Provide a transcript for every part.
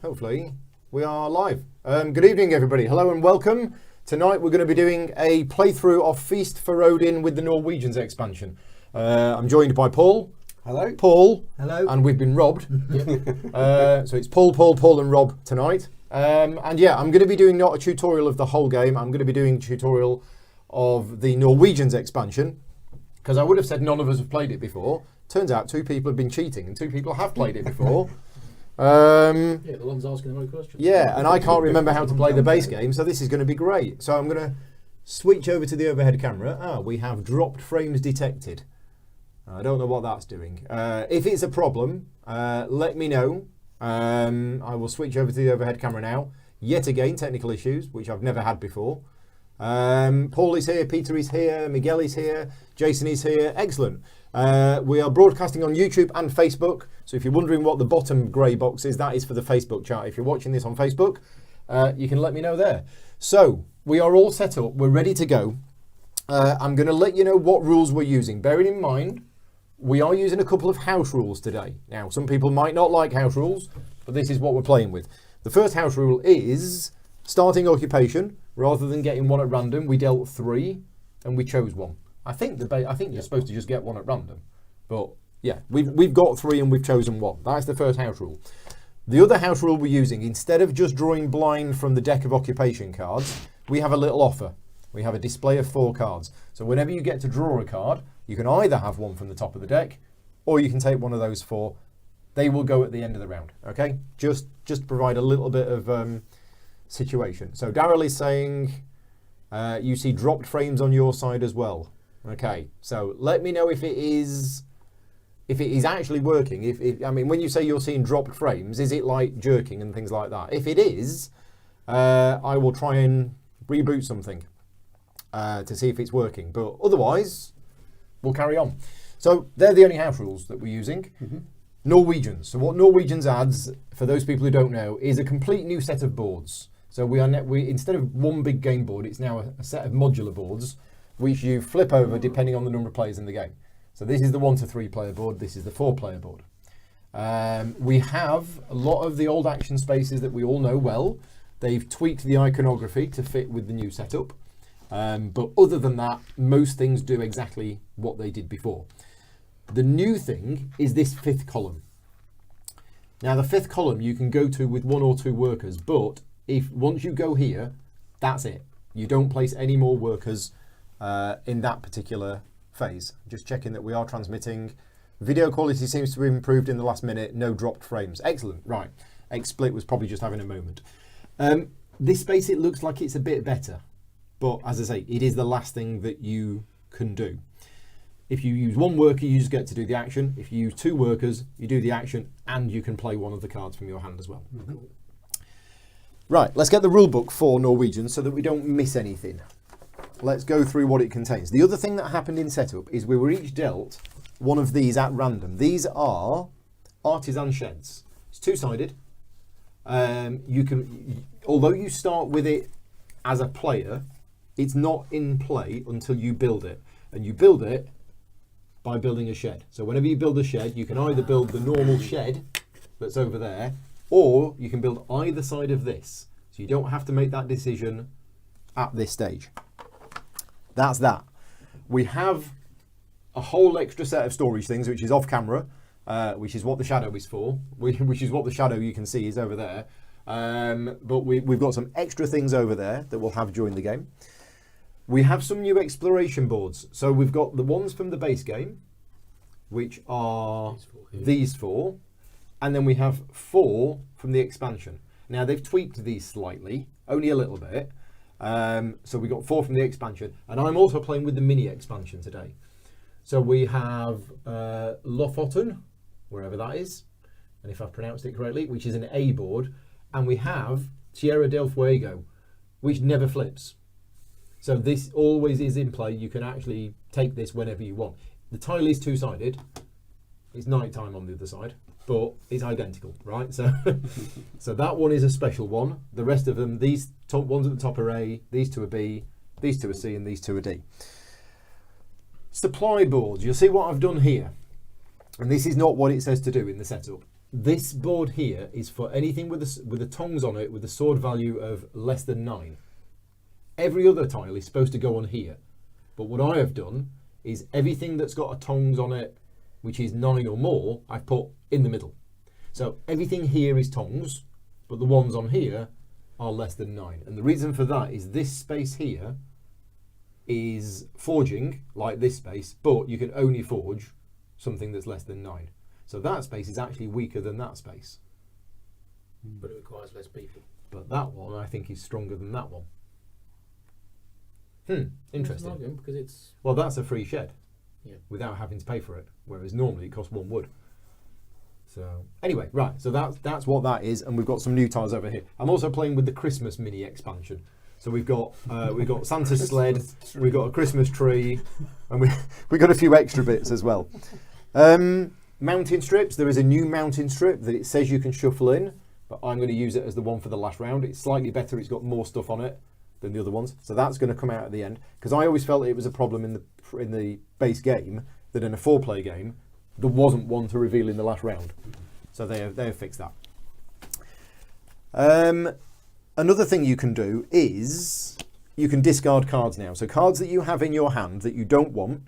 hopefully we are live. Good evening, everybody. Hello and welcome. Tonight we're going to be doing a playthrough of Feast for Odin with the Norwegians expansion. I'm joined by Paul. Hello. Paul. Hello. And we've been robbed. So it's Paul, and Rob tonight. And yeah, I'm going to be doing not a tutorial of the whole game. I'm going to be doing a tutorial of the Norwegians expansion, because I would have said none of us have played it before. Turns out 2 people have been cheating and 2 people have played it before. Yeah, the one's asking the right question. Yeah, and I can't remember how to play the base game, so this is going to be great. So I'm going to switch over to the overhead camera. We have dropped frames detected. I don't know what that's doing. If it's a problem, let me know. I will switch over to the overhead camera now. Yet again, technical issues, which I've never had before. Paul is here, Peter is here, Miguel is here, Jason is here. Excellent. We are broadcasting on YouTube and Facebook. So if you're wondering what the bottom grey box is, that is for the Facebook chat. If you're watching this on Facebook, you can let me know there. So we are all set up. We're ready to go. I'm going to let you know what rules we're using. Bearing in mind, we are using a couple of house rules today. Now, some people might not like house rules, but this is what we're playing with. The first house rule is starting occupation. Rather than getting one at random, we dealt 3 and we chose 1. I think you're supposed to just get 1 at random, but yeah, we've got 3 and we've chosen 1. That's the first house rule. The other house rule we're using, instead of just drawing blind from the deck of occupation cards, we have a little offer. We have a display of 4 cards. So whenever you get to draw a card, you can either have 1 from the top of the deck, or you can take one of those 4. They will go at the end of the round. Okay, just provide a little bit of situation. So Daryl is saying you see dropped frames on your side as well. Okay, so let me know if it is actually working. I mean, when you say you're seeing dropped frames, is it like jerking and things like that? If it is, I will try and reboot something to see if it's working. But otherwise, we'll carry on. So they're the only house rules that we're using. Mm-hmm. Norwegians. So what Norwegians adds, for those people who don't know, is a complete new set of boards. So we instead of one big game board, it's now a set of modular boards, which you flip over depending on the number of players in the game. So this is the 1 to 3 player board. This is the 4 player board. We have a lot of the old action spaces that we all know well. They've tweaked the iconography to fit with the new setup. But other than that, most things do exactly what they did before. The new thing is this 5th column. Now the 5th column you can go to with 1 or 2 workers, but once you go here, that's it. You don't place any more workers in that particular phase. Just checking that we are transmitting. Video quality seems to have improved in the last minute. No dropped frames. Excellent. Right. XSplit was probably just having a moment. This space, it looks like it's a bit better. But as I say, it is the last thing that you can do. If you use 1 worker, you just get to do the action. If you use 2 workers, you do the action, and you can play one of the cards from your hand as well. Mm-hmm. Right, let's get the rule book for Norwegian so that we don't miss anything. Let's go through what it contains. The other thing that happened in setup is we were each dealt one of these at random. These are artisan sheds. It's 2-sided. Although you start with it as a player, it's not in play until you build it. And you build it by building a shed. So whenever you build a shed, you can either build the normal shed that's over there, or you can build either side of this. So you don't have to make that decision at this stage. That's that. We have a whole extra set of storage things, which is off camera, which is what the shadow is for, which is what the shadow you can see is over there. But we've got some extra things over there that we'll have during the game. We have some new exploration boards. So we've got the ones from the base game, which are these 4. And then we have 4 from the expansion. Now they've tweaked these slightly, only a little bit. So we got 4 from the expansion. And I'm also playing with the mini expansion today. So we have Lofoten, wherever that is, and if I've pronounced it correctly, which is an A board. And we have Tierra del Fuego, which never flips. So this always is in play. You can actually take this whenever you want. The tile is 2-sided. It's nighttime on the other side, but it's identical, right? So, so that one is a special one. The rest of them, these top ones at the top are A, these 2 are B, these 2 are C, and these 2 are D. Supply boards. You'll see what I've done here. And this is not what it says to do in the setup. This board here is for anything with the tongs on it with a sword value of less than 9. Every other tile is supposed to go on here. But what I have done is everything that's got a tongs on it, which is 9 or more, I've put in the middle. So everything here is tongs, but the ones on here are less than 9. And the reason for that is this space here is forging, like this space, but you can only forge something that's less than 9. So that space is actually weaker than that space. But it requires less people. But that one, I think, is stronger than that one. Interesting. Because it's... Well, that's a free shed. Yeah. Without having to pay for it, whereas normally it costs 1 wood. So anyway, right, so that's what that is, and we've got some new tiles over here. I'm also playing with the Christmas mini expansion. So we've got Santa's sled, we've got a Christmas tree, and we've got a few extra bits as well. Mountain strips, there is a new mountain strip that it says you can shuffle in, but I'm going to use it as the one for the last round. It's slightly better, it's got more stuff on it than the other ones, so that's going to come out at the end, because I always felt it was a problem in the base game that in a 4-player game there wasn't one to reveal in the last round, so they have fixed that. Another thing you can do is you can discard cards now. So cards that you have in your hand that you don't want,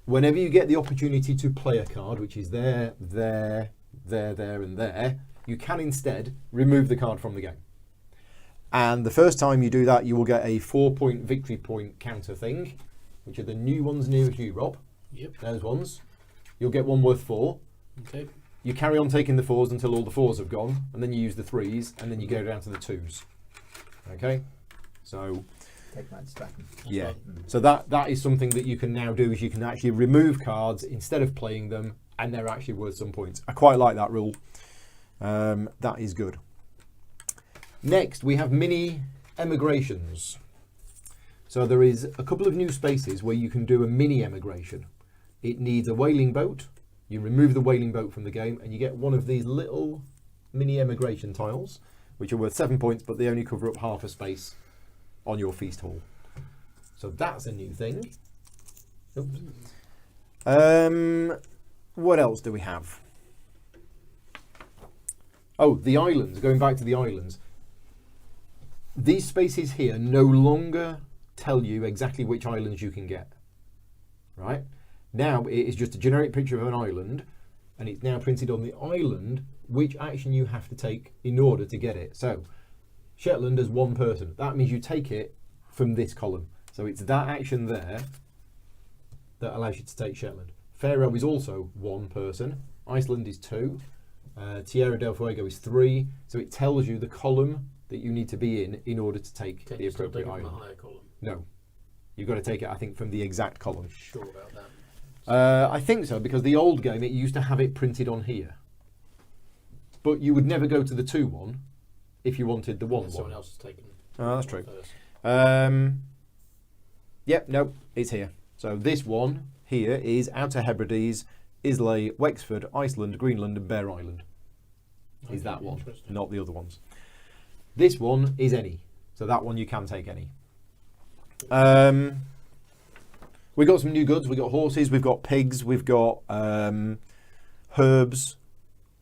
whenever you get the opportunity to play a card, which is there, and there, you can instead remove the card from the game. And the first time you do that, you will get a 4-point victory point counter thing, which are the new ones near you, Rob. Yep. Those ones. You'll get one worth 4. Okay. You carry on taking the 4s until all the 4s have gone, and then you use the 3s, and then you go down to the 2s. Okay? So... Take that distraction. Yeah. So that is something that you can now do, is you can actually remove cards instead of playing them, and they're actually worth some points. I quite like that rule. That is good. Next, we have mini emigrations. So there is a couple of new spaces where you can do a mini emigration. It needs a whaling boat. You remove the whaling boat from the game, and you get one of these little mini emigration tiles, which are worth 7 points, but they only cover up half a space on your feast hall. So that's a new thing. Oops. What else do we have? Oh, the islands. Going back to the islands. These spaces here no longer tell you exactly which islands you can get. Right? Now it is just a generic picture of an island, and it's now printed on the island which action you have to take in order to get it. So Shetland as 1 person. That means you take it from this column. So it's that action there that allows you to take Shetland. Faroe is also 1 person. Iceland is 2. Tierra del Fuego is 3. So it tells you the column that you need to be in order to take the appropriate island. From a higher column? No. You've got to take it, I think, from the exact column. Sure about that? I think so, because the old game, it used to have it printed on here. But you would never go to the 2 one if you wanted the 1 one. Someone else has taken it. Oh, that's true. First. Yep, no, it's here. So this one here is Outer Hebrides, Islay, Wexford, Iceland, Greenland, and Bear Island. Is that one, not the other ones. This one is any. So that one you can take any. We got some new goods. We've got horses, we've got pigs, we've got herbs,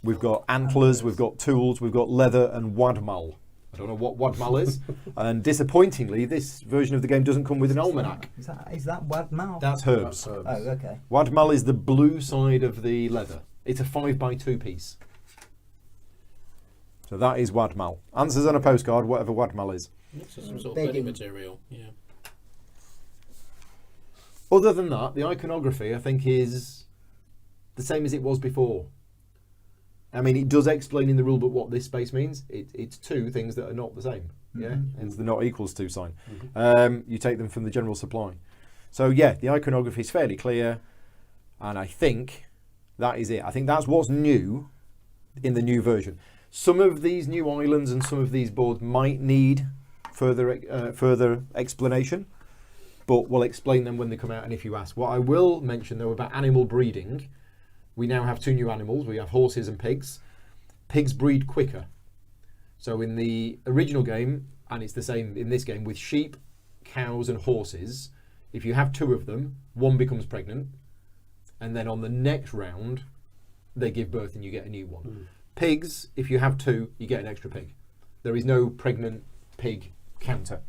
we've got antlers, we've got tools, we've got leather and wadmal. I don't know what wadmal is. And disappointingly, this version of the game doesn't come with an almanac. Is that wadmal? That's herbs. Oh, okay. Wadmal is the blue side of the leather. It's a 5x2 piece. So that is wadmal. Answers on a postcard, whatever wadmal is. Looks like some sort of bedding material. Yeah. Other than that, the iconography, I think, is the same as it was before. I mean, it does explain in the rulebook what this space means. It's 2 things that are not the same. Yeah, hence the not equals to sign. You take them from the general supply. So yeah, the iconography is fairly clear, and I think that is it. I think that's what's new in the new version. Some of these new islands and some of these boards might need further explanation, but we'll explain them when they come out and if you ask. What I will mention though about animal breeding, we now have 2 new animals. We have horses and pigs. Pigs breed quicker. So in the original game, and it's the same in this game, with sheep, cows and horses, if you have 2 of them, one becomes pregnant, and then on the next round, they give birth and you get a new one. Pigs, if you have 2, you get an extra pig. There is no pregnant pig counter.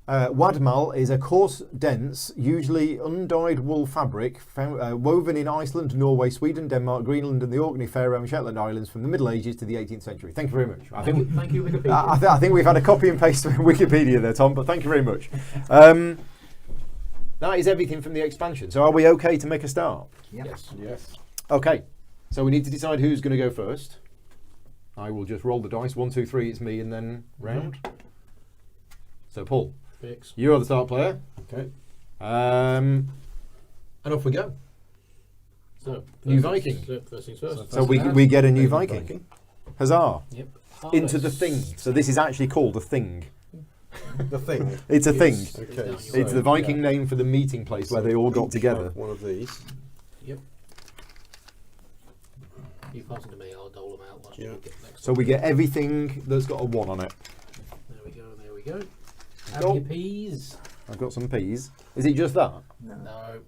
Wadmal is a coarse, dense, usually undyed wool fabric woven in Iceland, Norway, Sweden, Denmark, Greenland and the Orkney, Faroe and Shetland Islands from the Middle Ages to the 18th century. Thank you very much. Thank you, Wikipedia. I think we've had a copy and paste from Wikipedia there, Tom, but thank you very much. That is everything from the expansion. So are we okay to make a start? Yep. Yes. Okay, so we need to decide who's going to go first. I will just roll the dice. 1, 2, 3, it's me, and then round. So Paul, Fix. you are the start player. Okay. And off we go. So, New Viking. First things first. So we get a new Viking. Huzzah. Yep. Into the thing. So this is actually called a thing. The thing. It's a thing. Okay. It's the Viking name for the meeting place where they all got together. One of these. Yep. You pass them to me, I'll dole them out. Whilst you get the next So one. we get everything that's got a 1 on it. There we go, there we go. Have Go. your peas. I've got some peas. Is it just that? No. No.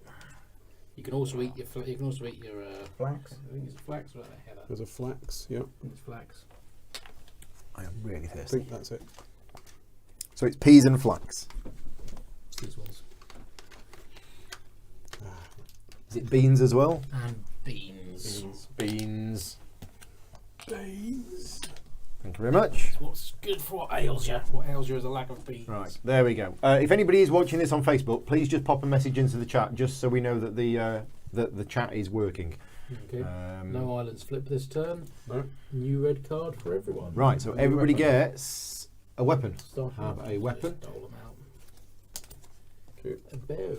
You can also eat your. You can also eat your. Flax. I think it's flax. Or heather. There's a flax. Yep. I think it's flax. I am really I thirsty. think that's it. So it's peas and flax. These ones. Is it beans as well? And beans. Beans. Beans. Thank you very much. What's good for what ails you? What ails you is a lack of beans. Right, there we go. If anybody is watching this on Facebook, please just pop a message into the chat, just so we know that the chat is working. Okay. No islands flip this turn. No. New red card for everyone. Right, so everybody gets a weapon. Start Have out. a weapon. Just dole them out. Okay. A bow.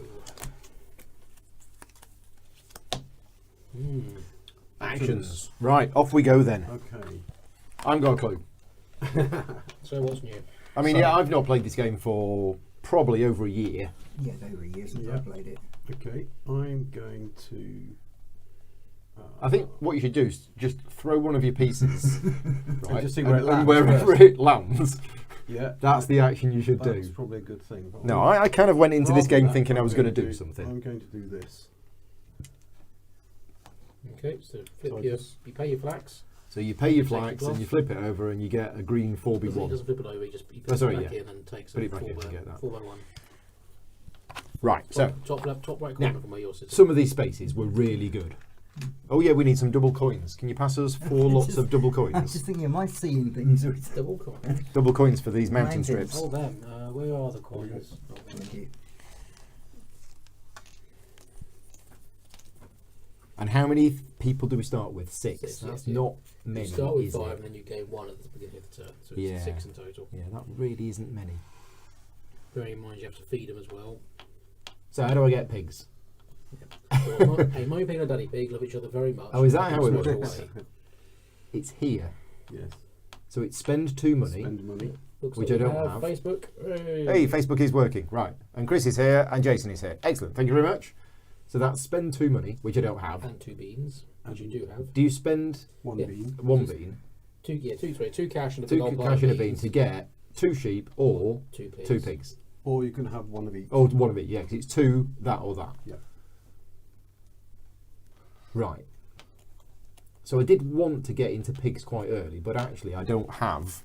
Actions. Right, off we go then. Okay. I haven't got a clue. So what's new? I mean, So- yeah, I've not played this game for probably over a year. Yeah, it's over a year since I Yeah. played it. Okay. I'm going to. I think what you should do is just throw one of your pieces, right, just see where it lands wherever first. it lands. Yeah. That's the action you should That's do. probably a good thing. But No, I kind of went into this rather game than thinking that, I was I'm going to do something. I'm going to do this. Okay, so flip So I your. just- You pay your flax. So you pay your Take it flax off. and you flip it over and you get a green He 4B1. doesn't flip it over. He just he Oh, puts sorry, it back yeah. in and takes Put a it back in to get that. 4-1-1. Right, so Top left, top right corner Now, from where you're sitting. some of these spaces were really good. Oh yeah, we need some double coins. Can you pass us 4 lots of double I was coins? just thinking, am I seeing things? Or it's Double coin. Double coins for these mountain Mountains. strips. Oh, them. Where are the coins? Thank you. And how many people do we start with? 6. Six, That's yes, yeah. not many, You start with is 5 it? and then you gain 1 at the beginning of the turn. So it's Yeah. 6 in total. Yeah, that really isn't many. Bearing in mind you have to feed them as well. So how do I get pigs? So, hey, my pig and daddy pig love each other very much. Oh, is that how it Swat works? away. It's here. Yes. So it's spend 2 money. Spend money. Looks Which like I we don't have. Facebook. Hey, Facebook is working. Right. And Chris is here and Jason is here. Excellent. Thank you very much. So that's spend 2 money, which I don't have. And 2 beans, which you do have. Do you spend One Yeah. bean. 1 bean, 2 cash and a 2 big old pile cash of and a bean beans, to get 2 sheep or 2 pigs. 2 pigs? Or you can have one of each. Or 1 of it, yeah, 'cause it's 2 that or that. Yeah. Right. So I did want to get into pigs quite early, but actually I don't have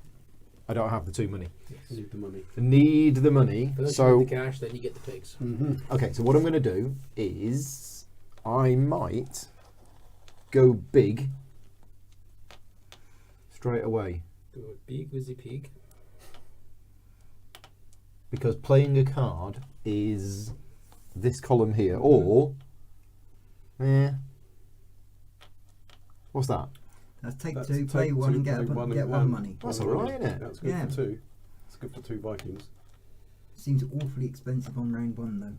the 2 money. Yes. You need the money. I need the money. First you So get the cash, then you get the pigs. okay, so what I'm going to do is I might go big straight away Do a big wizzy pig. because playing a card is this column here, or what's that? Let's take That's 2, take play 1 two, and play get one get and 1 one. money. That's One all right, money. isn't it? That's good Yeah. for 2. It's good for 2 Vikings. Seems awfully expensive on round 1 though.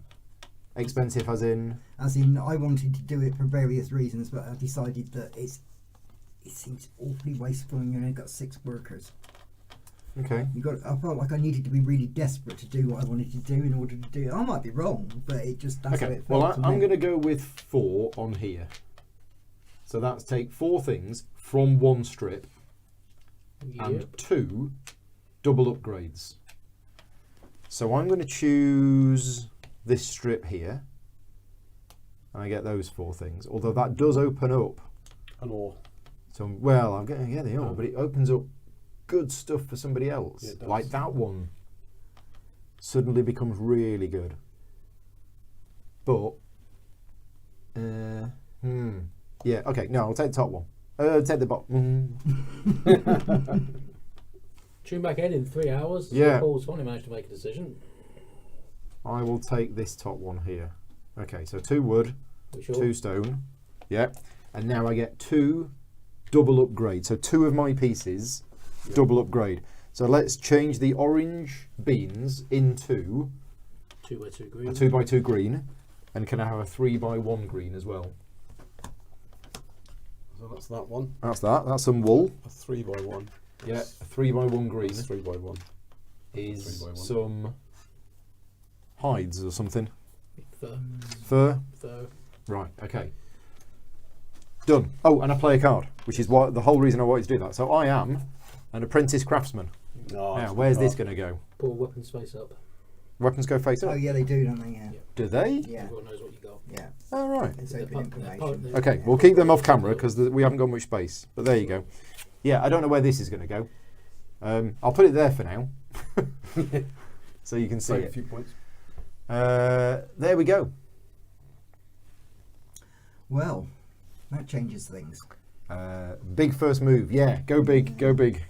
Expensive as in As in, I wanted to do it for various reasons, but I decided that it seems awfully wasteful, and you only got 6 workers. okay. I felt like I needed to be really desperate to do what I wanted to do in order to do it. I might be wrong, but that's how Okay. it felt Well, to I'm me. going to go with 4 on here. So that's take 4 things from 1 strip and Yep. 2 double upgrades. So I'm going to choose this strip here. And I get those 4 things. Although that does open up An ore. some. Well, I'm getting the ore, but it opens up good stuff for somebody else. Yeah, it does. Like that one suddenly becomes really good. But yeah, okay. No, I'll take the top one. Take the bottom. Tune back in 3 hours. Yeah. Paul's finally managed to make a decision. I will take this top one here. Okay, so 2 wood, We sure? 2 stone. Yeah. And now I get 2 double upgrade. So 2 of my pieces double upgrade. So let's change the orange beans into 2x2 green. a 2x2 green. And can I have a 3x1 green as well? So that's that one. That's that. That's some wool. A 3x1. Yeah, a 3x1 green That's 3x1. is 3x1. some hides or something. Fur. Fur. Fur. Right, okay. Done. Oh, and I play a card, which is what the whole reason I wanted to do that. So I am an apprentice craftsman. No, Now, where's this going to go? Pull weapons face up. Weapons go face Oh up. yeah, they do, don't they? Yeah. Yeah. Do they? Yeah. Everyone knows what you got. Yeah. Oh, right. It's They're open part- information. they're Okay, Yeah. we'll keep them off camera because we haven't got much space. But there you go. Yeah, I don't know where this is going to go. I'll put it there for now, so you can see Save a it. few points. There we go. Well, that changes things. Big first move. Yeah, go big, go big.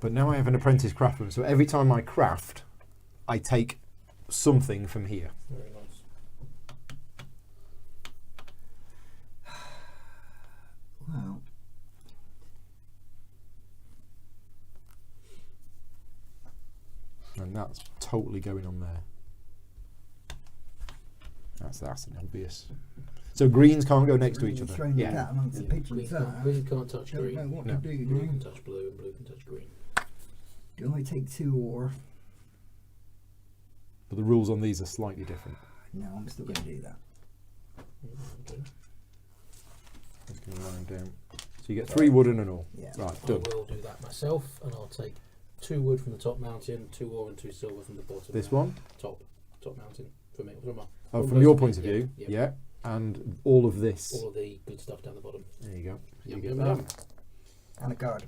But now I have an apprentice craftsman, so every time I craft, I take something from here. Very nice. Well, And that's totally going on there. That's an obvious. So greens can't go next to each other. Throwing the Yeah. cat amongst the Green pigeons. can't touch Don't green. know what No. to do. Blue now. can touch blue, and blue can touch green. Do I take 2 ore? But the rules on these are slightly different. No, I'm still going to do that. Okay. Just going to line down. So you get 3 wood and an ore. Yeah. Right, I done. will do that myself, and I'll take 2 wood from the top mountain, 2 ore and 2 silver from the bottom. This one? Top mountain from it. Oh, From from your both point of of you, view. yeah, Yeah. And all of this. all of the good stuff down the bottom. There you go. So you Yum, get yum, that. yum. And a guard.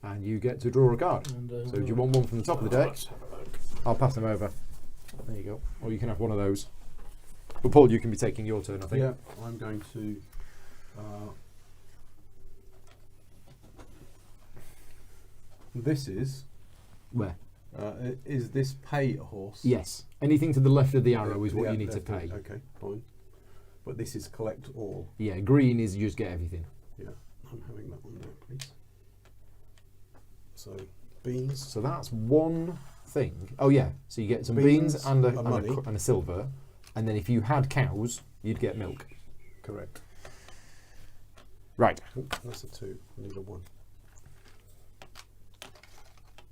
And you get to draw a card. And, So do you want one from the top of the deck? Let's have a look. I'll pass them over. There you go. Or you can have one of those. But Paul, you can be taking your turn, I think. Yeah, I'm going to. This is. Where? Is this pay a horse? Yes. Anything to the left of the arrow is what Yeah, you need to definitely. pay. Okay, fine. But this is collect all. Yeah, green is you just get everything. Yeah, I'm having that one now, please. So, beans. So that's one thing. Oh yeah, so you get some Beans, beans and a money. and a silver. And then if you had cows, you'd get milk. Correct. Right. Oh, that's a 2. I need a 1.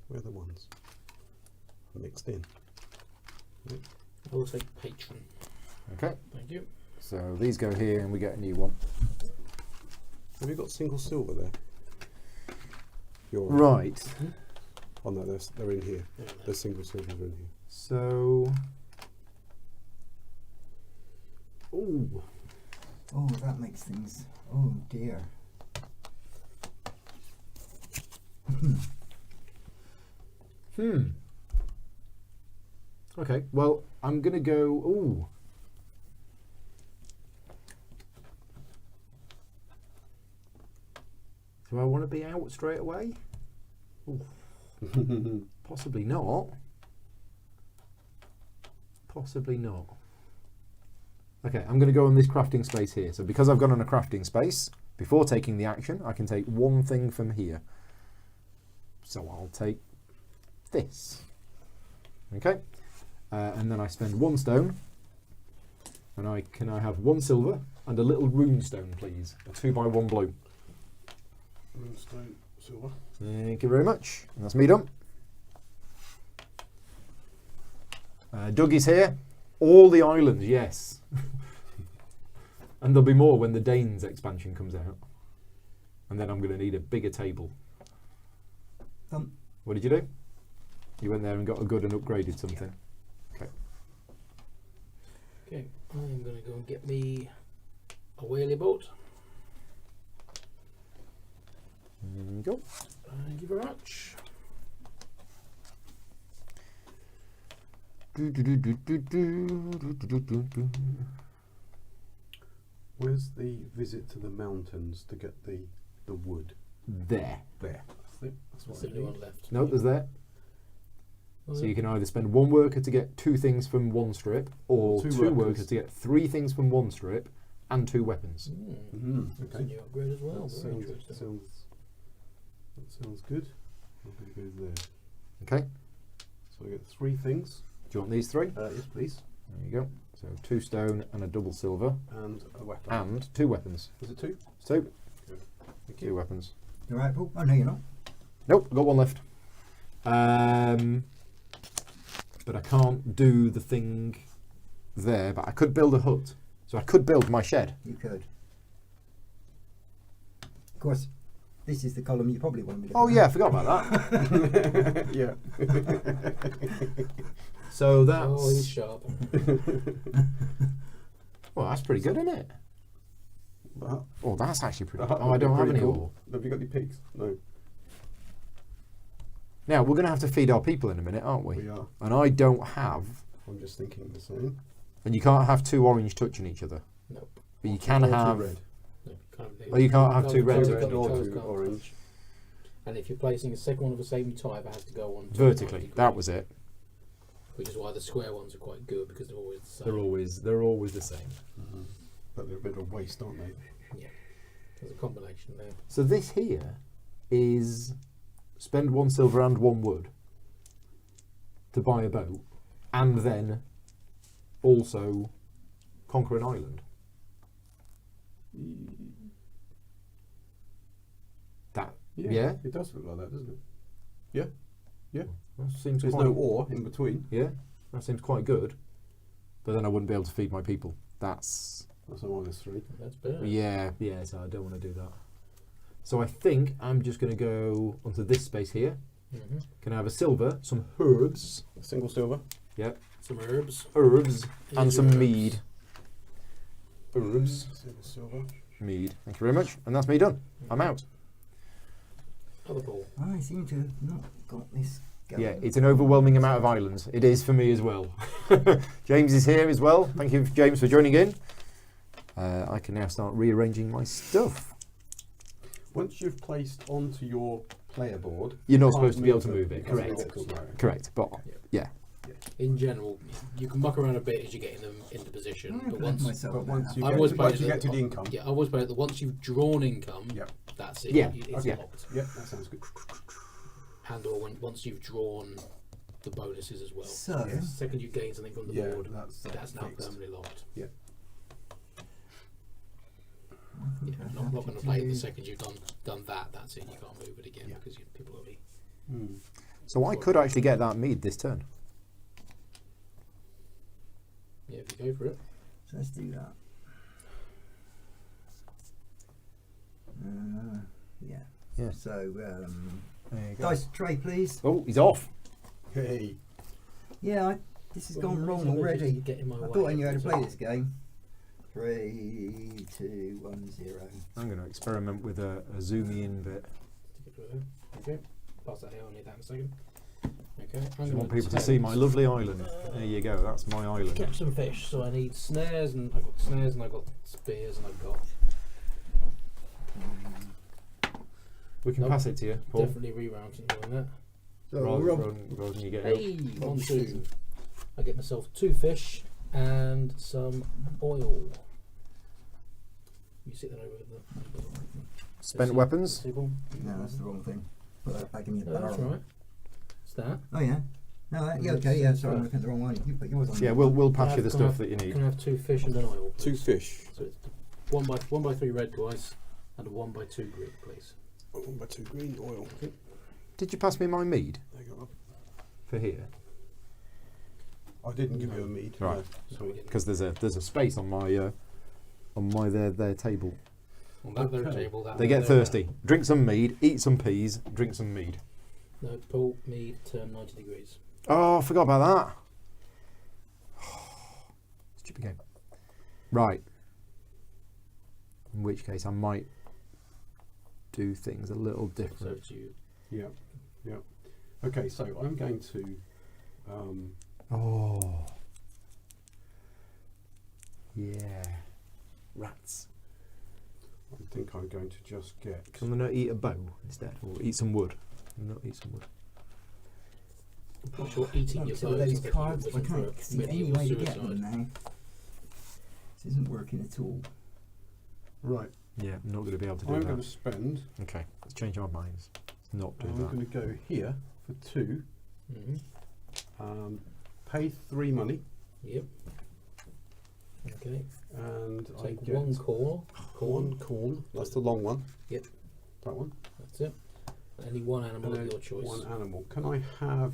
Where are the ones? Mixed in. I will take patron. Okay. Thank you. So these go here and we get a new one. Have you got single silver there? You're Right. Oh no, they're in here. There we go. The single silver are in here. So ooh. Oh, that makes things. Oh dear. Okay, well, I'm going to go... Ooh. Do I want to be out straight away? Ooh. Possibly not. Possibly not. Okay, I'm going to go on this crafting space here. So because I've gone on a crafting space, before taking the action, I can take one thing from here. So I'll take this. Okay. And then I spend 1 stone, and I have 1 silver and a little rune stone, please. A 2x1 blue. Stone, silver. Thank you very much. And that's me done. Doug is here. All the islands, yes. And there'll be more when the Danes expansion comes out. And then I'm going to need a bigger table. Thump. What did you do? You went there and got a good and upgraded something. Okay, I'm going to go and get me a whaley boat. There you go. Thank you very much. Where's the visit to the mountains to get the wood? There. There. That's it. That's what That's the I only need. one left. No, there's there. So you can either spend 1 worker to get 2 things from 1 strip, or 2 2 workers. workers to get 3 things from 1 strip, and 2 weapons. That's a Okay. new upgrade as well. That Very sounds, interesting. sounds good. I'm going to go there. Okay. So I get 3 things. Do you want these 3? Yes, please. There you go. So 2 stone and a double silver, And a weapon. and 2 weapons. Is it 2? So Thank 2 you. weapons. You alright, Paul? Oh, no, you're not. Nope, I've got 1 left. But I can't do the thing there. But I could build a hut, so I could build my shed. You could. Of course, this is the column you probably want me to Oh put yeah, I on. forgot about that. Yeah. So Oh, he's that's sharp. well, that's pretty good, isn't it? That- Oh, that's actually pretty. that Oh, I would be don't have pretty any cool. ore. Have you got any pigs? No. Now we're going to have to feed our people in a minute, aren't we? We are. And I don't have. I'm just thinking the same. And you can't have 2 orange touching each other. Nope. But you can Or 2 have. red. No, can't do Oh, you can't have 2 red. Colours Red can't- or colours 2 can't orange. touch. And if you're placing a second one of the same type, it has to go on to Vertically. 90 That degrees, was it. which is why the square ones are quite good because they're always the same. They're always the same. Mm-hmm. But they're a bit of a waste, aren't they? Yeah, there's a combination there. So this here is spend 1 silver and 1 wood to buy a boat, and then also conquer an island. That yeah. It does look like that, doesn't it? that seems There's quite, no ore in between. yeah, that seems quite good. But then I wouldn't be able to feed my people. That's That's a -3. That's better. yeah. So I don't want to do that. So I think I'm just going to go onto this space here. Mm-hmm. Can I have a silver, some herbs, A single silver. Some herbs. and Here's some your mead. Herbs, Single silver. mead. Thank you very much. And that's me done. I'm out. Other ball. I seem to have not got this going. Yeah, it's an overwhelming amount of islands. It is for me as well. James is here as well. Thank you, James, for joining in. I can now start rearranging my stuff. Once you've placed onto your player board, You're not you supposed to be able to can't move it. You can't Correct. move it, right. Correct. But yeah. In general, you can muck around a bit as you're getting them into position. I'm But gonna once, myself But once you I've get, always to, played once you it get to the income, yeah, I always play it that once you've drawn income, Yep. that's it. Yeah, It's yeah. locked. Yep, that sounds good. And or once you've drawn the bonuses as well. So, Yes. The second you gain something from the Yeah, board, that's now fixed. permanently locked. I think Yeah, I not have going to to play it do- the second you've done that. That's it. You can't move it again Yeah. because people will be. Hmm. So I could actually get that mead this turn. Yeah, if you go for it. So let's do that. Yeah. Yeah. So, There you go. dice tray, please. Oh, he's off. Hey, Yeah, this has gone wrong Somebody's already. just get in my I way. thought I knew how to play this game. 3, 2, 1, 0. I'm going to experiment with a zoom in bit. Stick it through there. Okay. Pass that here. I'll need that in a second. Okay. I want people to see my lovely island. There you go. That's my island. Catch some fish. So I need snares, and I've got snares, and I've got spears, and I've got We can Nope. pass it to you, Paul. definitely rerouting doing that. So, Rather, Rob, rather than you get help. Hey, Rob 1, two. 2. I get myself 2 fish and some oil. You sit there over the Spent weapons. table. no, that's the wrong thing. Put that back in your Oh, that's barrel. right. It's that. Oh, yeah. No, yeah, okay, yeah, sorry, I'm looking at the wrong one. You put yours on. Yeah, there. we'll Can I patch you have- the can I stuff have- that you need. Can I have 2 fish and an oil? 2 please? fish. So it's 1 by 3 red twice and a 1 by 2 green, please. 1 by 2 green oil. Did you pass me my mead There you go. for here? I didn't give you a mead. Right. No. Sorry. Because there's a space on my their table. On that there Okay. table, that They there, get thirsty. Drink some mead. Eat some peas. Drink some mead. No, pull, mead, turn 90 degrees. Oh, I forgot about that. Stupid game. Right. In which case, I might do things a little So different. it's you. Yeah, yeah. Okay, so I'm going to. Oh. Yeah. Rats. I think I'm going to just get. Can we not eat a bow instead? Or eat some wood? Not eat some wood. I'm not sure eating your So bows those is taking cards, your I bosom for can't see any medieval way to get them suicide. now. This isn't working at all. Right, Yeah, I'm not going to be able to do I'm that. going to spend. Okay, let's change our minds. Let's not do I'm that. going to go here for 2. Mm-hmm. Pay 3 money, Yep. Okay. and I Take get one call. one corn. That's the long one. Yep. That one. That's it. Any one animal And of then your choice. one animal. Can I have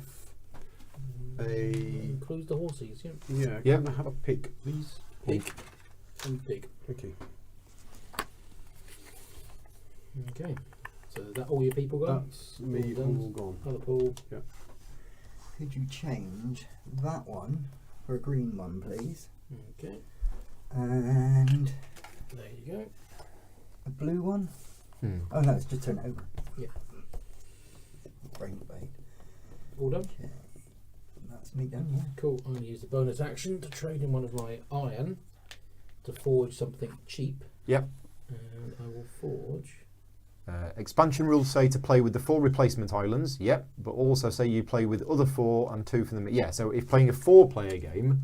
a? Includes the horses, yeah. Yeah. Yep. Can I have a pig, please? Pig. And pig. Okay. Okay. So is that all your people got? That's me All done. all gone. Other pool. Could you change that one for a green one, please? Okay. And There you go. a blue one? Hmm. Oh no, it's just turn it over. Yeah. Brain debate. All done. Okay. That's me done, yeah. Cool. I'm going to use the bonus action to trade in one of my iron to forge something cheap. Yep. And I will forge. Expansion rules say to play with the 4 replacement islands, yep, but also say you play with other 4 and 2 for them. Yeah, so if playing a 4-player game,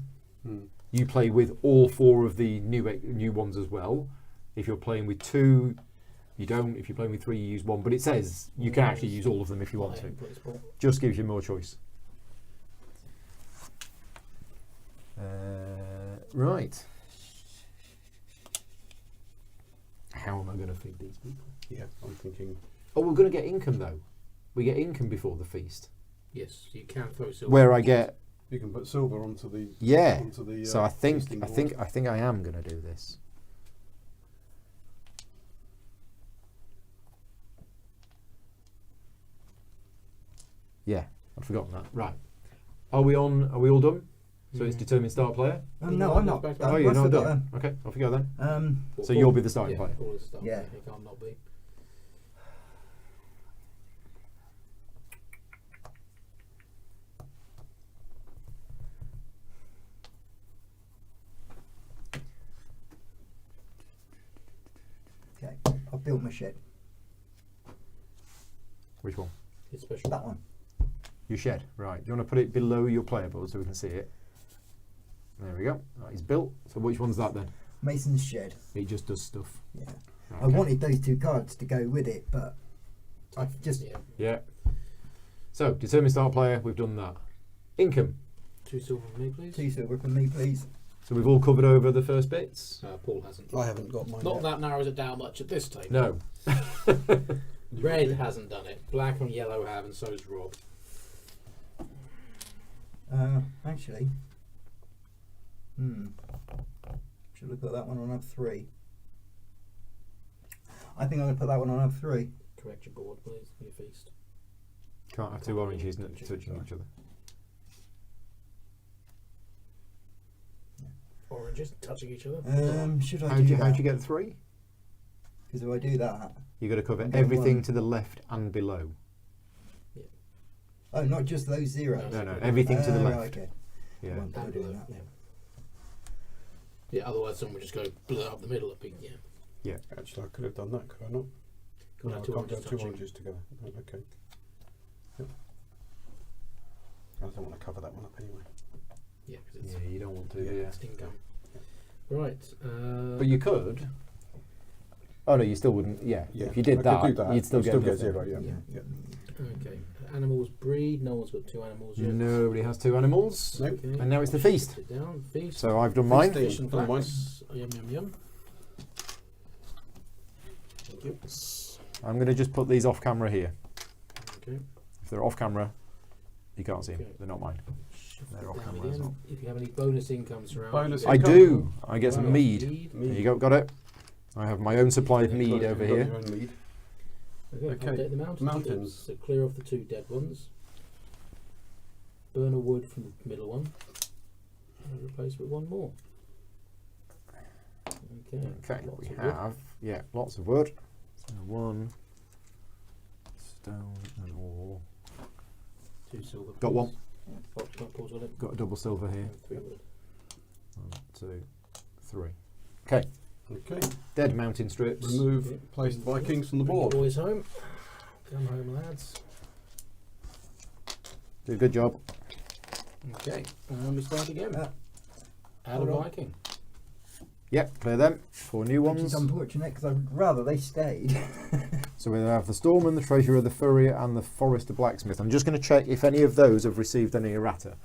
you play with all 4 of the new ones as well. If you're playing with 2, you don't. If you're playing with 3, you use 1. But it says you can actually use all of them if you want to. Iron principle. Just gives you more choice. Right. How am I going to feed these people? Yeah, I'm thinking. Oh, we're going to get income though. We get income before the feast. Yes, you can throw silver. Where I get You can put silver onto the. yeah. Onto the, So I think feasting I board. think I am going to do this. Yeah, I'd forgotten that. Right. Are we on? Are we all done? So it's determined start player. No, I'm not. Oh, you're not done. Okay, off you go then. Well, So you'll be the starting yeah, player. Paul is the starting Yeah. player. He can't not be. Okay, I've built my shed. Which one? It's special. That one. Your shed. Right. Do you want to put it below your player board so we can see it? There we go. Right, it's built. So which one's that then? Mason's shed. It just does stuff. Yeah. I Okay. wanted those 2 cards to go with it, but I just Yeah. Yeah. So determined start player. We've done that. Income. 2 silver for me, please. 2 silver from me, please. So we've all covered over the first bits. Paul hasn't. I haven't got mine. Not yet. that narrows it down much at this stage. No. Red hasn't done it. Black and yellow have, and so's Rob. Actually. Should have put that one on up 3. I think I'm going to put that one on up 3. Correct your board, please. Your feast. Can't have 2 oranges touching each other. Oranges touching each other. Should I How'd do you that? get 3? Because if I do that... You got to cover I'm going everything 1. to the left and below. Oh, not just those zeros? No, everything to the left. Right, okay. Yeah. I won't bother And doing below, that yeah. then. Yeah, otherwise someone would just go blow up the middle of big, yeah. Actually, I could have done that, could I not? Could No, have I 2 can't oranges have 2 touching. oranges together. Oh, okay. Yep. I don't want to cover that one up anyway. Yeah, because Yeah, you don't want to. Yeah. Yeah. it's income. Right. But you could. Oh no, you still wouldn't. Yeah. Yeah, If you did I could do that, you'd still get nothing. 0. Yeah. Yeah. Yeah. Okay. Animals breed. No one's got 2 animals yet. Nobody has 2 animals. Nope. Okay. And now it's the feast. Sit down. Feast. So I've done mine. Feasting. Fish and Done mine. flax. Yum yum yum. Thank you. I'm going to just put these off camera here. Okay. If they're off camera, you can't see them. Okay. They're not mine. Shuffle They're off down camera as again. well. If you have any bonus income surrounding Bonus you. I income. do. I get some Right. mead. There you go. Got it. I have my own supply of You've mead got- over you've got here. your own mead. Okay. Update the mountains. Mountains. So clear off the 2 dead ones. Burn a wood from the middle one. And replace it with 1 more. Okay. Okay, Lots we of wood. have, lots of wood. So 1 stone and ore. 2 silver. Got pools. 1. Pools on it. Got a double silver here. And 3 wood. 1, 2, 3. Okay, Okay. dead mountain strips. Remove Okay. placed Vikings from the Bring your board. boys home. Come home, lads. Do a good job. Okay. And we start again. Ah. Add a Hold on. Viking. Yep, clear them. 4 new Which is ones. unfortunate because I'd rather they stayed. So we have the Storeman, the Treasurer, the Furrier, and the Forester Blacksmith. I'm just going to check if any of those have received any errata.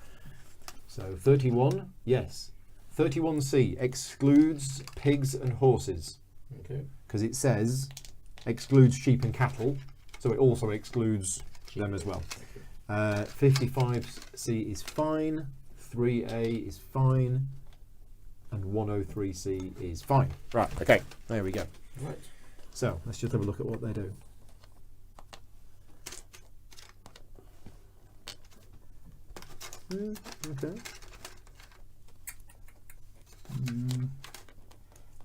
So 31, yes. 31C excludes pigs and horses Okay. because it says excludes sheep and cattle, so it also excludes them as well. 55C is fine, 3A is fine, and 103C is fine. Right, okay, there we go. Right. So let's just have a look at what they do. Okay.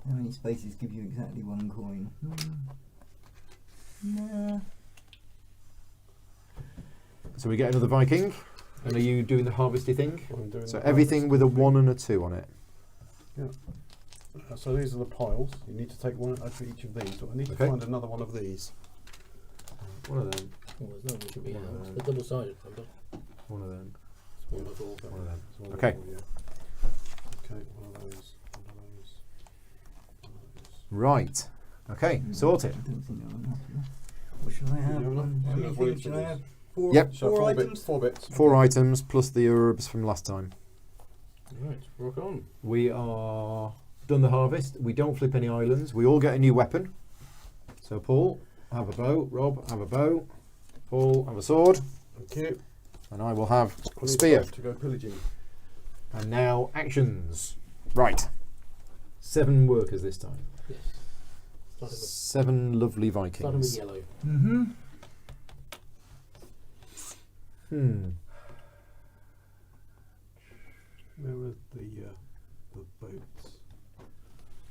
How many spaces give you exactly 1 coin? Nah. So we get another Viking. And are you doing the harvesty thing? I'm doing So the everything harvest. with a 1 and a 2 on it. So these are the piles. You need to take one out for each of these. So I need to Okay. find another one of these. One of them. Well, there's no one should be One of out. them. They're double-sided, remember? One of them. It's one of all. One of them. It's one of Okay. them, yeah. Okay, one of those. One of those. One of those. Right. Okay, sort it. I don't think that one happened. What should I have? You have enough? How You many have one things each should of I these. have? 4, Yep. So 4 4 items? bits. 4 bits. 4 items plus the herbs from last time. Right, rock on. We are done the harvest. We don't flip any islands. We all get a new weapon. So Paul, have a bow. Rob, have a bow. Paul, have a sword. Thank you. And I will have I a need spear. 5 to go pillaging. And now actions. Right. 7 workers this time. Yes. Starting 7 lovely with Vikings. yellow. Mm-hmm. Where are the boats?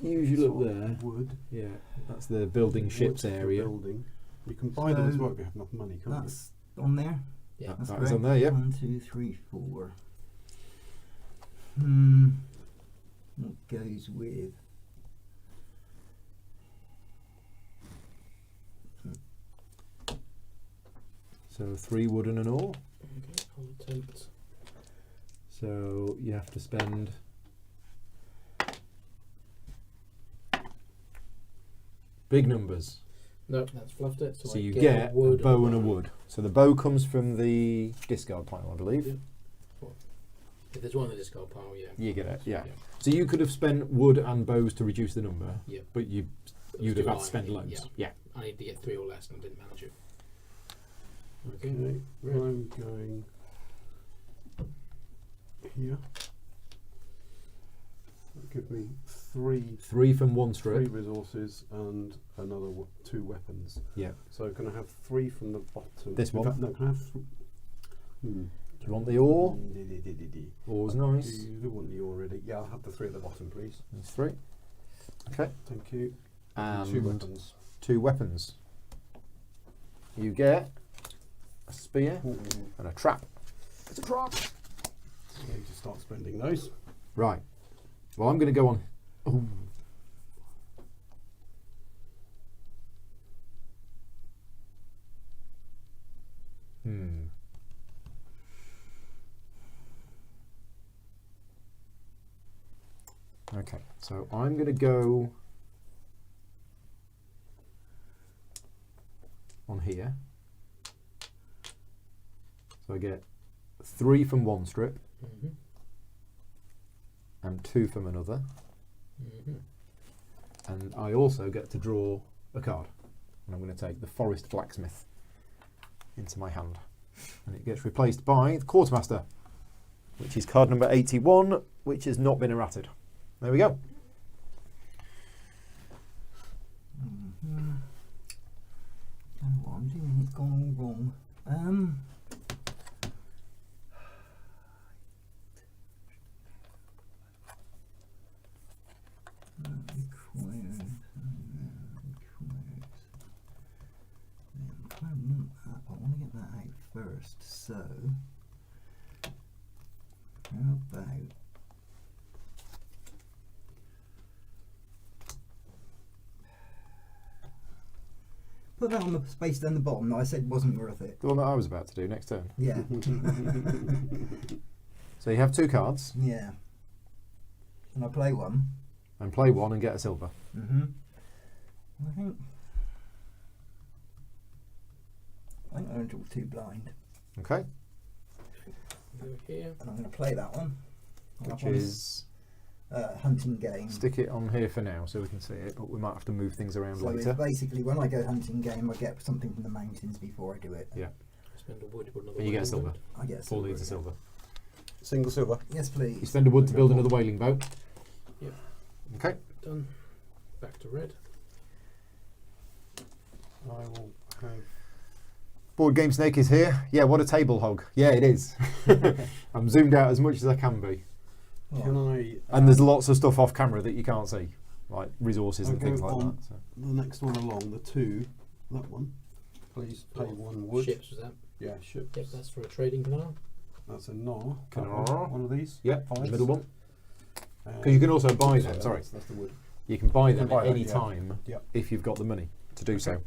Usually up Sort there. of Wood. Yeah, that's the building ships Wood for area. Building. You can buy them as So well if you have enough money, can't That's on there. Yeah. That's That correct. is on there, yep. 1, 2, 3, 4. What goes with? So 3 wood and an ore. Okay, I'll attempt. So you have to spend big numbers. No, that's fluffed it. So, So I you get get a wood bow and a wood. So the bow comes from the discard pile, I believe. Yeah. If there's one in the discard pile, yeah. You get it, yeah. So you could have spent wood and bows to reduce the number, Yeah. but you'd have too had high, to spend yeah. loads. Yeah. I need to get 3 or less and I didn't manage it. Okay, I'm going here. That'll give me 3 3 from 1 3 strip. resources and another 2 weapons. Yeah. So can I have 3 from the bottom? This In one? fact, no, can I have? Do you want the ore? Ore's nice. You do want the ore already? Yeah, I'll have the 3 at the bottom, please. There's 3. Okay. Thank you. And 2 weapons. 2 weapons. You get a spear Ooh. and a trap. It's a trap. I need to start spending those. Right. Well, I'm going to go on. Ooh. Okay, so I'm going to go on here. So I get 3 from 1 strip Mm-hmm. and 2 from another. Mm-hmm. And I also get to draw a card. And I'm going to take the Forest Blacksmith into my hand. And it gets replaced by the Quartermaster, which is card number 81, which has not been errated. There we go. And first. So, how about put that on the space down the bottom that I said wasn't worth it. The one that I was about to do next turn. Yeah, So you have 2 cards yeah. And I play one. and play 1 and get a silver. Mm-hmm. I think I'm going to draw 2 blind, Okay. Go here. and I'm going to play that one. Which That one's, is, hunting game. stick it on here for now so we can see it, but we might have to move things around So it's later. basically when I go hunting game, I get something from the mountains before I do it. Yeah. Spend a wood, put another And you get a wood silver. in. I get 4 leads of silver. Single silver. Yes, You please. spend a wood to build another whaling boat. Yep. Okay. Done. Back to red. I will have. Board Game Snake is here. Yeah, what a table hog. Yeah, it is. I'm zoomed out as much as I can be. Can I? And there's lots of stuff off camera that you can't see, like resources and I'll things go like on that. So. the next one along, the 2, that one. Please pay 1 wood. Ships, was that? Yeah, ships. Yep, that's for a trading canal. That's a Gnar. Gnar. One of these. Yeah, the Fives. middle one. Because you can also buy them, sorry. That's the wood. You can buy them buy at that, any yeah. time Yeah. if you've got the money to do so.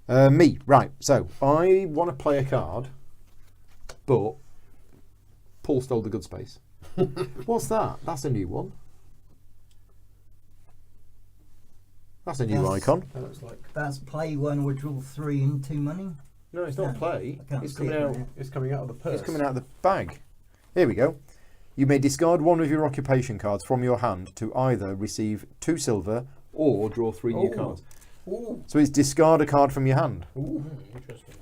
Me, right. So I want to play a card, but Paul stole the good space. What's that? That's a new one. That's a new That's- icon. That looks like That's play one or draw 3 and 2 money. No, it's No, not play. I can't It's see coming it out. now. it's coming out of the purse. It's coming out of the bag. Here we go. You may discard one of your occupation cards from your hand to either receive 2 silver or draw 3 new Oh. cards. Ooh. So it's discard a card from your hand. Ooh. Interesting.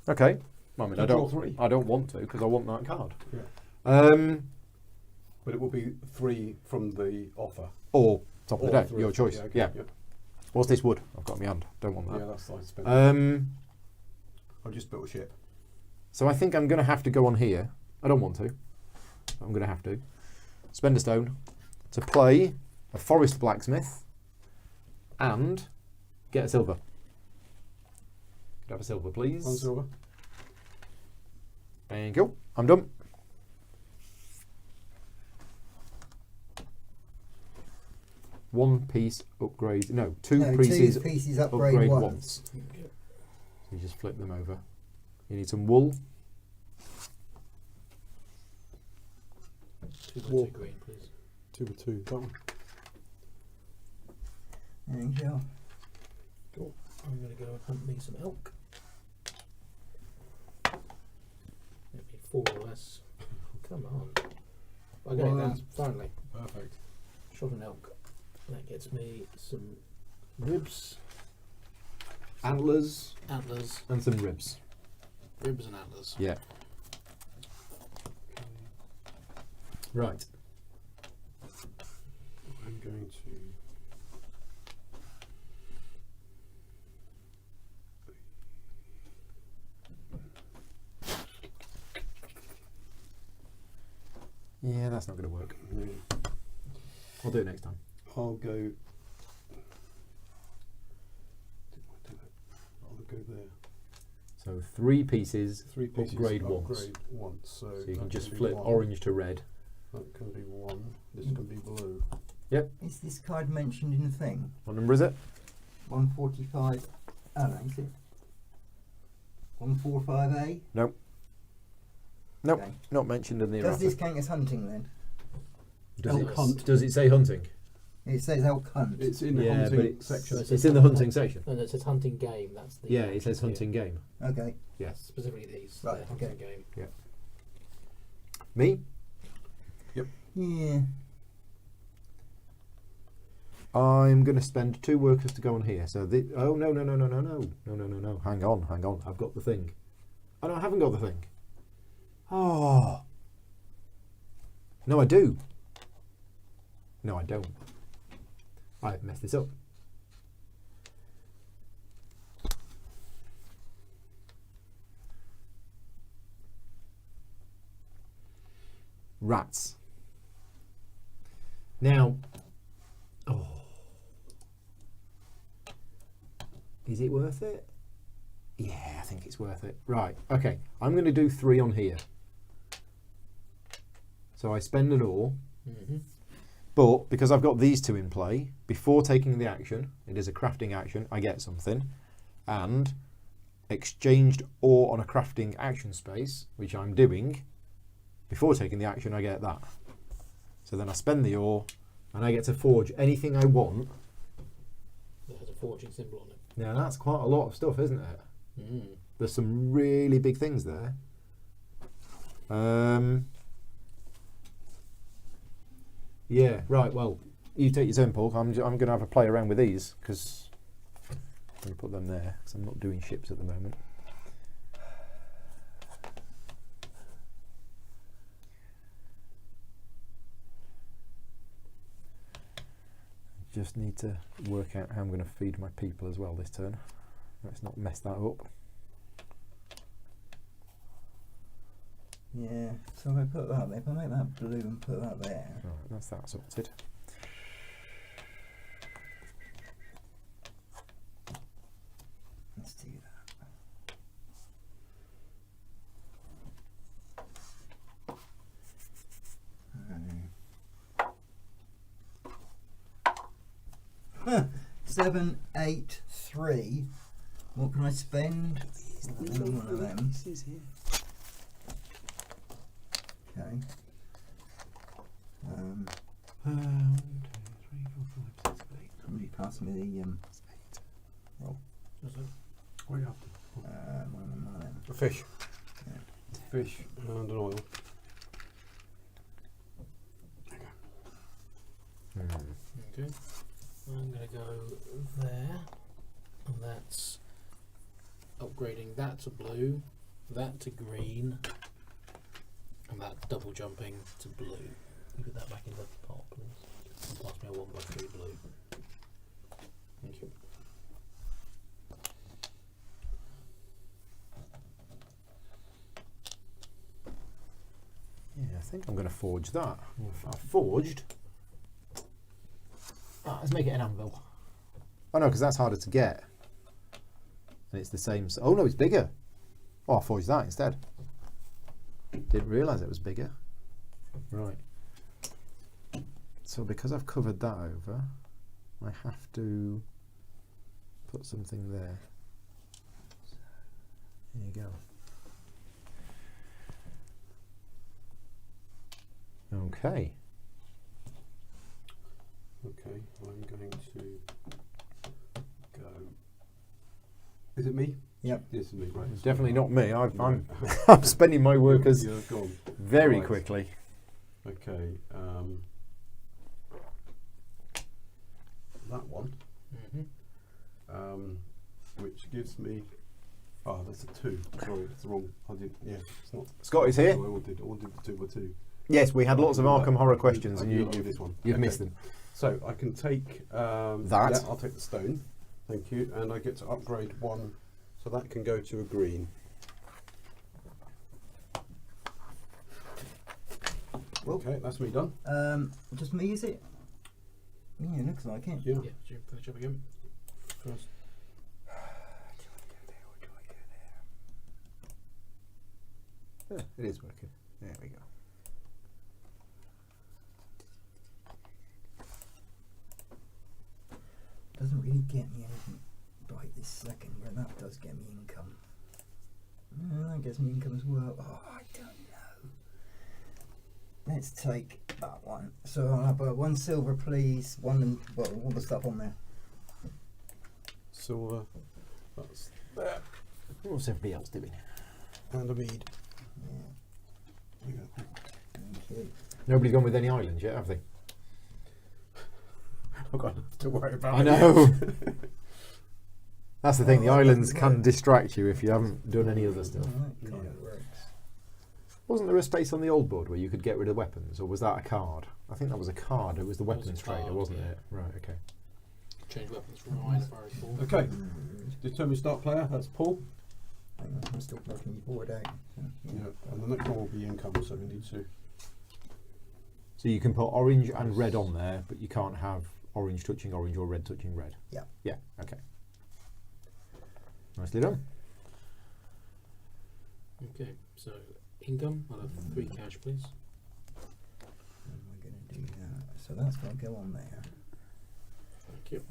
Okay. I mean, So I draw don't. 3. I don't want to because I want that card. Yeah. But it will be 3 from the offer. Or top of the Or deck, 3. your choice. okay, Yeah. What's this wood? I've got in my hand. Don't want Yeah, that. that's I spent. I just built a ship. So I think I'm going to have to go on here. I don't want to. I'm going to have to spend a stone to play a forest blacksmith and get a silver. Could I have a silver, please? 1 silver. Thank you. I'm done. One piece upgrade. No, two No, pieces 2 pieces upgrade, upgrade once. once. So you just flip them over. You need some wool. 2 by Wool. 2 green, please. 2 with 2. That one. There you go. Cool. I'm going to go and hunt me some elk. Maybe 4 or less. Come on. I got it Well, now, finally. Perfect. Shot an elk. That gets me some ribs, Antlers antlers, and some ribs. ribs and antlers. Yeah. Right. I'm going to. Yeah, that's not going to work. I'll do it next time. I'll go. I'll go there. So 3 pieces, 3 pieces. upgrade once. Upgrade once. So So you can that just be flip 1. orange to red. That can be 1. This can be blue. Is this card mentioned in the thing? What number is it? 145. Oh, no, is it? 145A? Nope. Okay. Not mentioned in the Does errata. this count as hunting then? Does Elk it, hunt. does it say hunting? It says elk hunt. It's in the Yeah, but hunting it's- section. It's in the hunting section. No, it says hunting game. That's the. Yeah, it says hunting game. Okay. Yes. Specifically these. Right, They're hunting okay. game. Me? Yeah. I'm going to spend 2 workers to go on here. So oh no. Hang on. I've got the thing. Oh no, I haven't got the thing. Oh. No, I do. No, I don't. I've messed this up. Rats. Now, is it worth it? Yeah, I think it's worth it. Right, okay. I'm going to do 3 on here. So I spend an ore, but because I've got these 2 in play, before taking the action, it is a crafting action, I get something, and exchanged ore on a crafting action space, which I'm doing, before taking the action I get that. So then I spend the ore, and I get to forge anything I want. That has a forging symbol on it. Now that's quite a lot of stuff, isn't it? There's some really big things there. Yeah, right, well, you take your turn, Paul. I'm going to have a play around with these, because I'm going to put them there, because I'm not doing ships at the moment. Just need to work out how I'm going to feed my people as well this turn. Let's not mess that up. Yeah, so if I put that there, if I make that blue and put that there. Right, that's that sorted. Let's do that. Huh. 7, 8, 3. What can I spend? Any one of them. Okay. 1, 2, 3, 4, 5, 6, 8. Somebody pass me the roll. What are you after? One of them. A fish. Yeah. Fish and an oil. Okay. I'm going to go there, and that's upgrading that to blue, that to green, and that double jumping to blue. You put that back in the pot, please. And pass me a 1x3 blue. Thank you. Yeah, I think I'm going to forge that. I've forged. Ah, let's make it an anvil. Oh no, because that's harder to get. And it's the same. Oh no, it's bigger. Oh, I'll forge that instead. Didn't realise it was bigger. Right. So because I've covered that over, I have to put something there. There you go. Okay. Okay, I'm going to go. Is it me? Yep. This is me, right? It's definitely not me. I'm Right. I'm spending my workers You're gone. very Right. quickly. Okay. That one. Which gives me. Oh, that's a 2. Sorry, it's the wrong. I did. Yeah, it's not. Scott is here. I wanted the 2 by 2. Yes, we had lots of Arkham Horror questions, I and do you've this one. you've Okay. missed them. So I can take That. Yeah, I'll take the stone. Thank you, and I get to upgrade 1, so that can go to a green. Well, Okay, that's me done. just me, is it? Yeah, looks like it. Yeah. Yeah, do you finish up again? First. Yeah, it is working. There we go. Doesn't really get me anything right this second, where that does get me income. That gets me income as well. Oh, I don't know. Let's take that one. So I'll have 1 silver, please. 1 and well, all the stuff on there. Silver. That's there. What's everybody else doing? And a mead. Yeah. There you go. Thank you. Nobody's gone with any islands yet, have they? I've got enough to worry about. I know. That's the thing. Oh, The that islands doesn't can work. distract you if you haven't done any other stuff. Alright, Yeah. kind of works. Wasn't there a space on the old board where you could get rid of weapons, or was that a card? I think that was a card. It was the That was weapons a trader, card, wasn't yeah. it? Right. Okay. Change weapons right as far as forward. Okay. Determine start player. That's Paul. Hang on, I'm still working your board out. Yeah. And the next one will be income, so we need to. So you can put orange and red on there, but you can't have orange touching orange or red touching red. Yeah. Yeah. Okay. Nicely done. Okay, so income, I'll have 3 cash, please. And we're going to do that. So that's got to go on there. Thank you.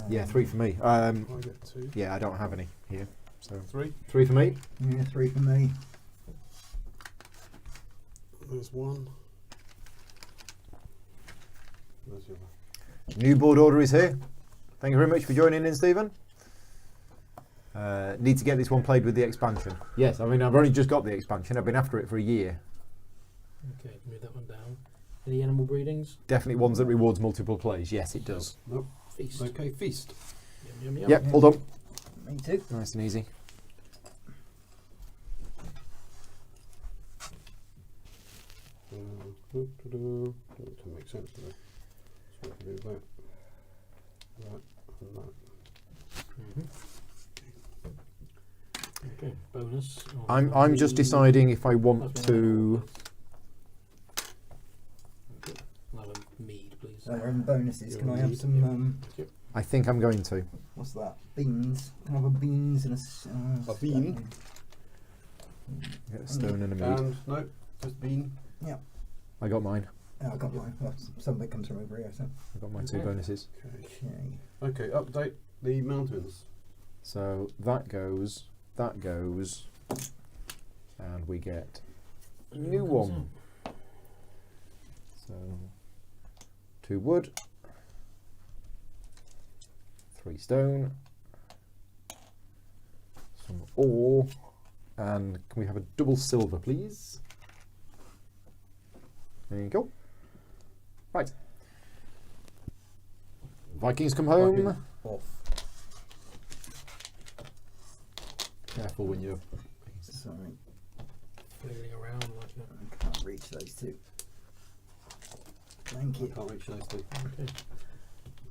Yeah, 3 for me. I get 2. Yeah, I don't have any here. So 3. 3 for me. Yeah, 3 for me. There's 1. There's the other. New board order is here. Thank you very much for joining in, Stephen. Need to get this one played with the expansion. Yes, I mean, I've only just got the expansion. I've been after it for a year. Okay, move that one down. Any animal breedings? Definitely ones that rewards multiple plays. Yes, it does. Nope. Feast. Okay, feast. Yum, yum, yum. Yep, all done. Me too. Nice and easy. Doesn't make sense, does it? So we can do that. That and that. Okay, bonus. I'm just deciding if I want to. Okay, I'll have a mead, please. So in bonuses, can I have Mead, some, I think I'm going to. what's that? Beans. Can I have a beans and a... A bean? Get a stone and a meat. And, no, just bean. Yeah. I got mine. Oh, I got mine. Well, some of it comes from over here, so... I got my 2 Okay. bonuses. Okay. Okay, update the mountains. So that goes, and we get a new one. So 2 wood, 3 stone, some ore, and can we have a double silver, please? There you go. Right. Vikings come home. Viking off. Careful when you're. Sorry, Flailing around like that. I can't reach those 2. Thank I you. can't reach those 2. Okay.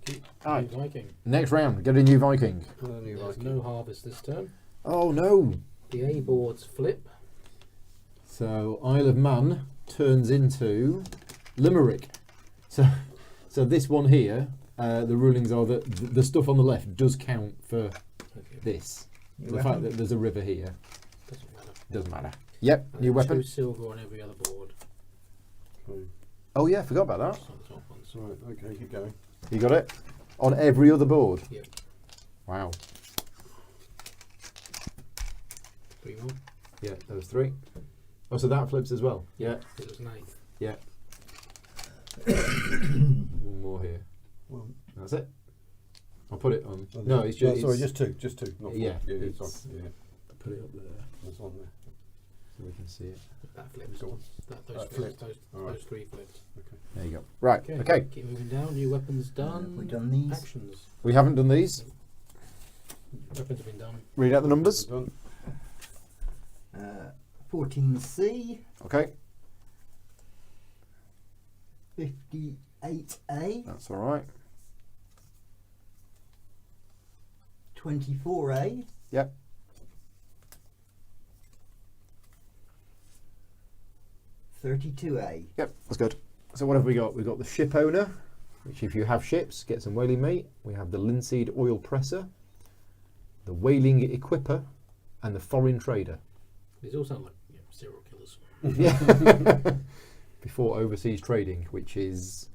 Keep Alright. New Viking. Next round, get a new Viking. another new There's Viking. no harvest this turn. Oh no! The A boards flip. So Isle of Man turns into Limerick. So this one here, the rulings are that the stuff on the left does count for Okay. this. New The weapon? fact that there's a river here Doesn't matter. doesn't matter. Yep, And new then weapon. 2 silver on every other board. Okay. Oh yeah, forgot about that. Just on the top ones. Right, okay, keep going. You got it? On every other board? Yep. Wow. 3 more. Yeah, those 3. Oh, so that flips as well? Yeah. It was 9th. Yeah. One more here. Well, That's it. I'll put it on. oh, No, it's just. sorry, it's- just two, not 4. Yeah, yeah, it's- sorry. Yeah, Put it up there that's on there. so we can see it. That flips. Go on. Those That flips. flipped. Those Alright. 3 flips. Okay. There you go. Right. Okay. Keep moving down. New weapons done. Have we done these? Actions. We haven't done these. Weapons have been done. Read out the numbers. Done. 14C, Okay. 58A, That's all right. 24A. Yep. 32A. Yep. That's good. So what have we got? We've got the ship owner, which if you have ships, get some whaling meat. We have the linseed oil presser, the whaling equipper, and the foreign trader. These all sound like serial killers. Yeah. Before overseas trading, which is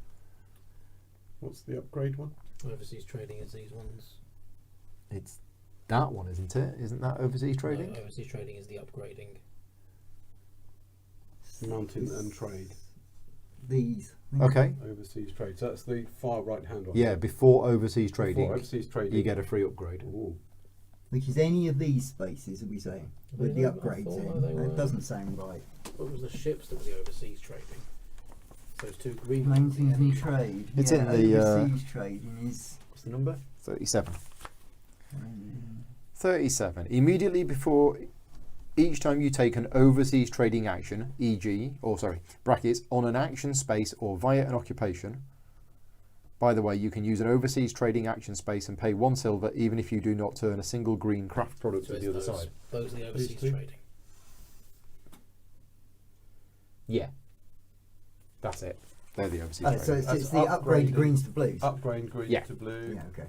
What's the upgrade one? Overseas trading is these ones. it's that one, isn't it? Isn't that overseas trading? No, overseas trading is the upgrading. Mountain and trade. These. Okay. Overseas trade. So that's the far right hand one. Yeah, before overseas trading, Before overseas trading. you get a free upgrade. Ooh. Which is any of these spaces, are we saying? With the I upgrades thought in. they were- It doesn't sound right. What was the ships that were the overseas trading? Those 2 green ones. Mountains and trade. It's yeah, in the, overseas trading is. What's the number? 37. um, 37. Immediately before each time you take an overseas trading action, e.g., brackets, on an action space or via an occupation. By the way, you can use an overseas trading action space and pay 1 silver even if you do not turn a single green craft product So to the other it's side. those are the overseas two? trading. Yeah. That's it. They're the overseas Oh, trading. so it's That's the upgrade upgraded. greens to blues. Upgrade green Yeah. to blue. Yeah, okay.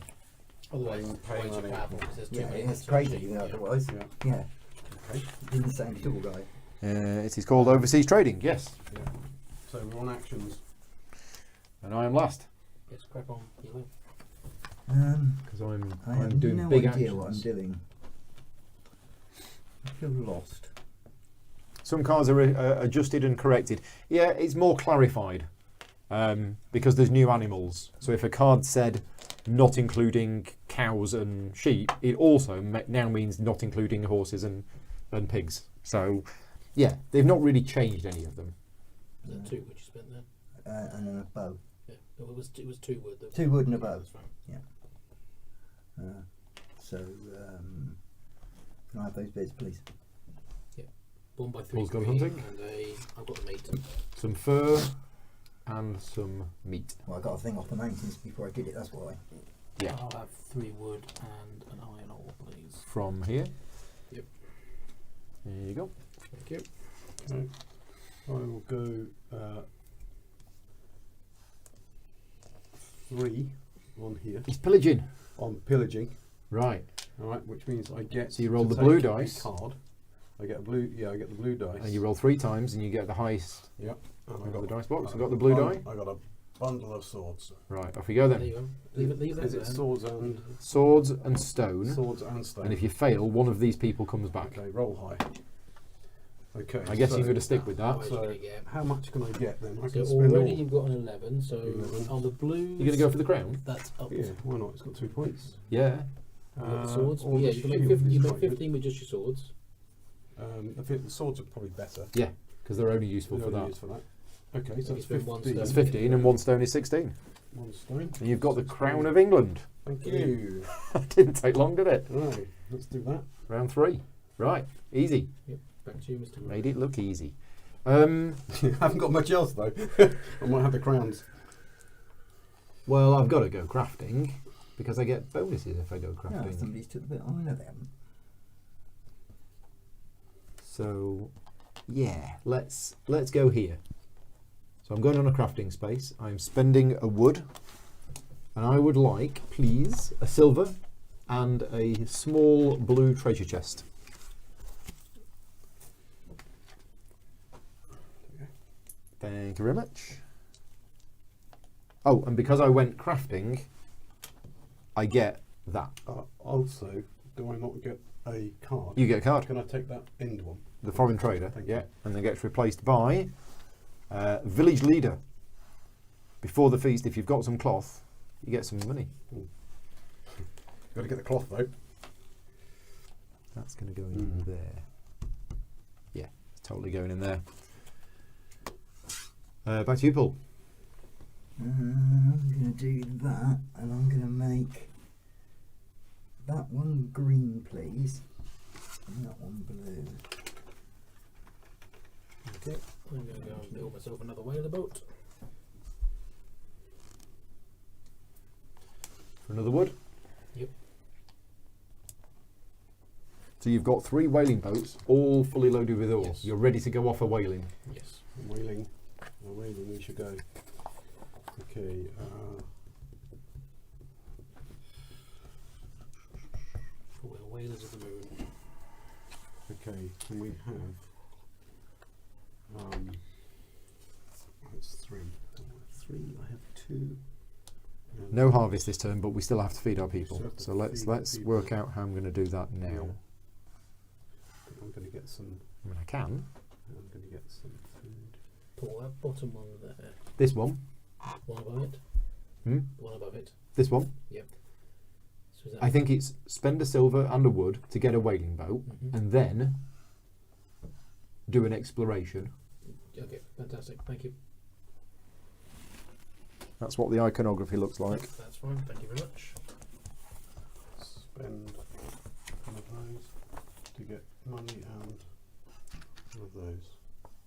Otherwise, Paying otherwise you money. have because there's too Yeah, many. it's that's crazy cheap, otherwise. Yeah. Yeah, Okay. didn't sound at all right. It is called overseas trading. Yes, Yeah. So we're on actions. and I am last Yes, crack on. Yellow. because I'm I have doing no big idea actions. what I'm doing. I feel lost. Some cards are adjusted and corrected. Yeah, it's more clarified because there's new animals. So if a card said not including cows and sheep, it also now means not including horses and pigs. So yeah, they've not really changed any of them. Is that 2 wood you spent there? And then a bow. Yeah. Well, it was 2 wood. 2 wood and a bow. That's right. So, can I have those bits, please? 1 by 3 Paul's got green hunting. and I've got a mate. Some fur and some meat. Well, I got a thing off the mountains before I did it, that's why. Yeah. I'll have 3 wood and an iron ore, please. From here. Yep. There you go. Thank you. Okay. I will go 3 on here He's pillaging. on pillaging. Right. All right, which means I get. So you roll to the blue take a dice. card. I get a blue. Yeah, I get the blue dice. And you roll 3 times and you get the highest Yep. And out of the dice box. You got the blue die? I got a bundle of swords. Right, off you go There then. you go. Leave that Is it there. swords and Swords and stone. swords and stone? And if you fail, one of these people comes back. Okay, roll high. Okay. I guess so you're going to stick with that. What So- you're gonna get. how much can I get then? I So can spend already all. you've got an 11. So 11. on the blues, You're going to go for the crown? that's up. Yeah, why not? It's got 2 points. Yeah. You've got the swords. or Yeah, the you can make shield 15. is You make quite good. 15 with just your swords. The swords are probably better. Yeah, because they're only useful They're for only that. used for that. Okay, so You it's spend 1 15. That's stone. 15 and 1 stone is 16. 1 stone. And you've got the 16. crown of England. Thank you. That didn't take long, did it? Right, let's do that. Round 3. Right, easy. Back to you, Mr. Wood. Made it look easy. I haven't got much else though. I might have the crowns. Well, I've got to go crafting because I get bonuses if I go No, crafting. somebody's took the bit. Oh, no, they haven't. So, yeah, let's go here. So I'm going on a crafting space. I'm spending a wood, and I would like, please, a silver and a small blue treasure chest. Thank you very much. Oh, and because I went crafting, I get that. Also, do I not get a card? You get a card. Can I take that end one? The foreign trader, Thank yeah, you. and then gets replaced by village leader. Before the feast, if you've got some cloth, you get some money. Got to get the cloth though. That's going to go in there. Yeah, it's totally going in there. Back to you, Paul. I'm going to do that, and I'm going to make that one green, please, and that one blue. Okay, I'm going to go and build myself another whaler boat. For another wood. Yep. So you've got 3 whaling boats, all fully loaded with ore. Yes. You're ready to go off a whaling. Yes. Whaling, we should go. Okay. For whalers of the moon. Okay. Can we have? That's 3. 3. I have 2. No harvest this turn, but we still have to feed our Still people. have to So let's feed people. work out how I'm going to do that now. Yeah. I'm going to get some. I mean, I can. I'm going to get some food. Pull that bottom one there. This one. One above it. Hmm? One above it. This one. So is that I think it's spend a silver and a wood to get a whaling boat, Mhm. and then do an exploration. Okay, fantastic. Thank you. That's what the iconography looks like. That's fine. Thank you very much. Spend one of those to get money and one of those.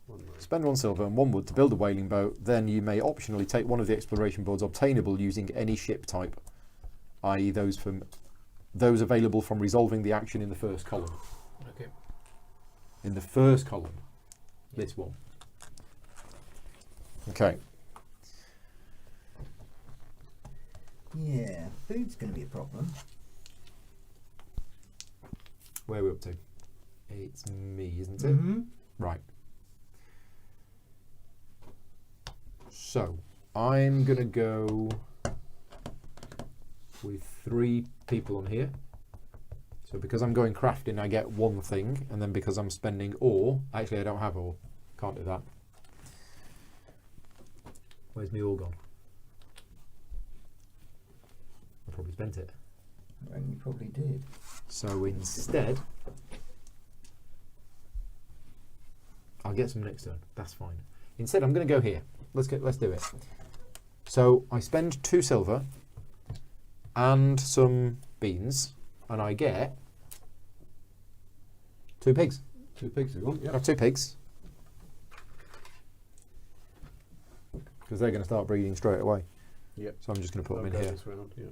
One of those. Spend 1 silver and 1 wood to build a whaling boat. Then you may optionally take one of the exploration boards obtainable using any ship type, i.e. those available from resolving the action in the first column. Okay. In the first column, this one. Okay. Yeah, food's going to be a problem. Where are we up to? It's me, isn't it? Mm-hmm. Right. So I'm gonna go with 3 people on here. So because I'm going crafting, I get 1 thing, and then because I'm spending ore, actually I don't have ore. Can't do that. Where's my ore gone? I probably spent it. I reckon you probably did. So instead, I'll get some next turn. That's fine. Instead, I'm going to go here. Let's do it. So I spend 2 silver and some beans, and I get 2 pigs. 2 pigs you want? I Yeah. have 2 pigs because they're going to start breeding straight away. Yep. So I'm just going to put I'll them go in here. this round, yeah.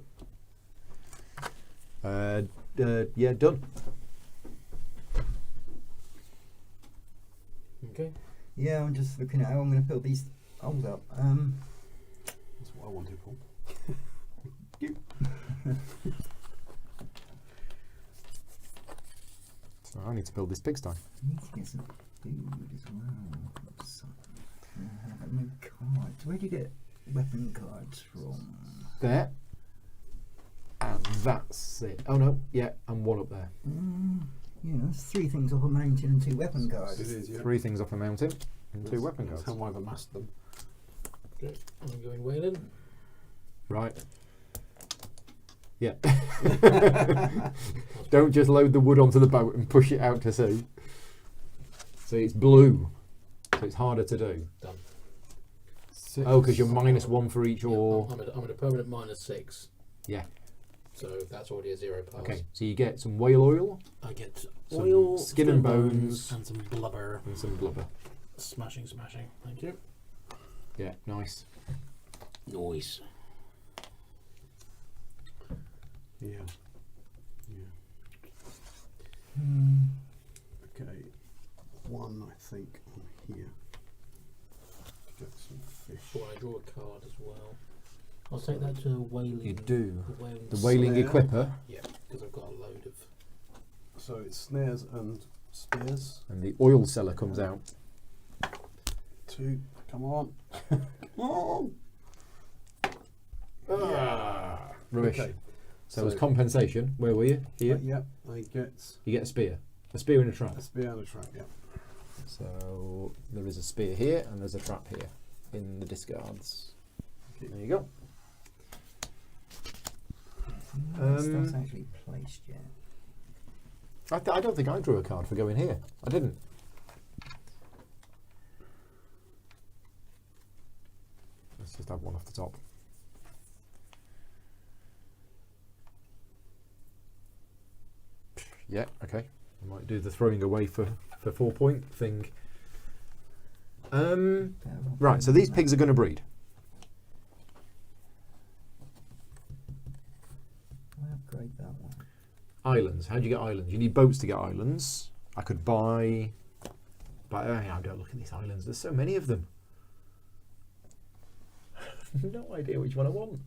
Yeah, done. Okay. Yeah, I'm just looking at how I'm going to build these holes up. That's what I wanted, Paul. So I need to build this pigsty. I need to get some food as well. Some, no cards. Where do you get weapon cards from? There. And that's it. Oh no, yeah, and 1 up there. Yeah, that's 3 things off a mountain and 2 weapon cards. It is, yeah. 3 things off a mountain and 2 weapon That's cards. how I've amassed them. Okay. I'm going whaling. Right. Yeah. Don't just load the wood onto the boat and push it out to sea. So it's blue. So it's harder to do. Done. 6. Oh, because you're -1 for each Yeah, ore. I'm at a permanent -6. Yeah. So that's already a 0 pass. Okay, so you get some whale oil I get Some oil, skin and bones. and some blubber. and some blubber. Smashing. Thank you. Yeah, nice. Nice. Yeah. Yeah. Okay. 1, I think, on here. Get some fish. So I draw a card as well. I'll take that to whaling. You do. The The whaling Snare. equipper Yeah, because I've got a load of. So it's snares and spears. and the oil seller comes out. 2. Come on. Come on. Ah, rubbish. Okay. So as compensation, where were you? Here. Yeah, I get You get a spear and a trap. a spear and a trap, yeah. So there is a spear here and there's a trap here in the discards. Okay. There you go. That's actually placed yet. I don't think I drew a card for going here. I didn't. Let's just have 1 off the top. Yeah, okay. I might do the throwing away for 4 point thing. Right, so these pigs are going to breed. I upgrade that one. Islands. How do you get islands? You need boats to get islands. I could buy. But don't look at these islands. There's so many of them. No idea which one I want.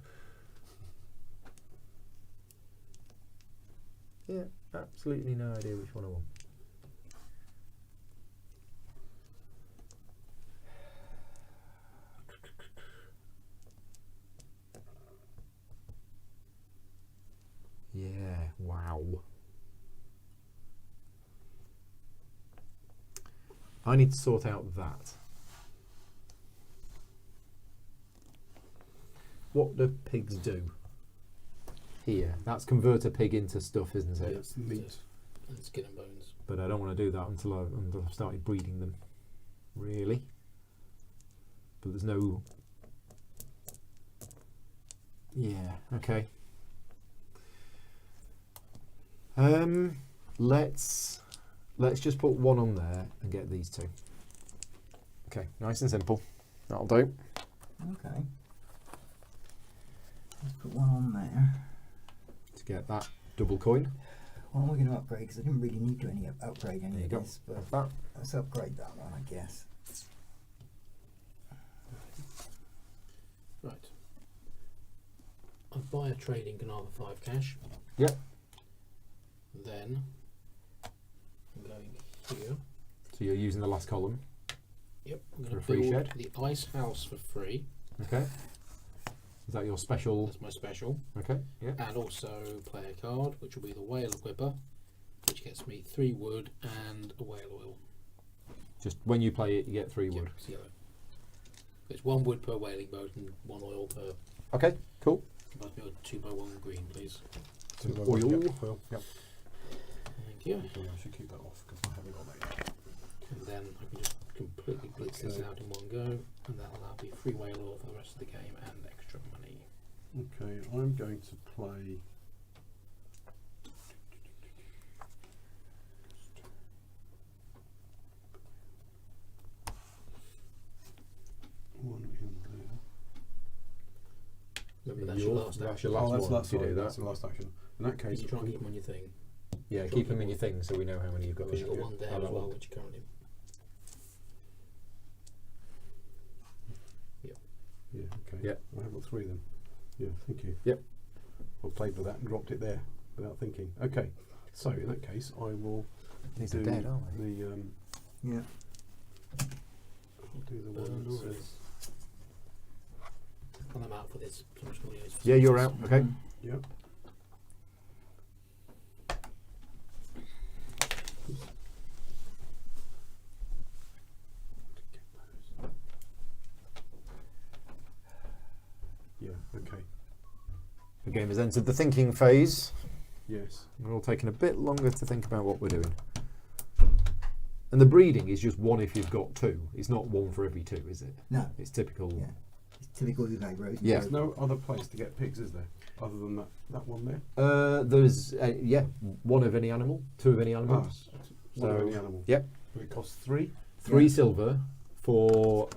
Yeah, absolutely no idea which one I want. Yeah, wow. I need to sort out that. What do pigs do? Here, that's convert a pig into stuff, isn't it? It's meat. And skin and bones. But I don't want to do that until I've started breeding them. Really? But there's no. Yeah. Okay. Let's just put 1 on there and get these 2. Okay, nice and simple. That'll do. Okay. Let's put 1 on there. To get that double coin. What am I going to upgrade? Because I didn't really need to upgrade any There you of go. this, but Have that. let's upgrade that one, I guess. Right. I buy a trading canal for 5 cash. Yep. Then I'm going here So you're using the last column. Yep. I'm For going a to free build shed? the ice house for free. Okay. Is that your special? That's my special. Okay. Yeah. And also play a card, which will be the whale equipper, which gets me 3 wood and a whale oil. Just when you play it, you get 3 wood. Yep, it's yellow. It's 1 wood per whaling boat and 1 oil per. Okay. Cool. Must be a 2x1 green, please. Two by Oil. one. Yep, oil. Yep. Thank you. Okay, I should keep that off because I haven't got that yet. And then I can just completely blitz this Okay. out in one go, and that'll allow me free whale oil for the rest of the game and extra money. Okay, I'm going to play. One in there. Remember, that's your last That's action. your last that's one. last, if you sorry, do that's that. the last action. In that Can case, you try and keep them on your thing? Yeah. Sure, Keep them keep in your thing so we know how many you've got. Because you've got Yeah. one there Oh, as that well, one. which you currently. yeah, okay. Yeah. I have got 3 then. Yeah, thank you. Yep. I played with that and dropped it there without thinking. Okay, so in that case, I will These do are dead, aren't they? the Yeah. I'll do the one And that orys. says And I'm out for this. So I'm just going to use Yeah, you're out. Okay. yep. Yeah, okay. The game has entered the thinking phase. Yes. We're all taking a bit longer to think about what we're doing. And the breeding is just 1 if you've got 2. It's not 1 for every 2, is it? No. It's typical. Yeah. It's typical of aggros. Yeah. There's no other place to get pigs, is there? Other than that one there? There's 1 of any animal, 2 of any animal. One of So- any animal. Yep. But it costs 3. 3 Yeah. silver for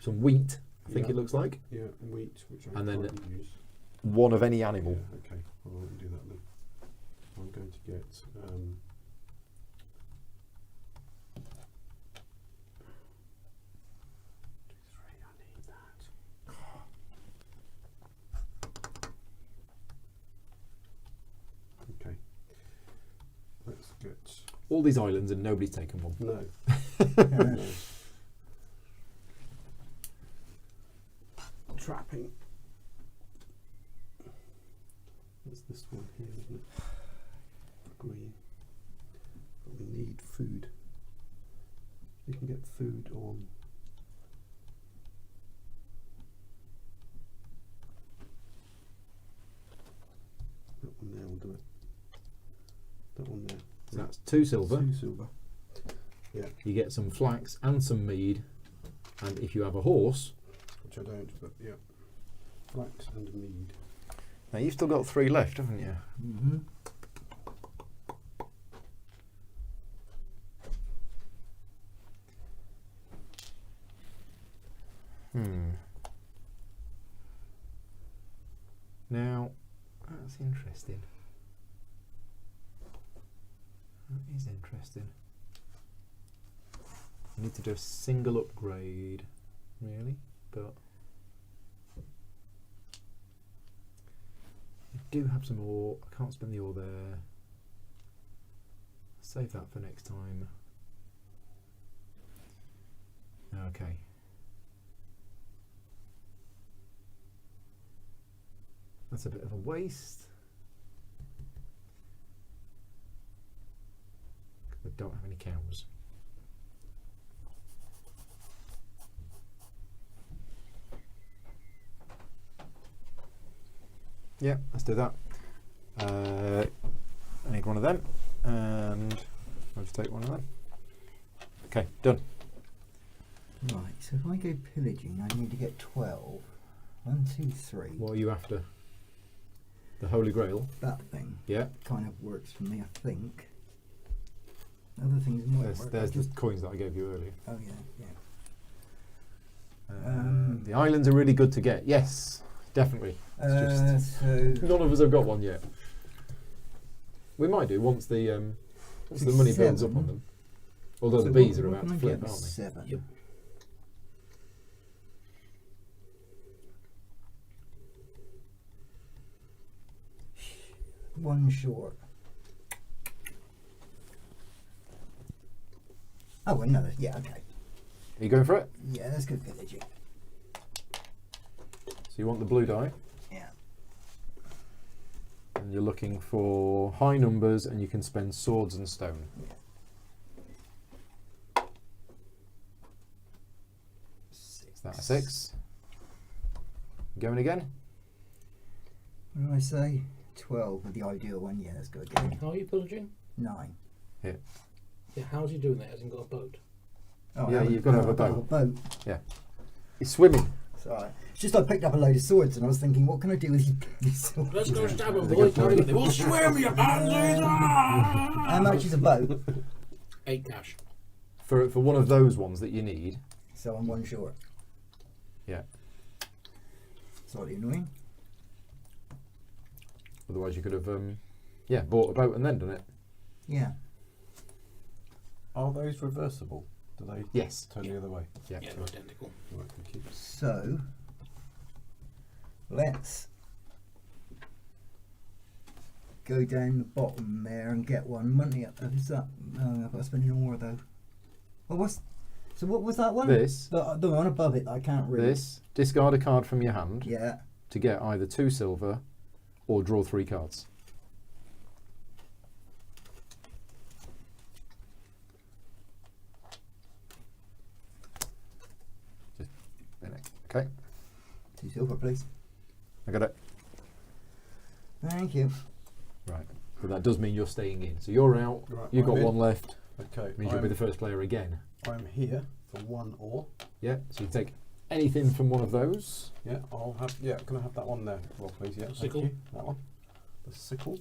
some wheat. I think Yeah. it looks like Yeah, wheat, which I And then- currently use. 1 of any animal. Yeah, okay. Well, I won't do that then. I'm going to get I need that. Okay. Let's get All these islands and nobody's taken one. no. Yeah. No. Trapping. That's this one here, isn't it? Green. But we need food. You can get food on. That one there will do it. That one there. So that's 2 silver. 2 silver. You get some flax and some mead. And if you have a horse, Which I don't, but yeah. Flax and mead. now you've still got 3 left, haven't you? Mm-hmm. Now, that's interesting. That is interesting. I need to do a single upgrade, really, but I do have some ore. I can't spend the ore there. Save that for next time. Okay. That's a bit of a waste. We don't have any cows. Yeah, let's do that. I need 1 of them, and I'll just take 1 of them. Okay, done. Right, so if I go pillaging, I need to get 12. 1, 2, 3. What are you after? The Holy Grail? That thing Yeah. kind of works for me, I think. Other things might work. There's I just- the coins that I gave you earlier. Oh yeah, yeah. The islands are really good to get. Yes, definitely. It's So none of us have got one yet. We might do once the money builds up on 7. them. Although so the bees what are about can to I flip, get? aren't they? 7. Yep. One short. Oh, another. Yeah, okay. Are you going for it? Yeah, let's go pillaging. So you want the blue die, Yeah. and you're looking for high numbers, and you can spend swords and stone. Is that a 6? Going again? What did I say? 12 with the ideal one. Yeah, let's go again. How are you pillaging? 9. Yeah, how's he doing that? Hasn't got a boat. Oh, Yeah, I haven't- you've got to have a I've got boat. boat. He's swimming. It's alright. It's just I picked up a load of swords and I was thinking, what can I do with these swords? Let's go stab him, That's a boys. good point. They will swim, you pansies! How much is a boat? 8 cash. For one of those ones that you need. So I'm 1 short. Yeah. Slightly annoying. Otherwise you could have bought a boat and then done it. Yeah. Are those reversible? Do they Yes. turn the other way? Yeah. Yeah, they're identical. Right, thank you. So let's go down the bottom there and get one money up. Is that? I've got to spend an ore though. Well, what was that one? This, The one above it. I can't read. this, discard a card from your hand Yeah. to get either 2 silver or draw 3 cards. Just in it. Okay, 2 silver, please. I got it. Thank you. Right, but that does mean you're staying in. So you're out. Right, You've got I'm in. 1 left. Okay, Means you'll be the first player again. I'm here for 1 ore. Yeah. So you take anything from one of those. Yeah, I'll have. Yeah, can I have that one there, Rob, please? Yeah, Sickle. thank you. That one, the sickle,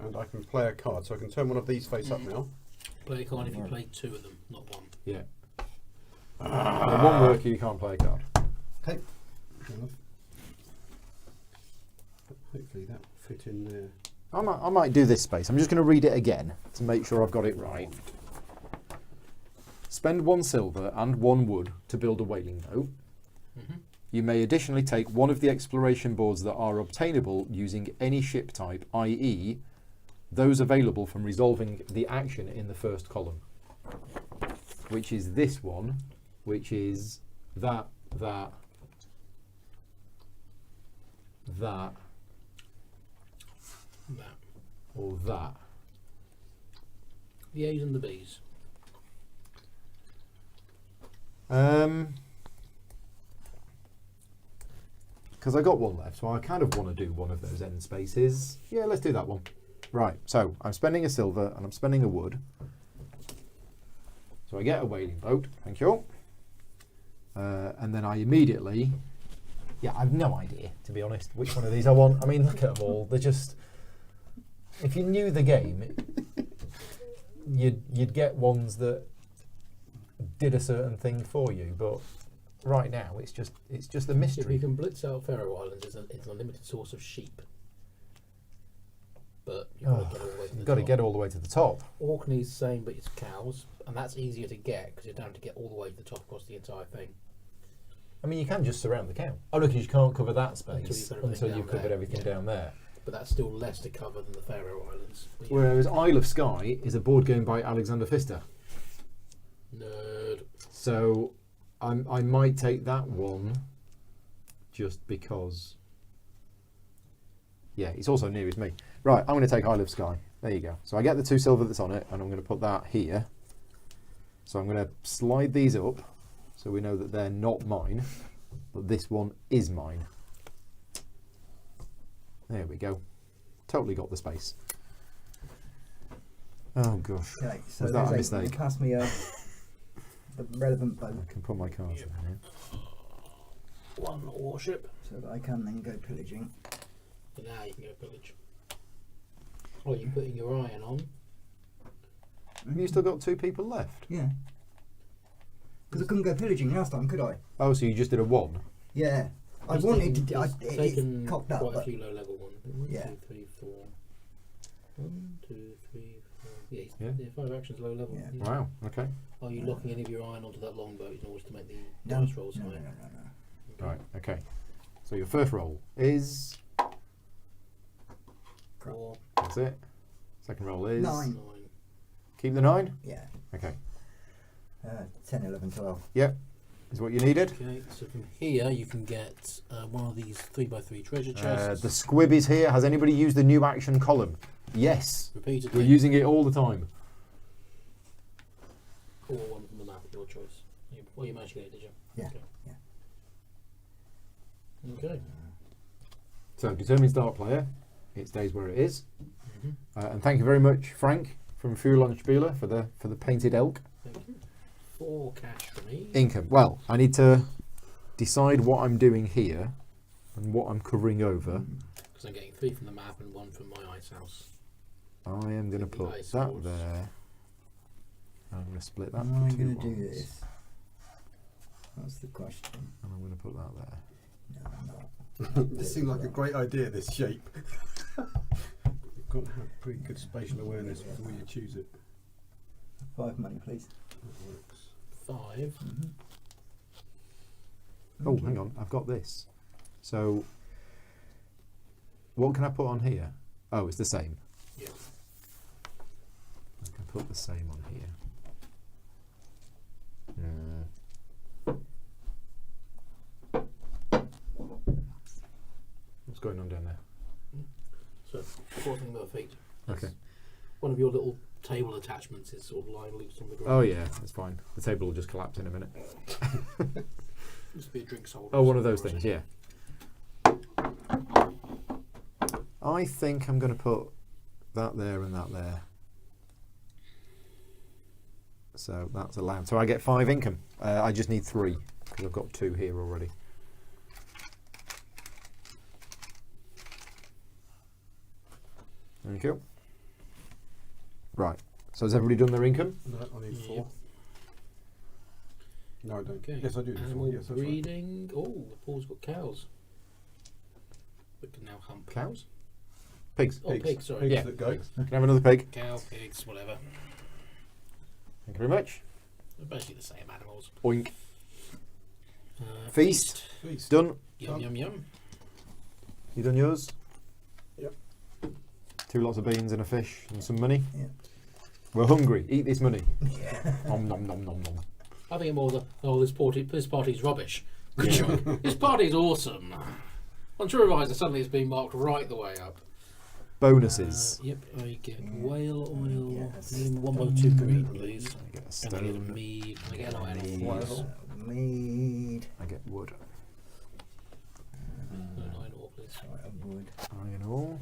and I can play a card. So I can turn one of these face up now. Play a card if you play 2 of them, not 1. Yeah. In one worker you can't play a card. Okay. Fair enough. But hopefully that fit in there. I might do this space. I'm just going to read it again to make sure I've got it right. Spend 1 silver and 1 wood to build a whaling boat. Mm-hmm. You may additionally take one of the exploration boards that are obtainable using any ship type, i.e. those available from resolving the action in the first column. Which is this one, which is that, That. or that. The A's and the B's. Because I got 1 left, so I kind of want to do one of those end spaces. Yeah, let's do that one. Right, so I'm spending a silver and I'm spending a wood. So I get a whaling boat, thank you. And then I immediately, I've no idea, to be honest, which one of these I want. I mean, look at them all. They're just, if you knew the game, you'd get ones that did a certain thing for you, but right now it's just a If you mystery. can blitz out Faroe Islands, it's an unlimited source of sheep. But you've got to get all the way to the You've got to top. get all the way to the top. Orkney's the same, but it's cows, and that's easier to get because you don't have to get all the way to the top across the entire thing. I mean, you can just surround the cow. Oh, look, you can't cover that space Until you've got everything until you've down covered there. everything down there. But that's still less to cover than the Faroe Islands. But yeah. Whereas Isle of Skye is a board game by Alexander Pfister. Nerd. So I might take that one just because. Yeah, it's also nearest me. Right, I'm going to take Isle of Skye. There you go. So I get the 2 silver that's on it, and I'm going to put that here. So I'm going to slide these up so we know that they're not mine, but this one is mine. There we go. Totally got the space. Oh gosh. Okay. So Was that a there's mistake? Pass me the relevant boat I can put my cards in here. One warship. so that I can then go pillaging. And now you can go pillage. Oh, you're putting your iron on. Have you still got 2 people left? Yeah. Because I couldn't go pillaging last time, could I? Oh, so you just did a 1? Yeah. I He's wanted taken- to. he's It's taken cocked up, quite a but few low level ones. 1, Yeah. 2, 3, 4. 1, 2, 3, 4. Yeah, Yeah. 5 actions low level. Yeah. Yeah. Wow, okay. Are you locking any of your iron onto that longboat in order to make the no, dice rolls no, no, higher? no, no. Right, okay. So your first roll is. Or That's it. Second roll is. 9. 9. Keep the 9? Yeah. Okay. 10, 11, 12. Yep, is what you needed. Okay, so from here you can get one of these 3x3 treasure chests. The squib is here. Has anybody used the new action column? Yes. Repeatedly. We're using it all the time. Or one from the map, your choice. You managed to get it, did you? Yeah. Okay. Yeah. Okay. So, determined start player. It stays where it is. Mm-hmm. And thank you very much, Frank, from Fuhlenspieler for the painted elk. Thank you. 4 cash for me. Income. Well, I need to decide what I'm doing here and what I'm covering over. Because I'm getting 3 from the map and 1 from my ice house. I am going to put Ice that horse. there. I'm going to split that. How am I into going two to do ones. this? That's the question. And I'm going to put that there. No, I'm not. This seems like a great idea, this shape. You've got to have pretty good spatial awareness before you choose it. 5 money, please. That works. 5. Mm-hmm. Oh, hang on. I've got this. So, what can I put on here? Oh, it's the same. Yeah. I can put the same on here. What's going on down there? So, 4 thing about feet. Okay. One of your little table attachments is sort of lying loose on the ground. Oh yeah, that's fine. The table will just collapse in a minute. Used to be a drinks holder. Oh, one of those things, yeah. I think I'm going to put that there and that there. So that's allowed. So I get 5 income. I just need 3 because I've got 2 here already. Thank you. Right. So has everybody done their income? No, I need Yeah. 4. No, I don't. Okay. Yes, I do. Animal 4. Yes, that's right. breeding. Oh, the pool's got cows. We can now hump Cows? Pigs. Oh, pigs, sorry. Pigs Yeah. that go. Can I have another pig? Cow, pigs, whatever. Thank you very much. They're basically the same animals. Oink. Feast. Feast. Done. Yum, Done. yum, yum. You done yours? Yep. 2 lots of beans and a fish and some money. Yeah. We're hungry. Eat this money. Yeah. Nom nom nom nom nom. I think more the, oh, this party's rubbish. Good job. This party's awesome. On TrueAdvisor, suddenly it's been marked right the way up. Bonuses. Yep, I get whale oil. Yes. Give me 1 by 2 green, please. I get a And I get a stone. mead. And I get an iron Mead. ore, please. Mead. I get wood. And an iron ore, please. Right, a wood. Iron ore.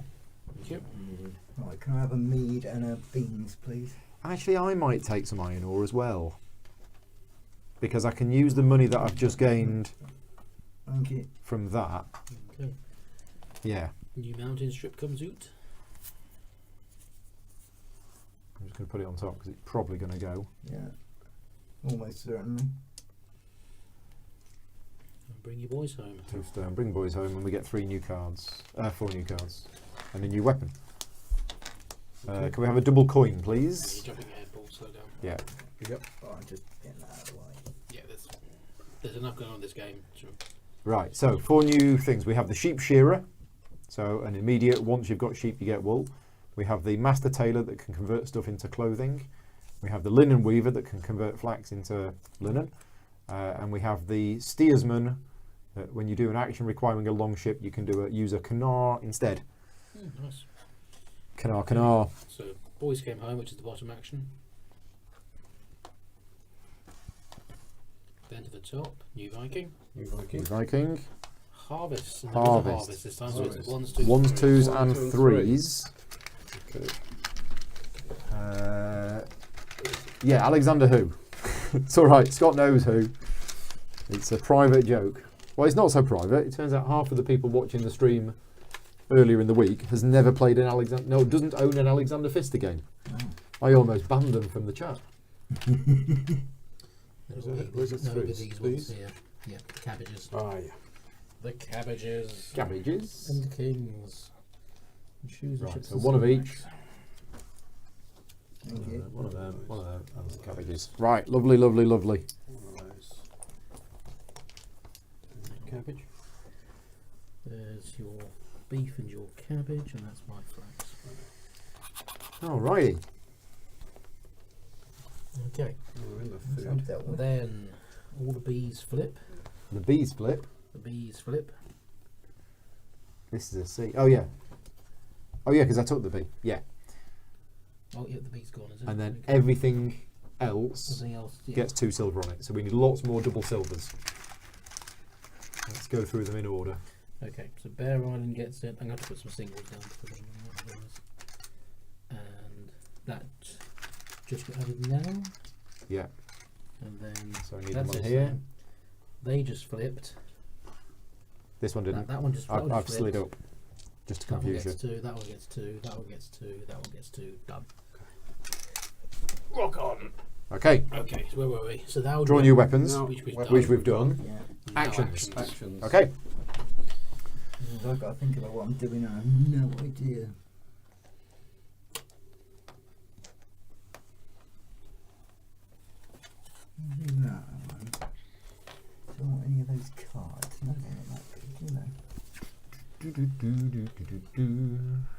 Thank you. Wood. Right, can I have a mead and a beans, please? Actually, I might take some iron ore as well. Because I can use the money that I've just gained Thank you. from that. Okay. Yeah. New mountain strip comes out. I'm just going to put it on top because it's probably going to go. Yeah. Almost certainly. And bring your boys home. 2 stone. Bring boys home and we get 3 new cards. 4 new cards. And a new weapon. Okay. Can we have a double coin, You're please? jumping ahead, Paul, slow down. Yeah. Yep. Oh, I'm just getting that out of the way. Yeah, there's enough going on in this game. Sure. Right, so 4 new things. We have the sheep shearer. So an immediate, once you've got sheep, you get wool. We have the master tailor that can convert stuff into clothing. We have the linen weaver that can convert flax into linen. And we have the steersman that when you do an action requiring a long ship, you can use a canar instead. Nice. Canar. So, boys came home, which is the bottom action. Then to the top, new Viking. New Viking. Viking. Harvest. And Harvest. There is a harvest this time, so it's Harvest. 1s, 2s, 1s, 2s 1, and 2 and 3s. Okay. Yeah, Alexander who? It's alright, Scott knows who. It's a private joke. Well, it's not so private. It turns out half of the people watching the stream earlier in the week has never played an Alexander... No, doesn't own an Alexander Pfister game. Oh. I almost banned them from the chat. Where's the no, threes? these ones These? here. Yeah, the cabbages. Ah, yeah. The cabbages. Cabbages. And the kings. And shoes and Right, chips so and one of snacks. each. Thank you. One of them, and the cabbages. Right, lovely, lovely, lovely. One of those. Cabbage. There's your beef and your cabbage, and that's my flax. Alrighty. Okay. We're in the So food. I've dealt with. Then all the bees flip. The bees flip. The bees flip. This is a C. Oh yeah. Oh yeah, because I took the B. Yeah. Oh yeah, the bee's gone, is it? And then Okay. everything else Everything else. Yeah. gets 2 silver on it. So we need lots more double silvers. Let's go through them in order. Okay, so Bear Island gets it. I'm going to put some singles down because I don't know what it is. And that just got added now. Yeah. And then So I need that's them on it, here. so they just flipped. This one didn't. That one just I've flipped. slid up. Just to That one confuse gets you. 2, that one gets 2, that one gets 2, that one gets 2. Done. Rock on. Okay. Okay, so where were we? So that would Draw be- new weapons, No. which we've Which done. which we've done. Yeah. No Actions. Actions. Okay. So I've got to think about what I'm doing. I have no idea. Do that one. Don't want any of those cards. No, they're not that good, do they?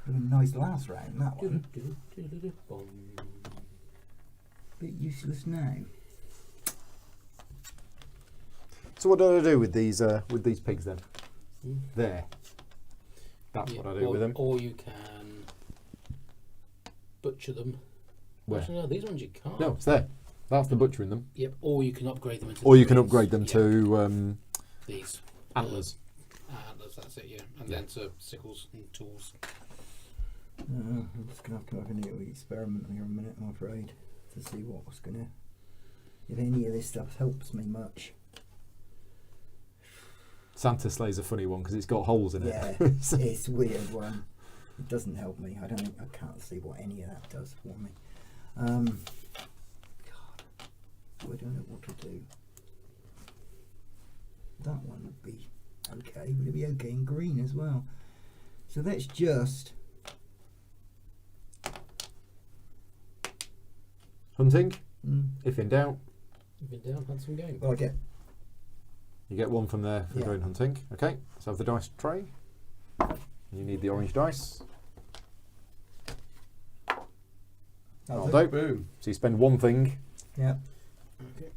They were nice last round, that one. Boom. Bit useless now. So what do I do with these pigs then? There. That's Yeah, what I do or, with them. Or you can butcher them. Where? Actually, no, these ones you can't. No, it's there. That's the butchering them. Yep. Or you can upgrade them into. Or you can these. upgrade them Yeah, to these antlers. Antlers. That's it. Yeah, and Yeah. then to sickles and tools. I'm just going to have to have a little experiment here a minute, I'm afraid, to see what's going to... If any of this stuff helps me much. Santa Sleigh's a funny one because it's got holes in Yeah, it. it's a weird one. It doesn't help me. I can't see what any of that does for me. God, I don't know what to do. That one would be okay. Would it be okay in green as well? So let's just... Hunting, if in doubt, You've been down, had some game. Well, I get... you get 1 from there for Yeah. going hunting. Okay, so have the dice tray. You need the orange dice. That'll That'll do. do. Boom. So you spend 1 thing Yeah. Okay.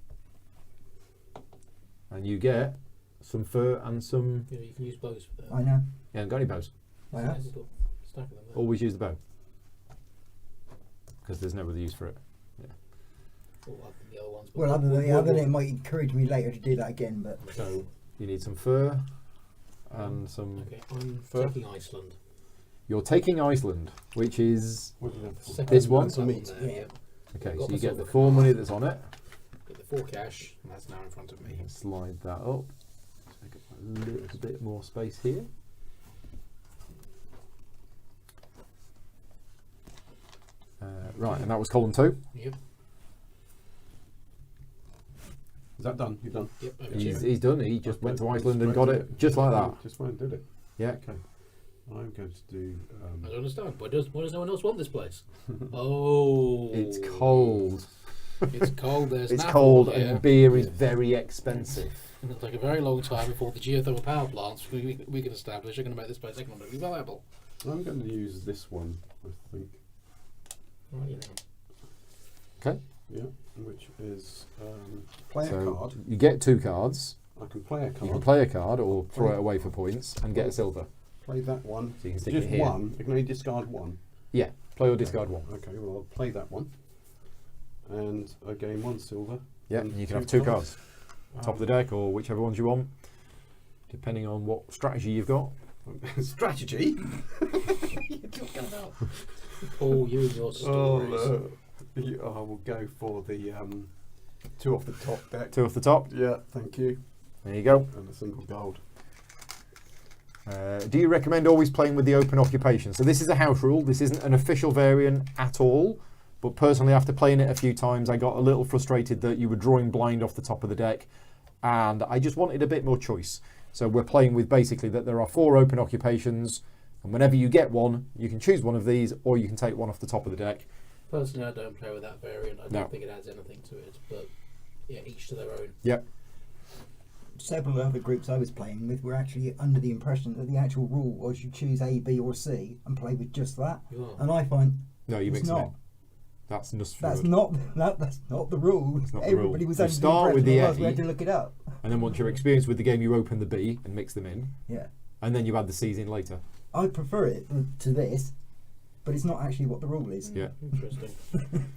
and you get some fur and some. Yeah, you can use bows for that. I know. You haven't got any bows. I have. Nice little stack of them there. Always use the bow because there's no other use for it. Or other than the other ones. but Well, other than we'll- it might encourage me later to do that again, but... So you need some fur and some. Okay, I'm Fur. taking Iceland. You're taking Iceland, which is What do you have for? Second This one? that's that Meat. there, yeah. okay. Got So you the get the silver 4 card. money that's on it. Got the 4 cash, and that's now in front of You me. can slide that up. Let's make a little bit more space here. Right, and that was column 2. Yep. Is that done? You've done? Yep. Over to you. He's done. He just went to Okay, Iceland and straight got to it just like that. Just went and did it. Yeah. Okay. I'm going to do. I don't understand. Why does no one else want this place? Oh. It's cold. It's cold. There's It's snaffle cold here. and beer is very expensive. It'll take a very long time before the geothermal power plants we can establish are going to make this place economically viable. I'm going to use this one. I think. Right, you know. Okay. Yeah. Which is play a So card. you get 2 cards. I can play a You can card. play a card or throw it away for points and get a silver. Play that one. So you can stick Just it here. one. I can only discard one. Yeah. Play or discard 1. Okay. Well, I'll play that one. And I gain 1 silver. Yeah. And you can have 2 cards. Top of the deck or whichever ones you want, depending on what strategy you've got. Strategy. You're talking about. Paul, you and your stories. I will go for the 2 off the top deck. 2 off the top. Yeah, thank you. There you go. And a single gold. Do you recommend always playing with the open occupation? So this is a house rule. This isn't an official variant at all. But personally, after playing it a few times, I got a little frustrated that you were drawing blind off the top of the deck. And I just wanted a bit more choice. So we're playing with basically that there are 4 open occupations. And whenever you get one, you can choose one of these or you can take one off the top of the deck. Personally, I don't play with that variant. I No. don't think it adds anything to it. But yeah, each to their own. Yep. Several other groups I was playing with were actually under the impression that the actual rule was you choose A, B or C and play with just that. You are. And I find No, you it's mix them in. not. That's Nussfjord. That's not the rule. That's not the Everybody rule. was You under start with the the impression we A. had to look it up. And then once you're experienced with the game, you open the B and mix them in. Yeah. And then you add the C's in later. I prefer it to this, but it's not actually what the rule is. Yeah. Interesting.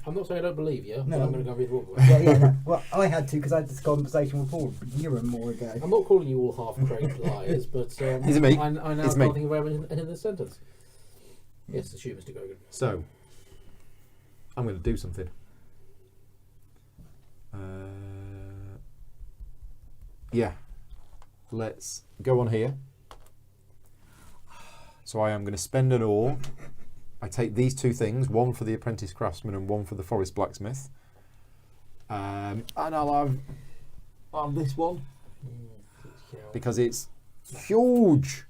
I'm not saying I don't believe you, No. but I'm going to go read the rule. Yeah. No. Well, I had to because I had this conversation with Paul a year and more ago. I'm not calling you all half-craked liars, but Is it me? I now It's can't me. think of where I'm in this sentence. Yes, assume Mr. Gogan. So, I'm going to do something. Yeah. Let's go on here. So I am going to spend an ore. I take these two things, one for the apprentice craftsman and one for the forest blacksmith. And I'll have this one because it's huge.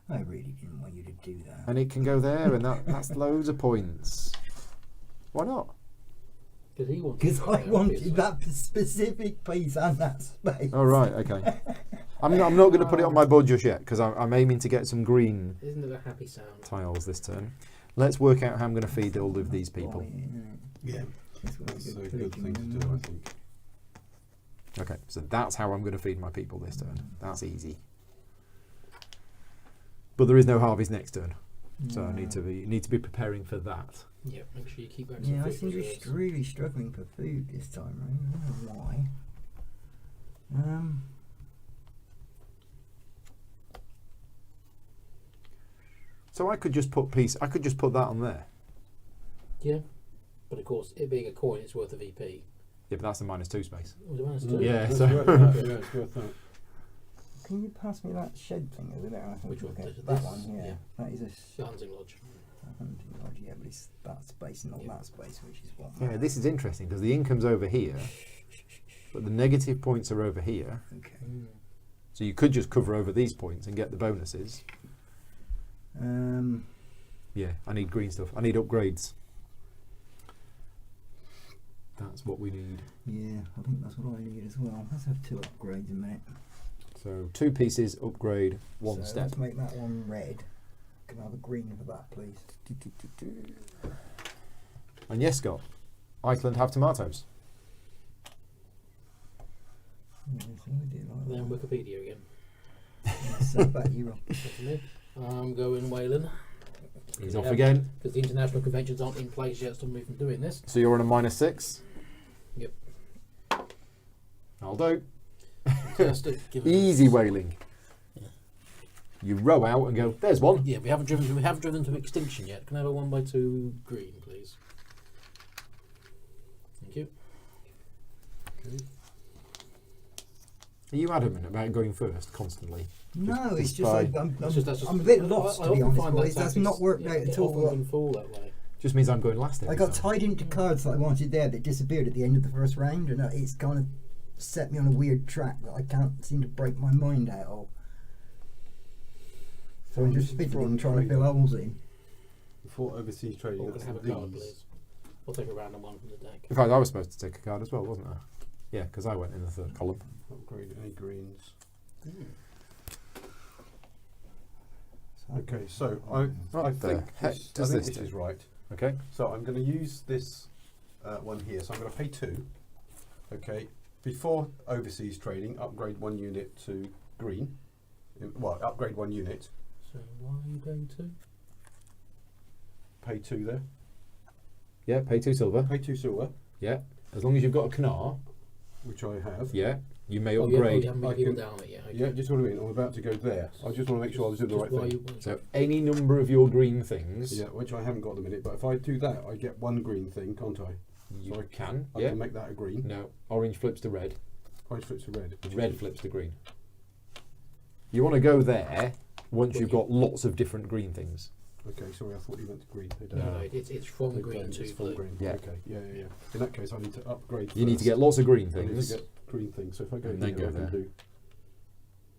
I really didn't want you to do that. And it can go there, and that's loads of points. Why not? Because he wanted. Because I wanted that specific piece and that space. Oh, right, okay. I'm not going to put it on my board just yet, because I'm aiming to get some green Isn't it a happy sound? tiles this turn. Let's work out how I'm going to feed all of these people. Yeah. That's a good thing to do, I think. Okay, so that's how I'm going to feed my people this turn. That's easy. But there is no harvest next turn, so I need to be preparing for that. Yeah, make sure you keep back Yeah, some I food seem to be reserves. really struggling for food this time. Right? I don't know why. So I could just put that on there. Yeah, but of course, it being a coin, it's worth a VP. Yeah, but that's a -2 space. Was it -2? Yeah, That's so- worth that. Yeah, it's worth that. Can you pass me that shed thing over there? I think Which one? okay. This? That one, yeah. Yeah. That is The hunting lodge. a hunting lodge, yeah, but it's that space, not Yeah. that space, which is what. Yeah, this is interesting because the income's over here, but the negative points are over here. Okay. So you could just cover over these points and get the bonuses. Yeah, I need green stuff. I need upgrades. That's what we need. Yeah, I think that's what I need as well. Let's have 2 upgrades in a minute. So 2 pieces, upgrade, 1 So step. let's make that one red. Can I have a green for that, please? And yes, Scott, Iceland have tomatoes. Yes, I do like Then that. Wikipedia again. Yeah, so back you up. Definitely. I'm going Whalen. He's off again. Because the international conventions aren't in place yet, so me from doing this. So you're on a -6. Yep. I'll do. Fantastic. Given Easy this- whaling. Yeah. You row out and go, there's one. Yeah, we haven't driven to extinction yet. Can I have a 1x2 green, please? Thank you. Are you adamant about going first constantly? No, it's just just by- like I'm That's just- a bit lost, I to be often honest, find boys. that That's tactics- not worked yeah, out at it all. often can fall that way. Just means I'm going last every I got time. tied into cards that I wanted there that disappeared at the end of the first round, and it's kind of set me on a weird track that I can't seem to break my mind out of. So I'm just fiddling and trying to fill holes in. For overseas trading, Or that's can I have a card, these. please? I'll take a random one from the deck. In fact, I was supposed to take a card as well, wasn't I? Yeah, because I went in the 3rd column. Upgrade any greens. So Okay, so I What the think heck this, does I think this this do? is right. Okay. So I'm going to use this one here. So I'm going to pay 2. Okay. Before overseas trading, upgrade 1 unit to green. Well, upgrade 1 unit. So why are you going to? Pay 2 there. Yeah, pay 2 silver. Pay 2 silver, Yeah. As long as you've got a Knar, which I have. yeah, you may Oh, yeah, upgrade. you haven't been I people can- down it yet. Okay. Yeah, just what I mean. I'm about to go there. I just want to make sure I was doing the Just right why thing. you- So any number of your green things, Yeah, which I haven't got at the minute. But if I do that, I get 1 green thing, can't I? you So can. I Yeah. can make that a green. No, orange flips to red. Orange flips to red. which Red is- flips to green. You want to go there once Well, you've got lots of different green things. Okay, sorry, I thought you meant green. They No, don't. no, it's from They green don't, to it's from blue. green. Yeah. Okay, yeah. In that case, I need to upgrade. You need to first. get lots of green I need things. to get green things. So if I go And then here, go I can there. do.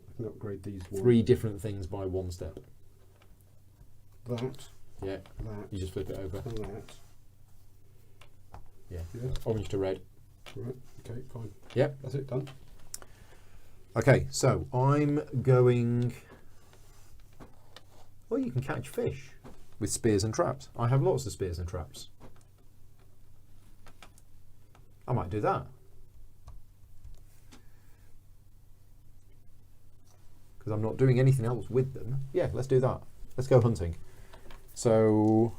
I can upgrade these. 3 different things by 1 step. That. Yeah. That. You just flip it over. And that. Yeah. Yeah. Orange to red. Right. Okay. Fine. Yep. That's it. Done. Okay, so I'm going. Well, you can catch fish with spears and traps. I have lots of spears and traps. I might do that. Because I'm not doing anything else with them. Yeah, let's do that. Let's go hunting. So,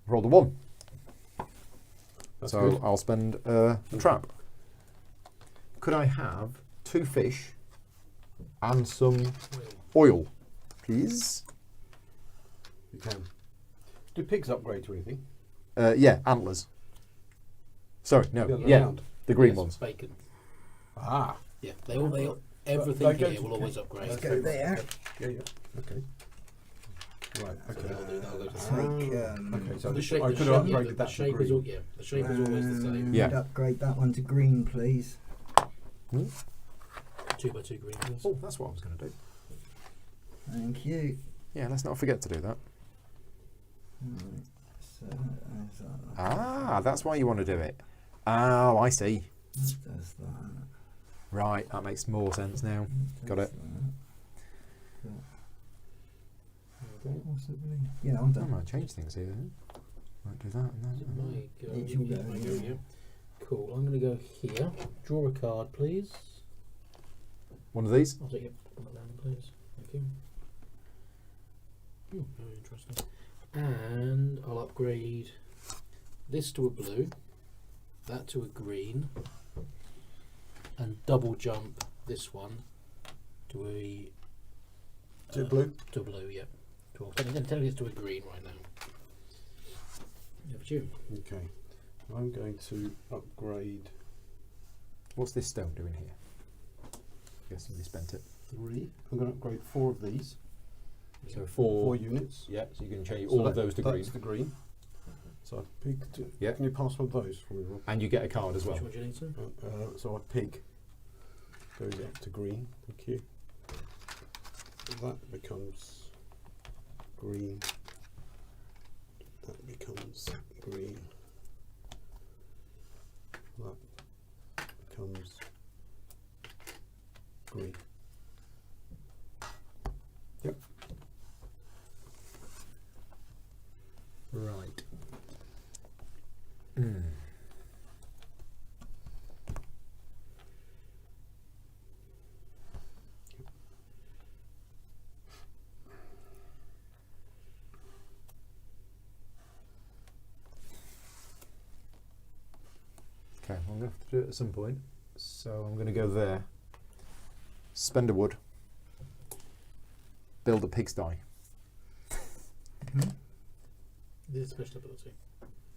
roll the 1. That's So good. I'll spend a trap. Could I have 2 fish and some oil, please? You can. Do pigs upgrade to anything? Yeah, antlers. Sorry, no. The other way Yeah, around. the green Yes, ones. Bacon. Ah. Yeah, everything They go here to- will always upgrade. Let's go there. Yeah, yeah. Okay. Right, So okay. that'll do, that'll go to Take, Okay, so the shape, I the could shape, have yeah, upgraded the that to shape is green. all, yeah, the shape is always the same. Yeah. Upgrade that one to green, please. 2x2 green. Please. Oh, that's what I was going to do. Thank you. Yeah, let's not forget to do that. Right, so there's that. Ah, that's why you want to do it. Oh, I see. That does that. Right, that makes more sense now. Got Does it. that. Okay. Possibly. Yeah, I'm I done. might change things here. Might do that and that. and that. My go. It's your Yeah, go, my go, yeah. yeah. Cool. I'm going to go here. Draw a card, please. One of these. I'll take it. Put that down, please. Thank you. Very interesting. And I'll upgrade this to a blue, that to a green, and double jump this one to a To blue? to blue. Yeah. Technically it's to a green right now. Over to you. Okay. I'm going to upgrade What's this stone doing here? I guess somebody spent it. 3. I'm going to upgrade 4 of these. So 4 4. units. Yeah, so you can change So all of that- those to green. That's the green. So I picked. Yeah. Can you pass one of those for me, Rob? And you get a card as well. Which one do you need, sir? So I pig goes up to green. Thank you. That becomes green. That becomes green. That becomes green. Yep. Right. Mm. Okay, I'm going to have to do it at some point. So I'm going to go there, spend a wood, build a pigsty. This is special ability.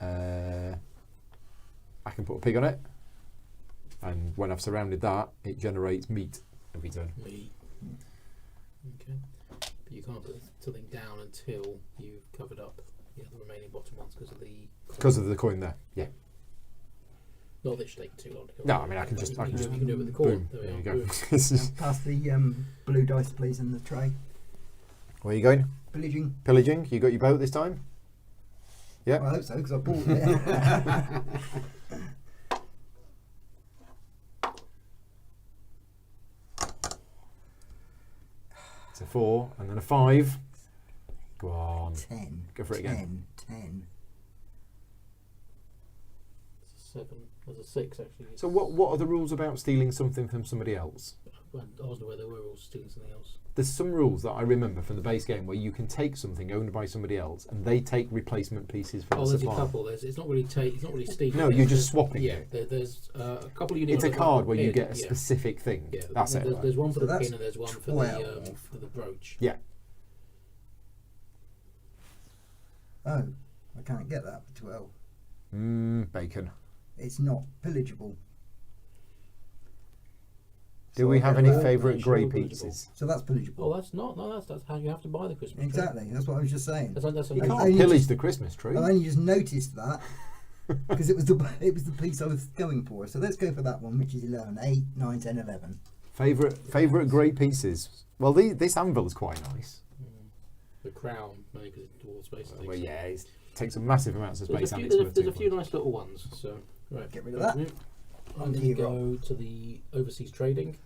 I can put a pig on it, and when I've surrounded that, it generates meat every turn. Me. Okay. But you can't put something down until you've covered up the remaining bottom ones Because of the coin there. Yeah. Not that it should take too long to cover. No, up. I mean I can just You can do it with the boom. coin. There you we are. go. Boom. This is- Pass the blue dice, please, in the tray. Where are you going? Pillaging. Pillaging. You got your boat this time? Yeah. Well, I hope so, because I bought it. It's a 4 and then a 5. Go on. 10. Go for it again. 10. It's a 7. There's a 6 actually. So what are the rules about stealing something from somebody else? I wasn't aware there were rules stealing something else. There's some rules that I remember from the base game where you can take something owned by somebody else and they take replacement pieces from Oh, the there's a supplier. couple. It's not really it's not really stealing. No, you're just swapping Yeah, it. there's a couple of units. It's a card where you pin, get a yeah. specific thing. Yeah, That's it. There's one for So the that's pin and there's one 12. for the brooch. Yeah. Oh, I can't get that for 12. Bacon. It's not pillageable. Do So we I have get any that. favourite Sure, grey pillageable. pizzas? So that's pillageable. Oh, that's not. No, that's how you have to buy the Christmas tree. Exactly, that's what I was just saying. That's You I can't only pillage just- the Christmas tree. I only just noticed that because it was the piece I was going for. So let's go for that one, which is 11, 8, 9, 10, 11. Favourite grey pieces? Well, this anvil is quite nice. The crown, maybe because it's all space. Well, yeah, it takes a massive amounts of There's space a and few, it's there's, worth there's a 2 few points. nice little ones. So right, Get rid of that. I'm Onto going to you, go to the overseas trading.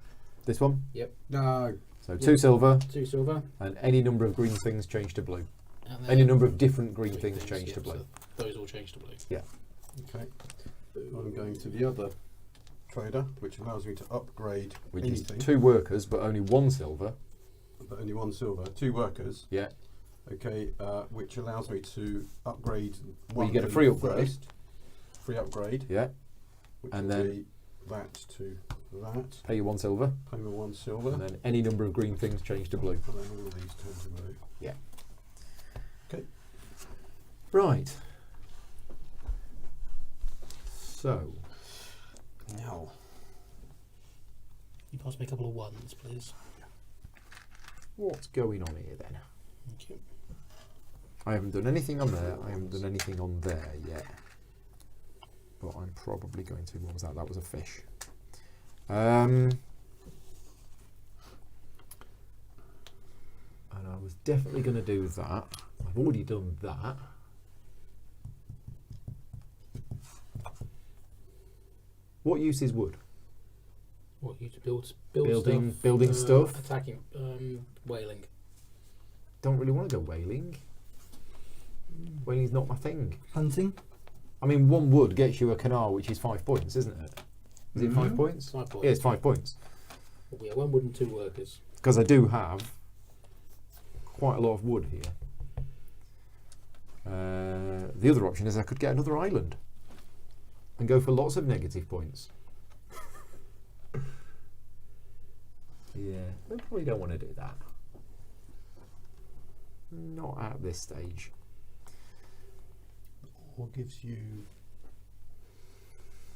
This one? No. So 2 silver Two silver. and any number of green things change to blue. And then Any number of different green green things change to yeah, blue. so those all change to blue. Yeah. Okay. I'm going to the other trader, which allows me to upgrade Which anything, is 2 workers, but only 1 silver. but only 1 silver. 2 workers. Yeah. Okay, which allows me to upgrade Well, one you get a thing free upgrade. first. Free upgrade. Yeah. Which And will then- be that to that. Pay you 1 silver. Pay me 1 silver. And then any number of green things change to blue. And then all of these turn to blue. Yeah. Okay. Right. So, Now, You pass me a couple of ones, please. what's going on here then? Thank you. I haven't done anything on there. I haven't done anything on there yet. But I'm probably going to. What was that? That was a fish. And I was definitely going to do that. I've already done that. What use is wood? What you to build Building stuff. attacking, whaling. Don't really want to go whaling. Whaling's not my thing. Hunting? I mean, 1 wood gets you a canal, which is 5 points, isn't it? Is it 5 Mhm. points? 5 points. Yeah, it's 5 points. Well, we have 1 wood and 2 workers. Because I do have quite a lot of wood here. The other option is I could get another island and go for lots of negative points. Yeah, I probably don't want to do that. Not at this stage. or gives you.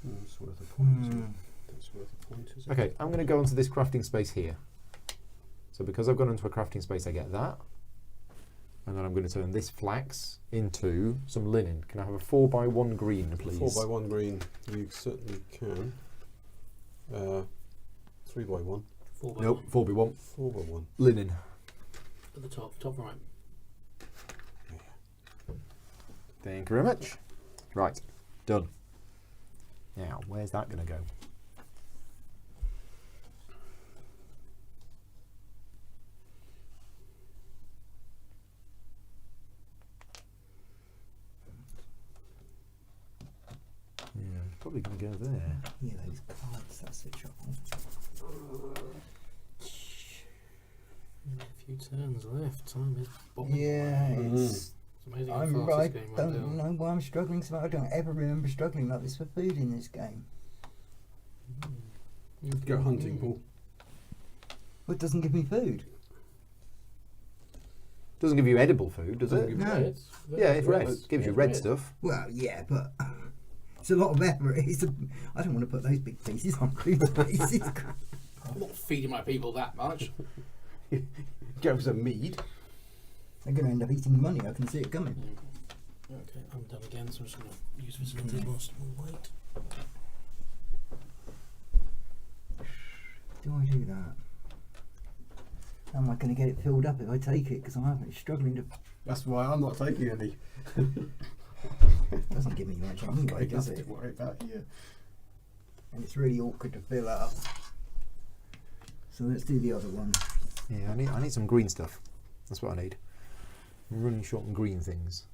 That's worth a point. Isn't Hmm. it? That's worth a point, is it? Okay, I'm going to go onto this crafting space here. So because I've gone into a crafting space, I get that. And then I'm going to turn this flax into some linen. Can I have a 4x1 green, please? 4x1 green, you certainly can. 3x1. 4 by Nope, 4x1. 4x1. Linen. at the top right. Thank you very much. Right, done. Now, where's that going to go? Yeah, it's probably going to go there. Yeah, those cards, that's the trouble. Only a few turns left. Time is bombing. Yeah, it's. It's amazing how I'm fast right. this game went Don't down. know why I'm struggling so much. I don't ever remember struggling like this for food in this game. Go hunting, Paul. Well, it doesn't give me food. Doesn't give you edible food, does Doesn't it? give No. Reds. Yeah, it's red. Reds. Gives you Yeah, red red. stuff. Well, yeah, but it's a lot of effort. I don't want to put those big pieces on food pieces. I'm not feeding my people that much. Goes a mead. They're going to end up eating money. I can see it coming. Okay, I'm done again, so I'm just going to use facilities whilst we wait. Do I do that? How am I going to get it filled up if I take it? Because I'm struggling to. That's why I'm not taking any. Doesn't give me much anyway, does Nothing it? to worry about here. And it's really awkward to fill up. So let's do the other one. Yeah, I need some green stuff. That's what I need. I'm running short on green things.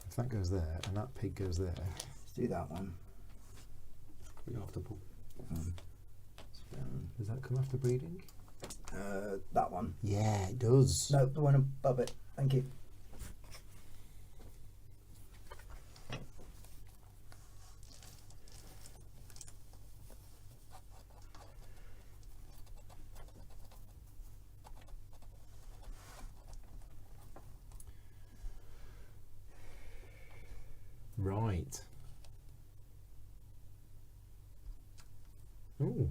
If that goes there and that pig goes there. Let's do that one. We after Paul. Does that come after breeding? That one. Yeah, it does. No, the one above it. Thank you. Right. Ooh.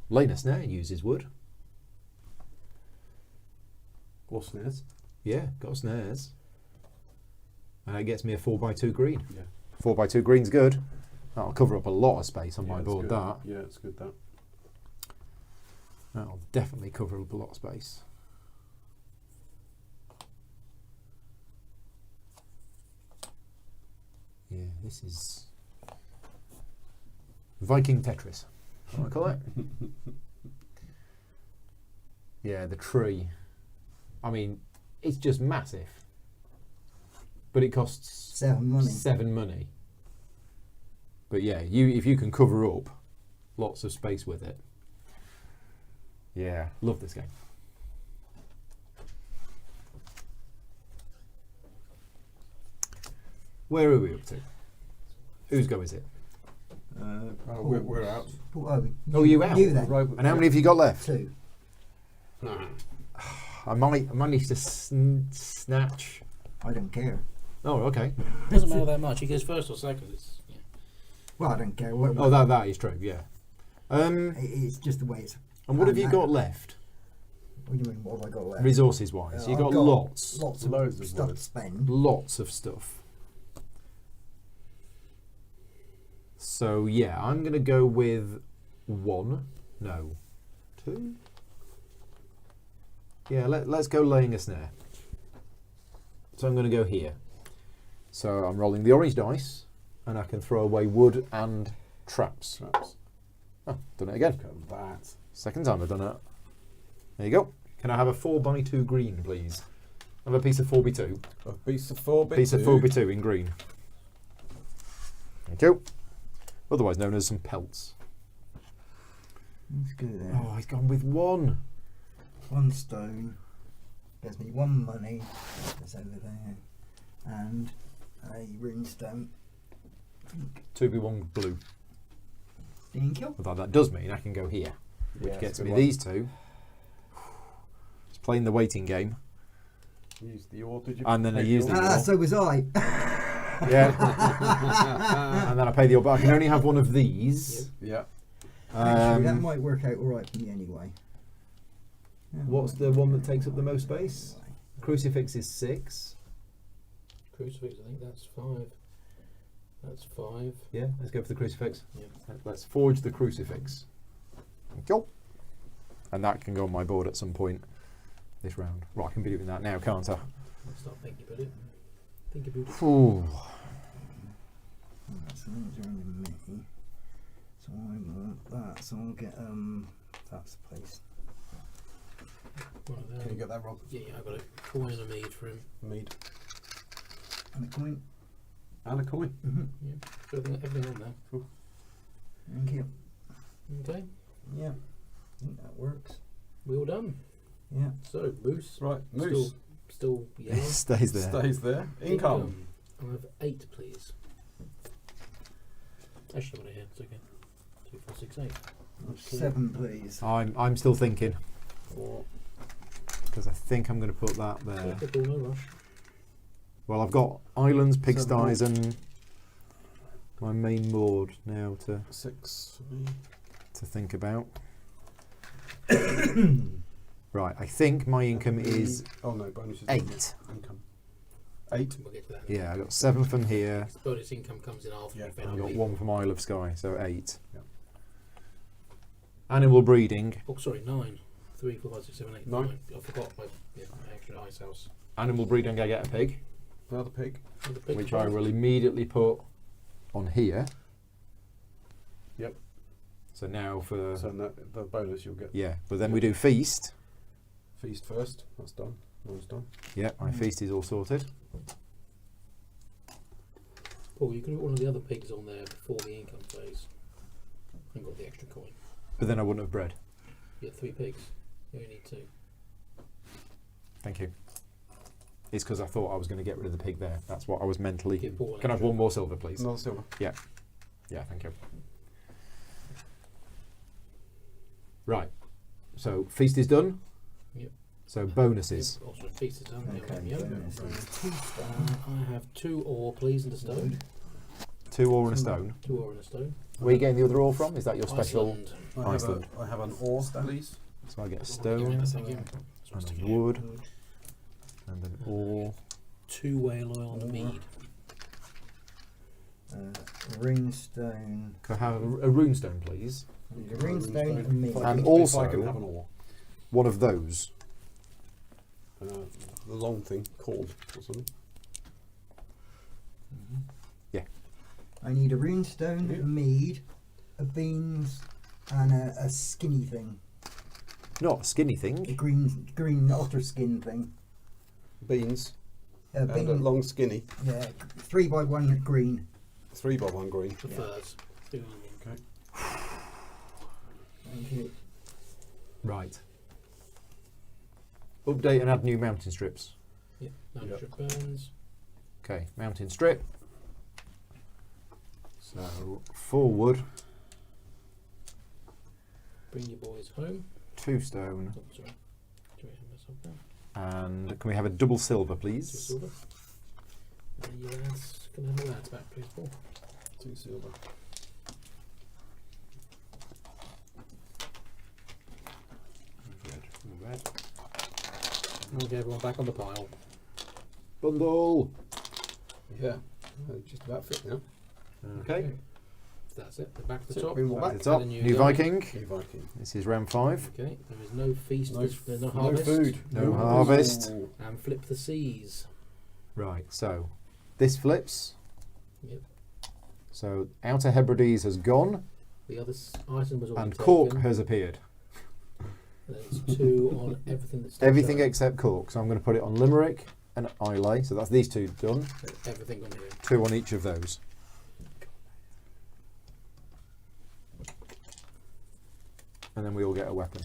Lena Snare uses wood. Or snares. Yeah, got snares. And that gets me a 4x2 green. Yeah. 4x2 green's good. That'll cover up a lot of space on my it's board, good. that. Yeah, it's good that. That'll definitely cover up a lot of space. Yeah, this is Viking Tetris. What do I call it? Yeah, the tree. I mean, it's just massive. But it costs 7 money. 7 money. But yeah, if you can cover up lots of space with it. Yeah, love this game. Where are we up to? Whose go is it? We're out. Oh, you out? You then. Right, And how many have you got left? 2. I might manage to snatch. I don't care. Oh, okay. Doesn't matter that much. He goes first or second. It's, yeah. Well, I don't care. What, Oh, that is true. Yeah. It's just the way it's. And what have you got left, What do you mean? What have I got left? resources wise? You I've got lots, Lots of Loads of stuff to wood. spend. lots of stuff. So yeah, I'm gonna go with 1. No, 2. Yeah, let's go laying a snare. So I'm going to go here. So I'm rolling the orange dice, and I can throw away wood and traps. Oh, done it again. Look at that. Second time I've done it. There you go. Can I have a 4x2 green, please? I have a piece of 4x2. A piece of 4x2. Piece of 4x2 in green. Thank you. Otherwise known as some pelts. Let's go there. Oh, he's gone with 1. 1 stone. Gives me 1 money. That's over there. And a runestone. 2b1 blue. Thank you. Although that does mean I can go here, which Yeah, gets good me one. these 2. Just playing the waiting game. Use the ore, did you? And then I Take use the the ore? ore. So was I. Yeah. And then I pay the ore, but I can only have one of these. Yeah. Actually, that Um, might work out alright for me anyway. Yeah, what's the one that takes up the most space? Crucifix is 6. Crucifix, I think that's 5. That's 5. Yeah, let's go for the crucifix. Yeah. Let's forge the crucifix. Thank you. And that can go on my board at some point this round. Right, I can be doing that now, can't I? Let's start thinking about it. Think about it. Ooh. So those are only me. So I want that. So I'll get that's the place. Right, Can you get that, Rob? Yeah, I got a coin and a mead for him. Mead. And a coin. And a coin. Yeah, everything on there. Thank you. Okay, Yeah. I think that works. we all done. Yeah. So, Moose. Right, Moose. Still yellow. Stays there. Stays there. Income. I'll have 8, please. Actually, I've got it here. It's okay. 2, 4, 6, 8. 7, please. I'm still thinking, 4. because I think I'm going to put that there. Typical, no rush. Well, I've got islands, pigsties, and my main board now to 6 for me. think about. Right, I think my income is Oh no, bonus is 8. Income. 8. We'll get to that. in a Yeah, I got 7 from here. minute. Bonus income comes in after Yeah, you've I been got on 1 from Isle of Skye, so 8. Yeah. Animal breeding. Oh, sorry, 9. 3, 4, 5, 6, 7, 8, 9. 9. I forgot my extra ice house. Animal breeding, I get a pig, Another pig. And the big which one. I will immediately put on here. Yep. So now for So the bonus you'll get. yeah, but then we do feast. Feast first. That's done. One's done. Yeah, my feast is all sorted. Paul, you could have one of the other pigs on there before the income phase and got the extra coin. But then I wouldn't have bread. You had 3 pigs. You only need 2. Thank you. It's because I thought I was going to get rid of the pig there. That's what I was mentally. Give Paul an Can I have extra. 1 more silver, please? Another silver. Yeah, thank you. Right. So feast is done. Yep. So bonuses. Yep, also, feast is done. Okay, Yep. bonuses. 2 I have 2 ore, please, and a stone. 2 ore and a stone. 2 ore and a stone. Where are you getting the other ore from? Is that your special? Iceland. Iceland. I have an ore, please. So I get a Yeah, stone thank you. and Stick a it in. wood and an ore. 2 whale oil and a mead. Runestone. Can I have a runestone, please? Need a runestone and me. If I And can- also- if I can have an ore. One of those. The long thing, cord or something. I need a runestone, Yeah. a mead, a beans, and a skinny thing. Not a skinny A thing. green otter skin thing. beans, bean, and a long skinny. yeah, 3x1 green. 3x1 green. The furs. Do them. Okay. Thank you. Right. Update and add new mountain strips. Yep. No Yep. strip burns. Okay, mountain strip. So 4 wood, Bring your boys home. 2 stone, Oh, sorry. Do we have myself there? and can we have a double silver, 2 please? silver. You lads, can I have the lads back, please, Paul? 2 silver. Red. We'll get everyone back on the pile. Bundle. Yeah. Just about fit now. Okay. So that's it. They're back to the That's it. top. Bring them all Back to back. the top. Add a new New guy. Viking. New Viking. This is round 5. Okay. There is no feast. No, There's no no harvest. food. No harvest. Ooh. And flip the seas. Right, so this flips. Yep. So Outer Hebrides has gone, The other item was already and taken. Cork has appeared. There's 2 on everything that's still Everything showing. except Cork. So I'm going to put it on Limerick and Islay. So that's these 2 done. Everything on here. 2 on each of those. And then we all get a weapon.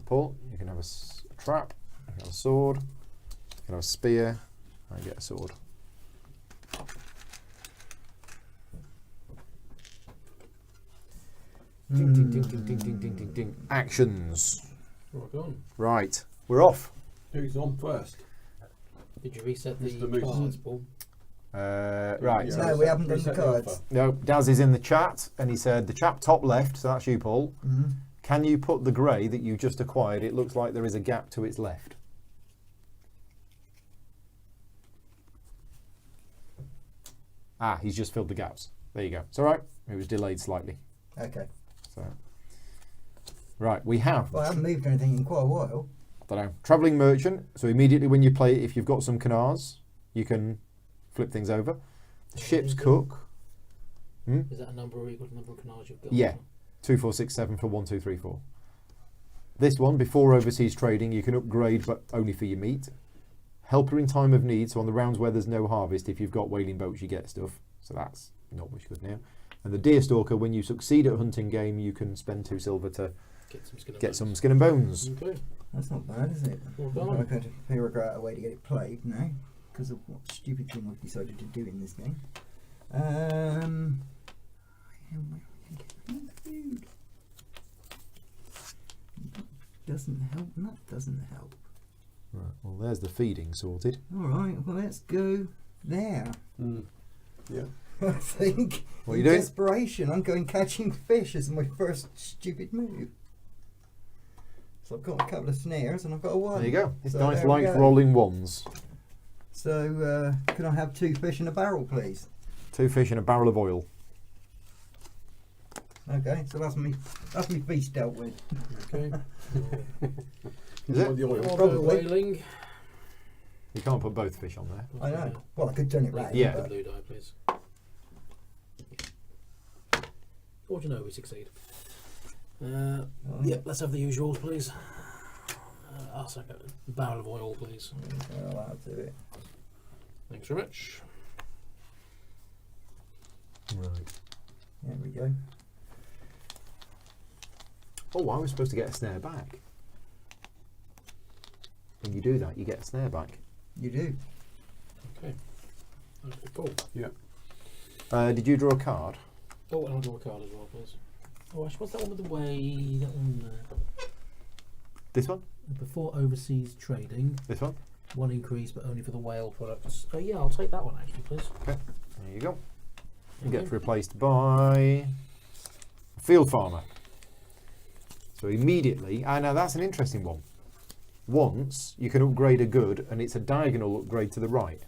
Paul, you can have a trap, you can have a sword, you can have a spear, and get a sword. Ding, ding, ding, ding, ding, ding, ding, ding, ding. Actions. Rock on. Right, we're off. Who's on first? Did you reset the Mr. Moose. cards, Paul? Right. Yeah. No, we haven't done the Reset the cards. offer. No, Daz is in the chat, and he said the chap top left, so that's you, Paul. Mhm. Can you put the grey that you just acquired? It looks like there is a gap to its left. Ah, he's just filled the gaps. There you go. It's all right. It was delayed slightly. Okay. So, right, we have. Well, I haven't moved anything in quite a while. I don't know. Travelling merchant. So immediately when you play, if you've got some canards, you can flip things over. Ship's cook. Is that a number or equal to the number of canards you've got? Yeah. 2, 4, 6, 7 for 1, 2, 3, 4. This one, before overseas trading, you can upgrade, but only for your meat. Helper in time of need, so on the rounds where there's no harvest, if you've got whaling boats, you get stuff. So that's not much good now. And the deer stalker, when you succeed at hunting game, you can spend 2 silver to Get some skin and bones. get some skin and bones. Okay. That's not bad, is it? Well I'm done. going to figure out a way to get it played now, because of what stupid thing we've decided to do in this game. Food. Doesn't help, and that doesn't help. Right, well, there's the feeding sorted. Alright, well, let's go there. Mm. Yeah. I think. What are in you doing? desperation, I'm going catching fish as my first stupid move. So I've got a couple of snares and I've got a one. There you go. It's So nice there we light go. rolling ones. So, can I have 2 fish in a barrel, please? 2 fish in a barrel of oil. Okay, so that's me feast dealt with. Okay. Is it? The oil. I'll Probably. go whaling. You can't put both fish on there. I know. Well, I could turn it round. Yeah. The but- blue die, please. Or do you know we succeed? Oh, Yep, let's have the usuals, please. I'll second a barrel of oil, please. Okay, I'll do it. Thanks very much. Right. There we go. Oh, I was supposed to get a snare back. When you do that, you get a snare back. You do. Okay. Okay, cool. Did you draw a card? Oh, and I'll draw a card as well, please. Oh, actually, what's that one with the way? That one This one? before overseas trading. This one? 1 increase, but only for the whale products. Oh, yeah, I'll take that one actually, please. There you go. It Thank gets you. replaced by a field farmer. So immediately, now that's an interesting one. Once you can upgrade a good, and it's a diagonal upgrade to the right,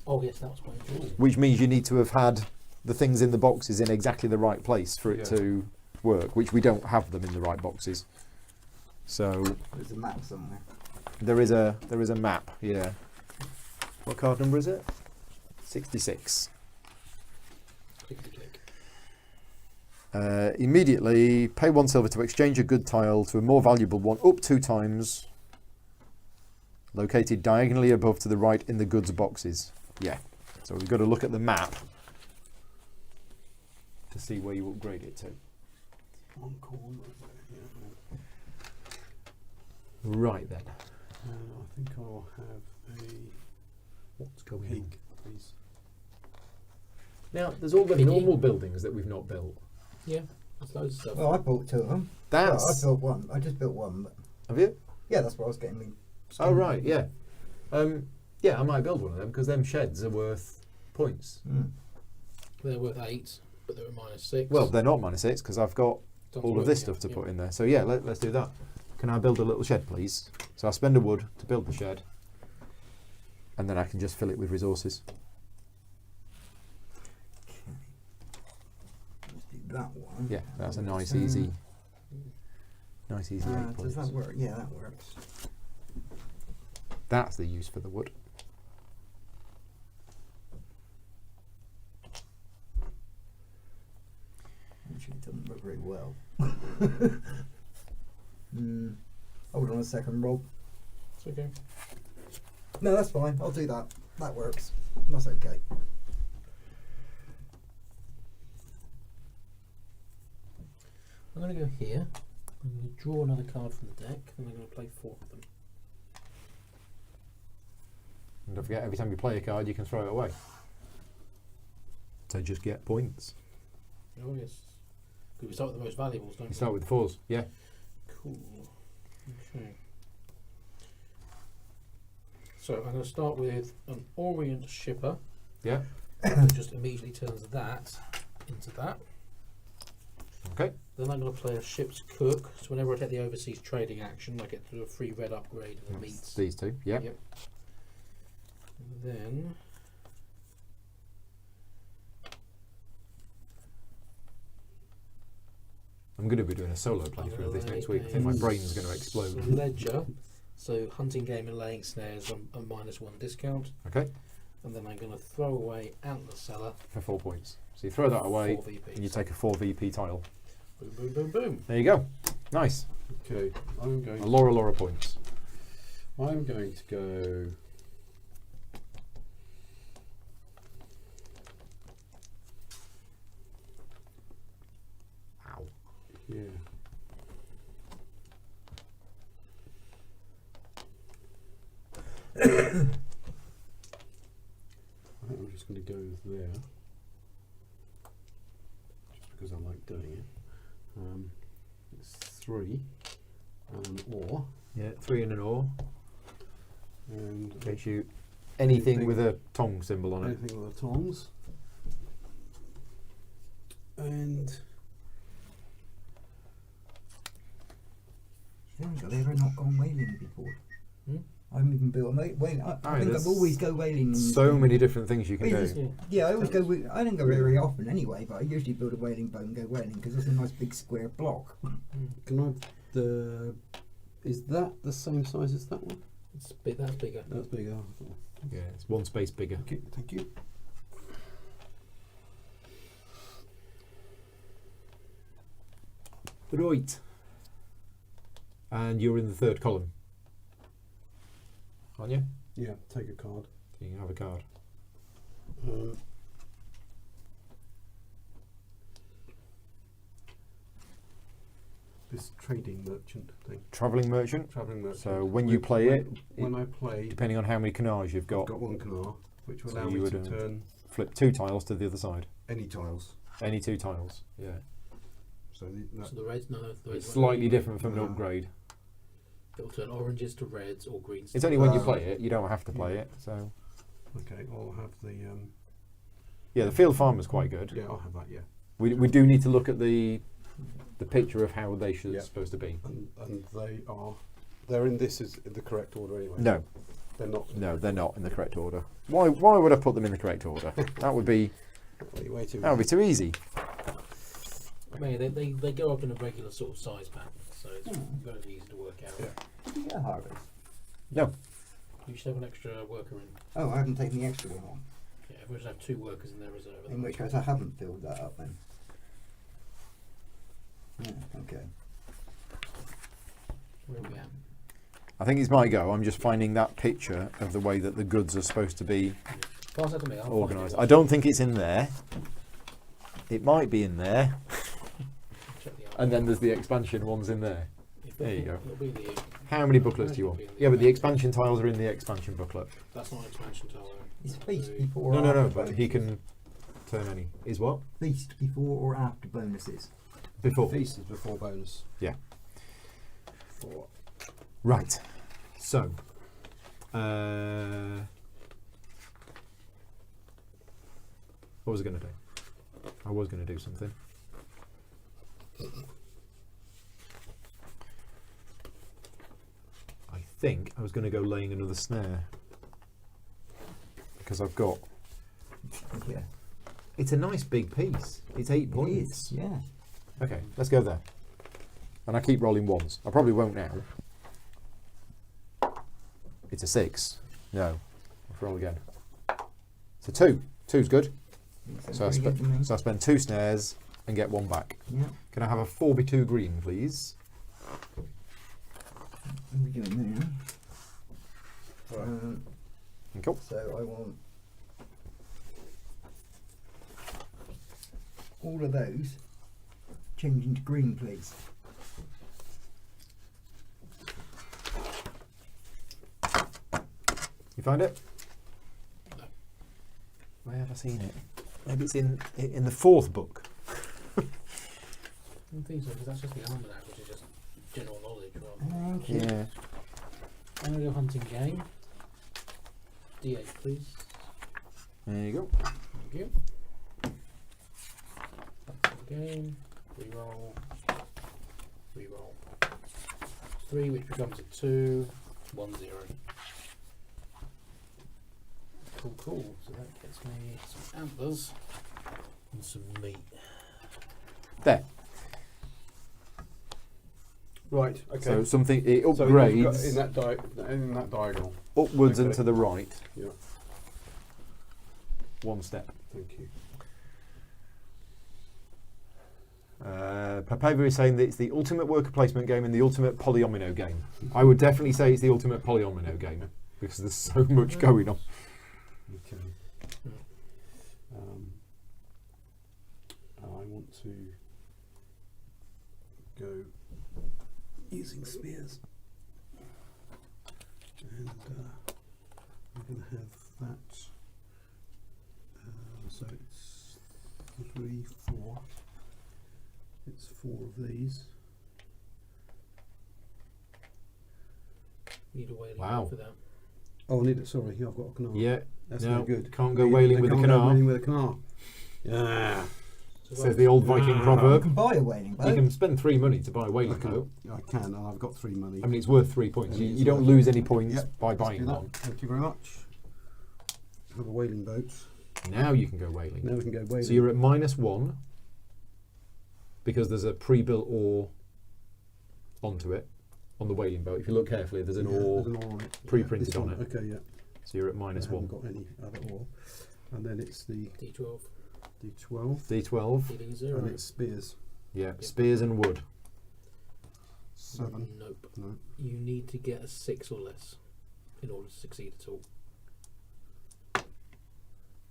Oh, yes, that was quite interesting. which means you need to have had the things in the boxes in exactly the right place for it Yeah. to work, which we don't have them in the right boxes. So There's a map somewhere. there is a map, yeah. What card number is it? 66. Click. Immediately pay 1 silver to exchange a good tile to a more valuable one up 2 times Located diagonally above to the right in the goods boxes. Yeah. So we've got to look at the map to see where you upgrade it to. One corner. Yeah. Right then. I think I'll have a What's going on? pig, please. Now, there's all the Piggy. normal buildings that we've not built. Yeah, there's loads of stuff. Well, I bought 2 of them. That's... Well, I built one. I just built one. But Have you? yeah, that's what I was getting me. Oh, right, yeah. Yeah, I might build one of them because them sheds are worth points. Mm. They're worth 8, but they're at -6. Well, they're not -6 because I've got Don't all worry, of this yeah, stuff to yeah. put in there. So yeah, let's do that. Can I build a little shed, please? So I'll spend a wood to build the shed, and then I can just fill it with resources. Let's do that one. Yeah, that's a nice, easy 8 Does points. that work? Yeah, that works. That's the use for the wood. Actually, it doesn't work very well. Hold on a second, Rob. It's okay. No, that's fine. I'll do that. That works. That's okay. I'm going to go here. I'm going to draw another card from the deck, and I'm going to play 4 of them. And don't forget, every time you play a card, you can throw it away. So just get points. Oh yes. Because we start with the most valuables, don't You we? start with the 4s, yeah. Cool. Okay. So I'm going to start with an Orient shipper. Yeah. Which just immediately turns that into that. Okay. Then I'm going to play a ship's cook. So whenever I take the overseas trading action, I get to do a free red upgrade of the meats. These 2, yeah. Yep. And then I'm going to be doing a solo playthrough of this next week. I think my brain's going to explode. Ledger. So hunting game and laying snares on a -1 discount. Okay. And then I'm going to throw away Antler Cellar. For 4 points. So you throw that away, 4 VPs. and you take a 4 VP tile. Boom, boom, boom, boom. There you go. Nice. Okay, I'm going. A Laura points. I'm going to go. Ow. Yeah. I think I'm just going to go there, just because I like doing it. It's 3 and an ore, Yeah, 3 and an ore. and Gets you anything Anything- with a tong symbol on it. anything with the tongs. And Have they ever not gone whaling before? Hmm? I haven't even built a whaling. I Aye, think there's I always go whaling. So many different things you can Well, do. Yeah, I always go. I don't go very often anyway, but I usually build a whaling boat and go whaling because it's a nice big square block. can I? Is that the same size as that one? It's big, that's bigger. That's bigger. Yeah, it's 1 space bigger. Okay, thank you. Right. And you're in the 3rd column. Aren't you? Yeah, take a card. You can have a card. This trading merchant thing. Travelling merchant. Travelling merchant. So when you play it, when I play, depending on how many canards you've I've got, got 1 canard, which will So allow you me would, to turn flip 2 tiles to the other side. any tiles. Any 2 tiles. Yeah. So So the reds, no, the It's reds slightly different from an No. upgrade. It'll turn oranges to reds or greens. It's to only when you reds. play it, you don't have to play Yeah. it. So okay, I'll have the yeah, the field farmer's quite good. yeah, I'll have that. Yeah, We do need to look at the picture of how they should Yeah. supposed to be. and they're in this is the correct order anyway. No, they're not. no, they're not in the correct order. Why would I put them in the correct order? That would be Way too. too easy. I mean, they go up in a regular sort of size pattern, so it's very easy to work out. Yeah. Did you get a harvest? No, You should have an extra worker in. Oh, I haven't taken the extra one on. Yeah, everyone should have 2 workers in their reserve. In which case, I haven't filled that up then. Yeah, okay. Where are we at? I think it's my go. I'm just finding that picture of the way that the goods are supposed to be Pass that to me. I'll find organised. it. I don't think it's in there. It might be in there. Check the And then there's the expansion ones in there. There you go. It'll be the, How many booklets do you want? Yeah, but the expansion tiles are in the expansion booklet. that's not an expansion tile. Is That's feast the- before No, or no, after no, but he bonuses? can turn any. Is what? Feast before or after bonuses? Before. Feast is before bonus. Yeah. For Right. So. What was I going to do? I was going to do something. I think I was going to go laying another snare. Because I've got. Yeah. It's a nice big piece. It's 8 It points. is, yeah. Okay, let's go there. And I keep rolling ones. I probably won't now. It's a 6. No. Let's roll again. It's a 2. 2's good. So I, Very good to me. so I spend 2 snares and get 1 back. Yeah. Can I have a 4x2 green, please? What are we doing now? Right. Cool. So I want all of those changing to green, please. You find it? No. Where have I seen it? Maybe it's in the 4th book. I don't think so, because that's just the almanac, which is just general knowledge. Rather. Thank you. Yeah. I'm going to go hunting game. D8, please. There you go. Thank you. Hunting game. Reroll. Reroll. 3, which becomes a 2. 1, 0. Cool, cool. So that gets me some antlers and some meat. There. Right. Okay. So something it So you've got upgrades in that diagonal. upwards and Okay. to the right. Yeah. 1 step. Thank you. Papava is saying that it's the ultimate worker placement game and the ultimate polyomino game. I would definitely say it's the ultimate polyomino game because there's so much going on. Okay. I want to go using spears, and I'm going to have that. So it's 3, 4. It's 4 of these. Need a whaling Wow. for that. Oh, I need it. Sorry, I've got a canard. Yeah, That's no, no good. can't go whaling with a Can't go canard. whaling with a canard. Yeah. Says the old Viking You proverb. can buy a whaling boat. You can spend 3 money to buy a whaling I can. boat. I can. And I've got 3 money. I mean, it's worth 3 points. Yeah, You it's don't worth- lose any points Yep, by let's do buying that. one. Thank you very much. Have a whaling boat. Now you can go whaling. Now we can go whaling. So you're at -1 because there's a pre-built oar onto it on the whaling boat. If you look carefully, there's an Yeah, oar. there's an oar on it. pre-printed This on one. it. Okay, yeah. So you're at I haven't -1. got any other oar. And then it's the D12. D12. D12. Dealing 0. And it's spears. Yeah, spears and wood. 7. Nope. No. You need to get a 6 or less in order to succeed at all.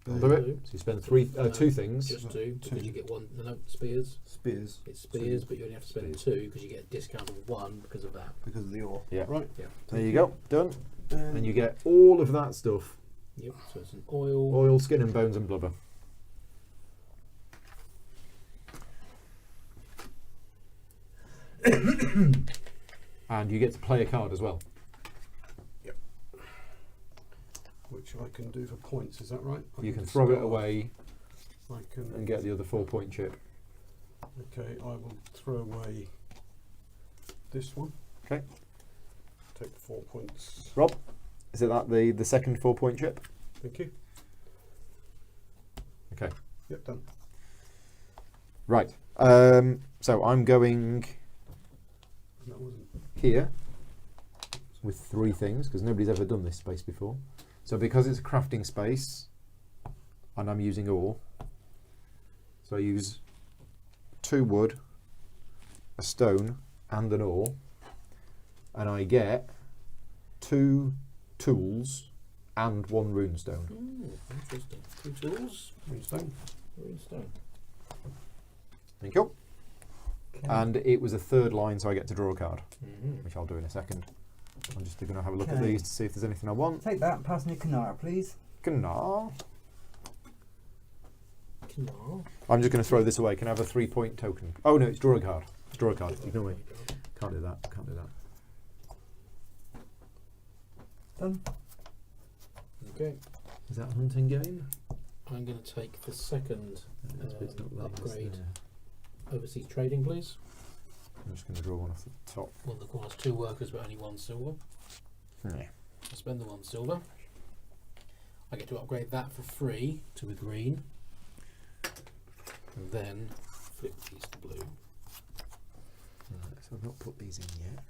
I'll do it. So you spend 2 things. Just 2, because Two. you get 1. No, spears. Spears. It's spears, Two. but you only have to spend Spears. 2 because you get a discount of 1 because of that. Because of the oar. Yeah. Right. Yeah. There you go. Done. And you get all of that stuff. Yep. So it's an oil. Oil, skin and bones and blubber. And you get to play a card as well. Which I can do for points, is that right? I You can throw it discard. away I can. and get the other 4-point chip. Okay, I will throw away this one. Okay. Take the 4 points. Rob, is it that the second 4-point chip? Thank you. Okay. Yep, done. Right. So I'm going That wasn't. here with 3 things because nobody's ever done this space before. So because it's a crafting space and I'm using ore, so I use 2 wood, a stone and an ore, and I get 2 tools and 1 runestone. Interesting. 2 tools. Runestone. Runestone. Thank you. Okay. And it was a 3rd line, so I get to draw a card, Mm-hmm. which I'll do in a second. I'm just going to have a look at Okay. these to see if there's anything I want. Take that and pass me a Canara, please. Gnar. No. I'm just going to throw this away. Can I have a 3-point token? Oh no, it's draw a card. It's draw a card. Ignore me. Can't do that. Can't do that. Done. Okay. Is that a hunting game? I'm going to take the second It's not letting us upgrade. there. Overseas trading, please. I'm just going to draw one off the top. One that requires 2 workers but only 1 silver. Yeah. I spend the 1 silver. I get to upgrade that for free to a green. And then flip these to blue. Right, so I've not put these in yet.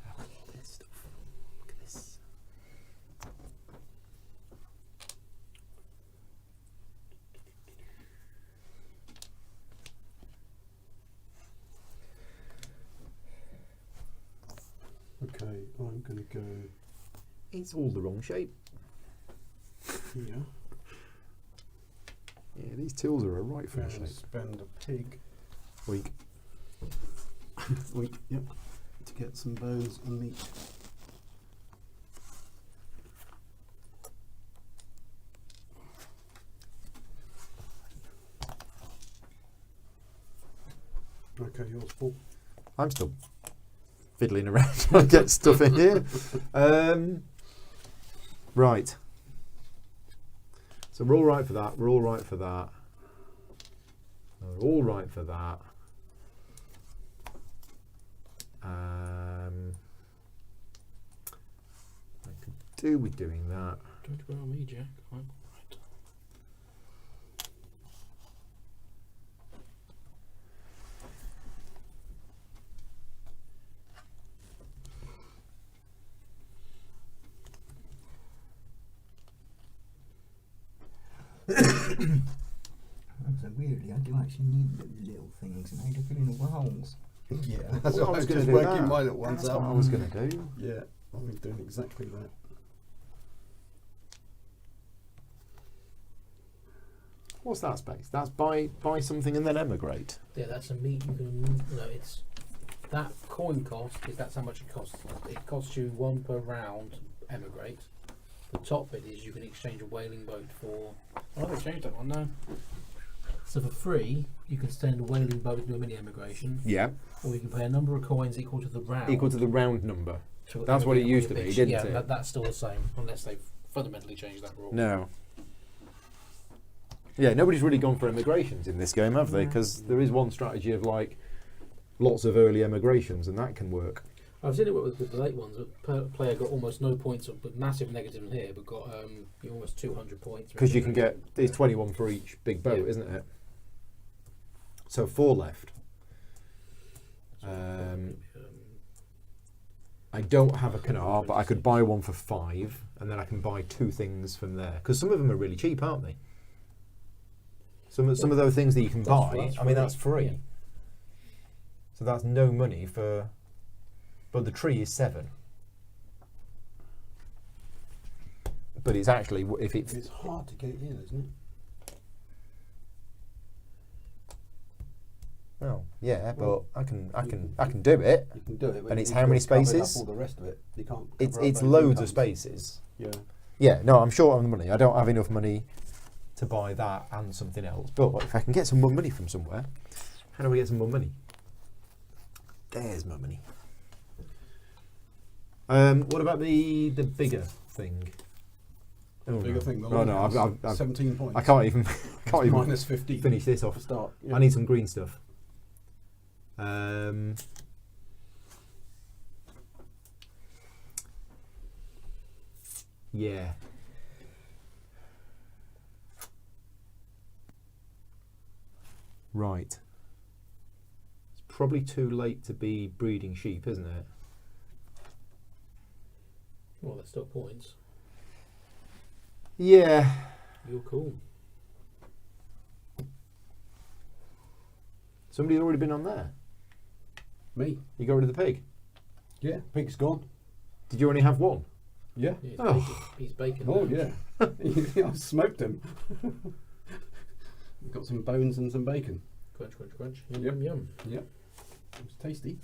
Oh, look at this stuff. Look at this. Okay, I'm going to go It's all the wrong shape. here. Yeah, these tools are a right for a And shape. spend a pig. Weak. Week, yep. To get some bones and meat. Okay, yours, Paul. I'm still fiddling around trying to get stuff in here. Right. So we're all right for that. We're all right for that. We're all right for that. I could do with doing that. Don't worry on me, Jack. I'm right. So weirdly, I do actually need those little things now to fill in all the holes. Yeah, That's what I was gonna just do working that. my little ones That's out. what I was going to do. Yeah, I'm doing exactly that. What's that space? That's buy something and then emigrate. Yeah, that's a meat you can. No, it's that coin cost. Is that's how much it costs? It costs you 1 per round. Emigrate. The top bit is you can exchange a whaling boat for. Oh, I've exchanged that one now. So for free, you can send a whaling boat to do a mini emigration, Yeah. or you can pay a number of coins equal to the round. Equal to the round number. to That's what it emigrate used on to your be, beach. didn't yeah, it? that's still the same, unless they've fundamentally changed that rule. No. Yeah, nobody's really gone for emigrations in this game, have they? Because there is one strategy of like lots of early emigrations, and that can work. I've seen it work with the late ones. A player got almost no points, but massive negative in here, but got almost 200 points. Because you can get, it's 21 for each big boat, Yeah. isn't it? So 4 left. So, I don't have a Canar, but I could buy one for 5, and then I can buy 2 things from there. Because some of them are really cheap, aren't they? Some of those things that you can buy, I mean, that's free. Yeah. So that's no money for... But the tree is 7. But it's actually, if it's... It's hard to get in, isn't it? Well, yeah, but I can do it. You can do it. but And you it's need how to many cover up spaces? all the rest of it. You can't. It's cover up those loads incomes. of spaces. Yeah. Yeah, no, I'm short on the money. I don't have enough money to buy that and something else. But if I can get some more money from somewhere, how do we get some more money? There's my money. What about the bigger thing? Oh, Bigger no. thing. The Oh, no, long I've 17 points. I can't even Minus 15. finish this off. To start. Yeah. I need some green stuff. Yeah. Right. It's probably too late to be breeding sheep, isn't it? Well, there's still points. Yeah. You're cool. Somebody's already been on there. Me. You got rid of the pig. Yeah. Pig's gone. Did you only have one? Yeah. Yeah, Oh. he's baking. Oh now. yeah. I smoked him. Got some bones and some bacon. Crunch, crunch, crunch. Yum, Yep. yum, yum. Yep. It was tasty.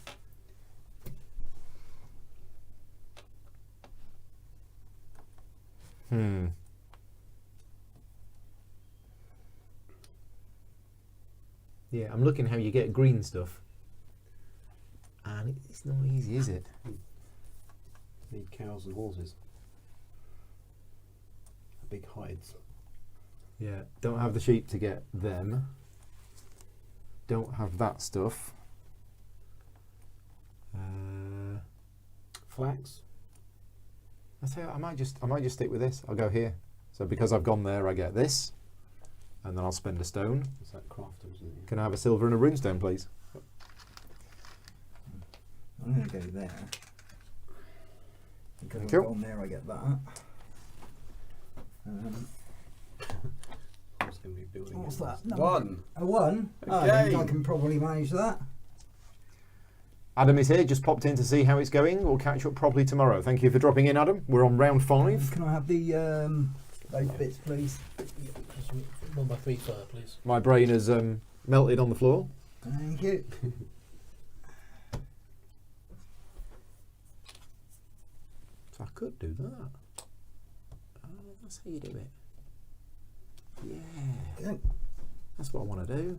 Yeah, I'm looking how you get green stuff. And it's not easy, is it? Need cows and horses. Big hides. Yeah, don't have the sheep to get them. Don't have that stuff. Flax. I tell you, I might just stick with this. I'll go here. So because I've gone there, I get this, and then I'll spend a stone. It's that crafter, isn't it? Can I have a silver and a runestone, please? I'm going to go there. Because I've Cool. gone there, I get that. I was going to be building. What's it. that? No. One. A 1? Oh, I think I Okay. can probably manage that. Adam is here, just popped in to see how it's going. We'll catch up properly tomorrow. Thank you for dropping in, Adam. We're on round 5. Can I have the those bits, please? Yeah, just 1x3 fur, please. My brain has melted on the floor. Thank you. So I could do that. Oh, that's how you do it. Yeah, Good. that's what I want to do.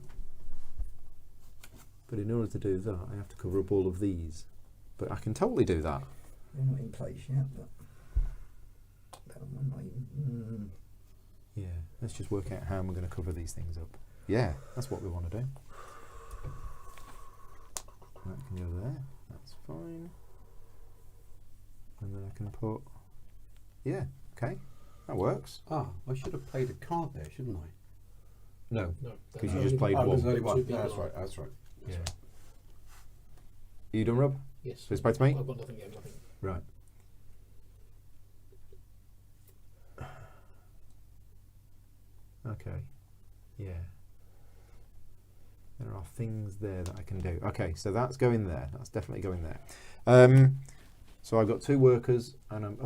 But in order to do that, I have to cover up all of these. But I can totally do that. They're not in place yet, but that one might even. Yeah, let's just work out how we're going to cover these things up. Yeah, that's what we want to do. That can go there, that's fine. And then I can put, yeah, okay, that works. Ah, I should have played a card there, shouldn't I? No, No, 'Cause you only- just played Oh, one. there's only Two one. people That's on. right. That's right. yeah. Are you done, Rob? Yes. So it's back to me? I've got nothing yet, nothing. Right. Okay, yeah. There are things there that I can do. Okay, so that's going there. That's definitely going there. So I've got 2 workers, and I'm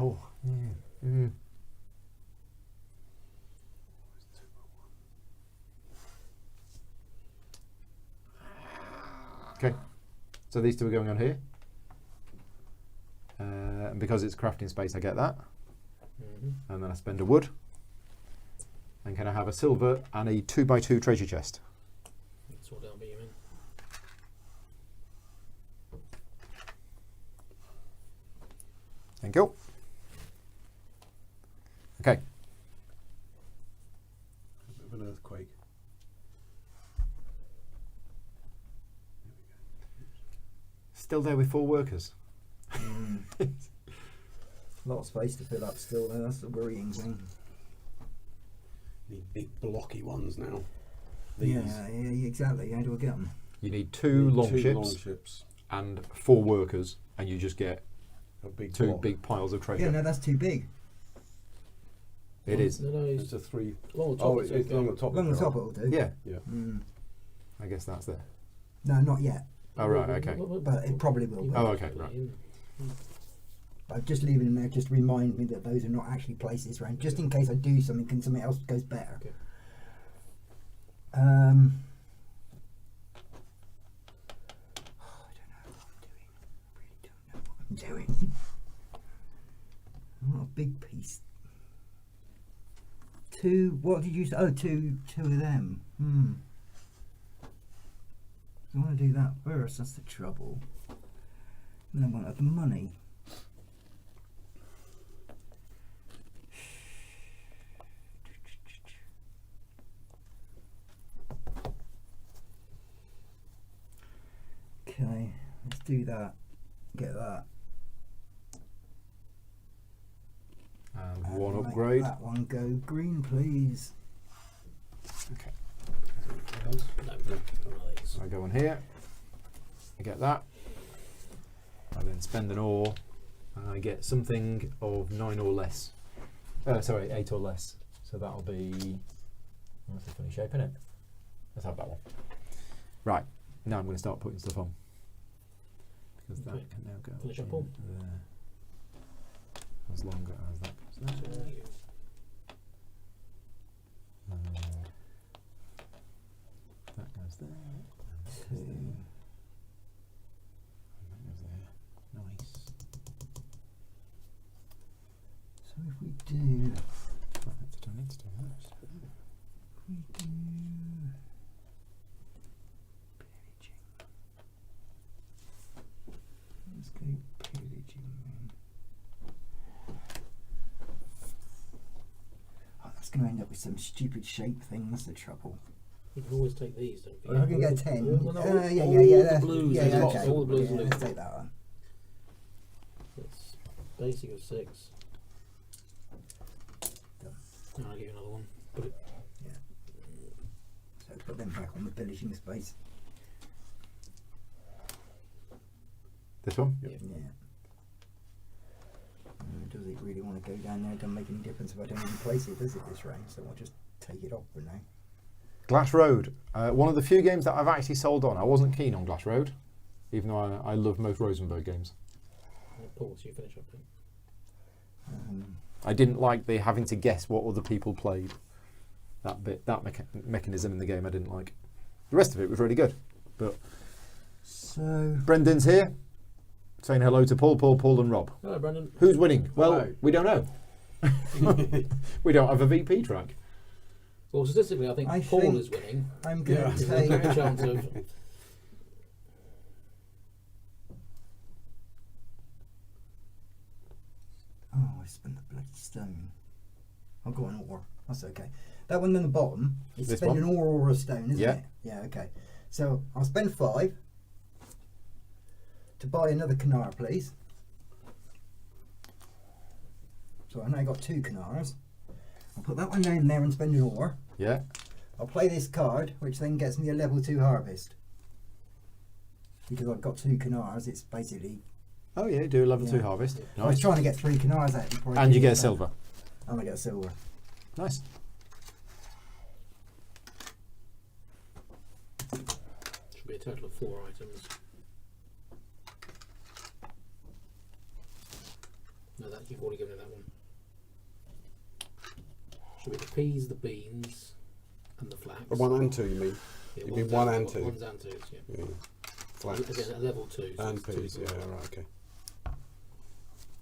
Okay, so these 2 are going on here. And because it's crafting space, I get that. Mm-hmm. And then I spend a wood. And can I have a silver and a 2x2 treasure chest? That's what they'll be in. Thank you. Okay. A bit of an earthquake. Still there with 4 workers. A lot of space to fill up still, though. That's the worrying thing. Need big blocky ones now. Yeah, exactly. How do I get them? You need 2 Need longships longships. and 4 workers, and you just get A big 2 block. big piles of treasure. Yeah, no, that's too big. It is. No, It's a 3. along the top. Oh, it's it's okay. along the top. Along the of the top jar. it'll do. Yeah, Yeah. I guess that's there. No, not yet. Oh, right, okay. But it probably will be. Oh, okay, right. But just leaving them there just to remind me that those are not actually places around. Just in case I do something and something else goes better. Okay. I don't know what I'm doing. I really don't know what I'm doing. What a big piece. 2, what did you say? Oh, two of them. I want to do that first, that's the trouble. And I want to have the money. Okay, let's do that. Get that. And And 1 make upgrade. That one go green, please. Okay. No, none of these. So I go on here. I get that. I then spend an ore, and I get something of 9 or less. Sorry, 8 or less. So that'll be. That's a funny shape, isn't it? Let's have that one. Right. Now I'm going to start putting stuff on. Because that Okay. can now go Finish up in all. there. as long as that goes there. And that goes there. And that goes there. And that goes there. Nice. So if we do, Don't need to do that. if we do pillaging. Let's go pillaging then. Oh, that's going to end up with some stupid shape thing. That's the trouble. You can always take these, don't you? Well, I can get 10. Well, no, Yeah. all the That's, blues yeah, are lost, okay. all the blues yeah, are let's lost. take that one. It's basic of 6. And I'll get you another one. Put it. So put them back on the pillaging space. This one? Yeah. Yeah. Does it really want to go down there? It doesn't make any difference if I don't even place it, does it, this range? So I'll just take it off for now. Glass Road. One of the few games that I've actually sold on. I wasn't keen on Glass Road, even though I love most Rosenberg games. Paul, so you finish up, please. I didn't like the having to guess what other people played. That bit, that mechanism in the game I didn't like. The rest of it was really good. But So Brendan's here, saying hello to Paul and Rob. Hello, Brendan. Who's winning? Well, Hello. we don't know. We don't have a VP track. Well, statistically, I think Paul think is winning. I'm going Yeah. to There's a take. good chance of. Oh, I spent the bloody stone. I've got an ore. That's okay. That one on the bottom is This spend one? an ore or a stone, isn't Yeah. it? Yeah, okay. So I'll spend 5 to buy another Canara, please. So I now got 2 Canaras. I'll put that one down there and spend an ore. Yeah. I'll play this card, which then gets me a level 2 harvest. Because I've got 2 Canars, it's basically. Oh yeah, do a level 2 Yeah. harvest. I was Nice. trying to get 3 Canars out before I And did you get a that. silver. And I get a silver. Nice. Should be a total of 4 items. No, that you've already given it that one. Should be the peas, the beans, and the flax. 1 and 2, you mean? Yeah, you mean one's 1 and- and 2? Ones and twos, yeah. Yeah. Flax. Again, at level 2. So And it's 2 peas, for yeah, one. right, okay.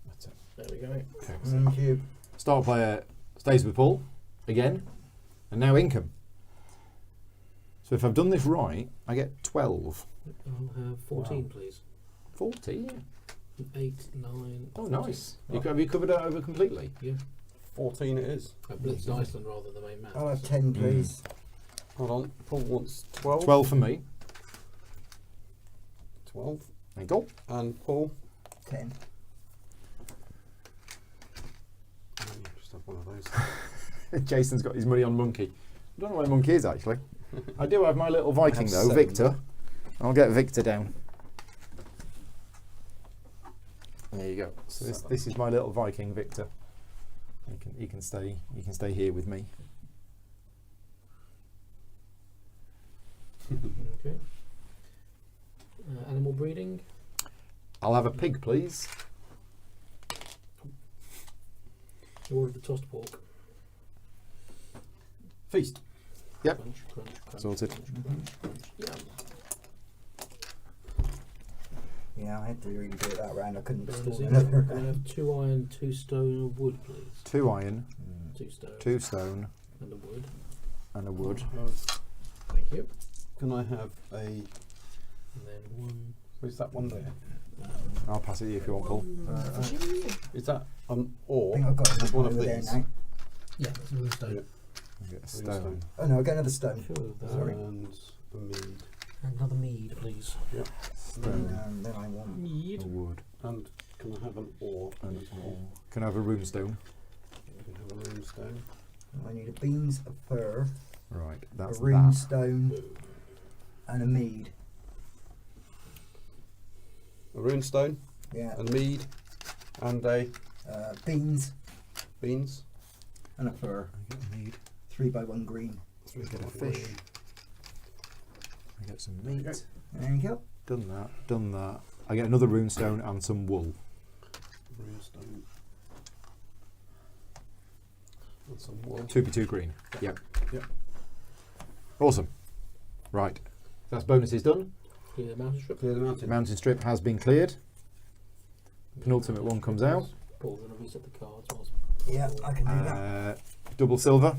That's it. There we go. Thank you. Star player stays with Paul again, and now income. So if I've done this right, I get 12. I'll have 14, please. 40. 8, 9. Oh, nice. Oh. Have you covered it over completely? Yeah. 14 it is. I blitzed Iceland rather than the main map. I'll have 10, please. Hold on. Paul wants 12. 12 for me. 12. There you go. And Paul. 10. Just have one of those. Jason's got his money on Monkey. I don't know where Monkey is actually. I do have my little Viking have though, 7. Victor. I'll get Victor down. There you go. So this is my little Viking, Victor. You can stay here with me. Okay. Animal breeding. I'll have a pig, please. You ordered the tossed pork. Feast. Yep. Crunch, crunch, crunch, Sorted. crunch, crunch. Yum. Yeah, I had to really do it that round. I couldn't Brendan's store in. another Can I have 2 iron, 2 stone, of wood, please? 2 iron, 2 stone. 2 stone, And a wood. and a wood. Thank you. Can I have a... And then 1. Where's that one there? I'll pass it to you if you want, Paul. Is that an I ore? think I've got It's one of over there these. now. Yeah, that's another stone. Yeah. I'll get a Green stone. Oh no, I'll get another stone. Sure, Sorry. And a mead. Another mead, please. Yep. Stone. And then I want. Mead. A wood. And can I have an ore? And can I have a rune stone? You can have a rune stone. I need a beans, a fur, Right, a that's rune that. stone, and a mead. A rune stone, Yeah. a mead, and a Beans beans. and a fur. I get mead. 3x1 green. I get a fish. I get some meat. go. There you go. Done that. Done that. I get another rune stone and some wool. Rune stone. And some wool. 2p2 green. Yep. Yep. Awesome. Right. That's bonuses done. Clear the mountain strip. Clear the mountain. Mountain strip has been cleared. Penultimate one comes out. Paul's going to reset the cards. Yeah, I can do that. Double silver.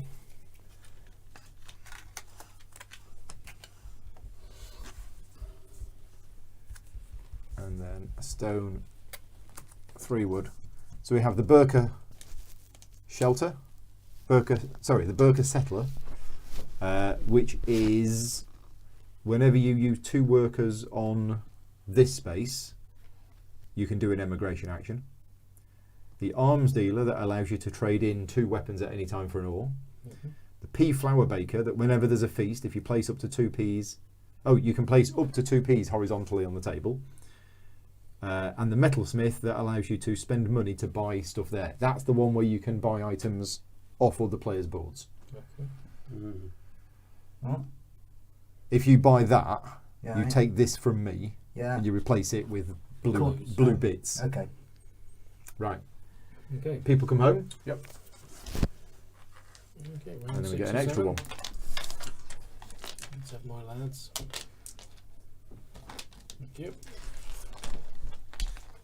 And then a stone, 3 wood. So we have the Burka shelter, the Burka settler, which is whenever you use 2 workers on this space, you can do an emigration action. The arms dealer that allows you to trade in 2 weapons at any time for an ore. Mm-hmm. The pea flour baker that whenever there's a feast, if you place up to 2 peas, you can place up to 2 peas horizontally on the table. And the metalsmith that allows you to spend money to buy stuff there. That's the one where you can buy items off other players' boards. Okay. Mm. What? If you buy that, Yeah. you take this from me Yeah. and you replace it with blue Coins. blue bits. Okay. Right. Okay. People come home, Okay. Round and then we 6 get an and extra 7. one. Let's have my lads. Thank you.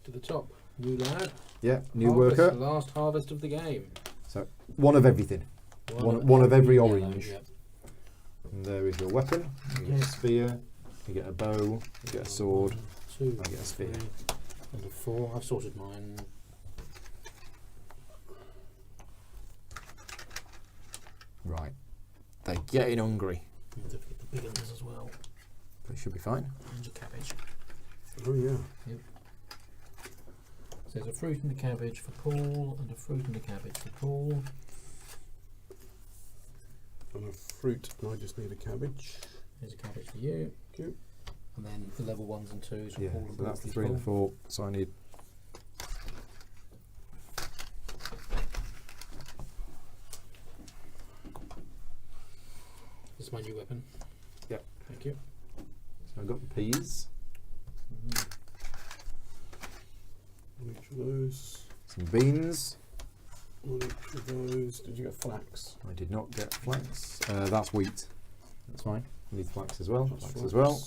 To the top. New lad. Yeah, new Harvest, worker. The last harvest of the game. So one of everything. One of every yellow, orange. yep. And there is your weapon. You get a spear, you get a bow, you get a sword. 1, 2, I get a spear. 3, and a 4. I've sorted mine. Right. They're getting hungry. Don't forget the big ones as well. But it should be fine. And a cabbage. Oh yeah. So there's a fruit and a cabbage for Paul, and a fruit and a cabbage for Paul. And a fruit, and I just need a cabbage. There's a cabbage for you. Thank you. And then the level 1s and 2s for Yeah, Paul and so that's the Paul. 3 and the 4. So I need. This is my new weapon. Yep. Thank you. So I've got the peas, One each of those. some beans. One each of those. Did you get flax? I did not get flax. That's wheat. That's fine. I need flax as well. That's Flax as well.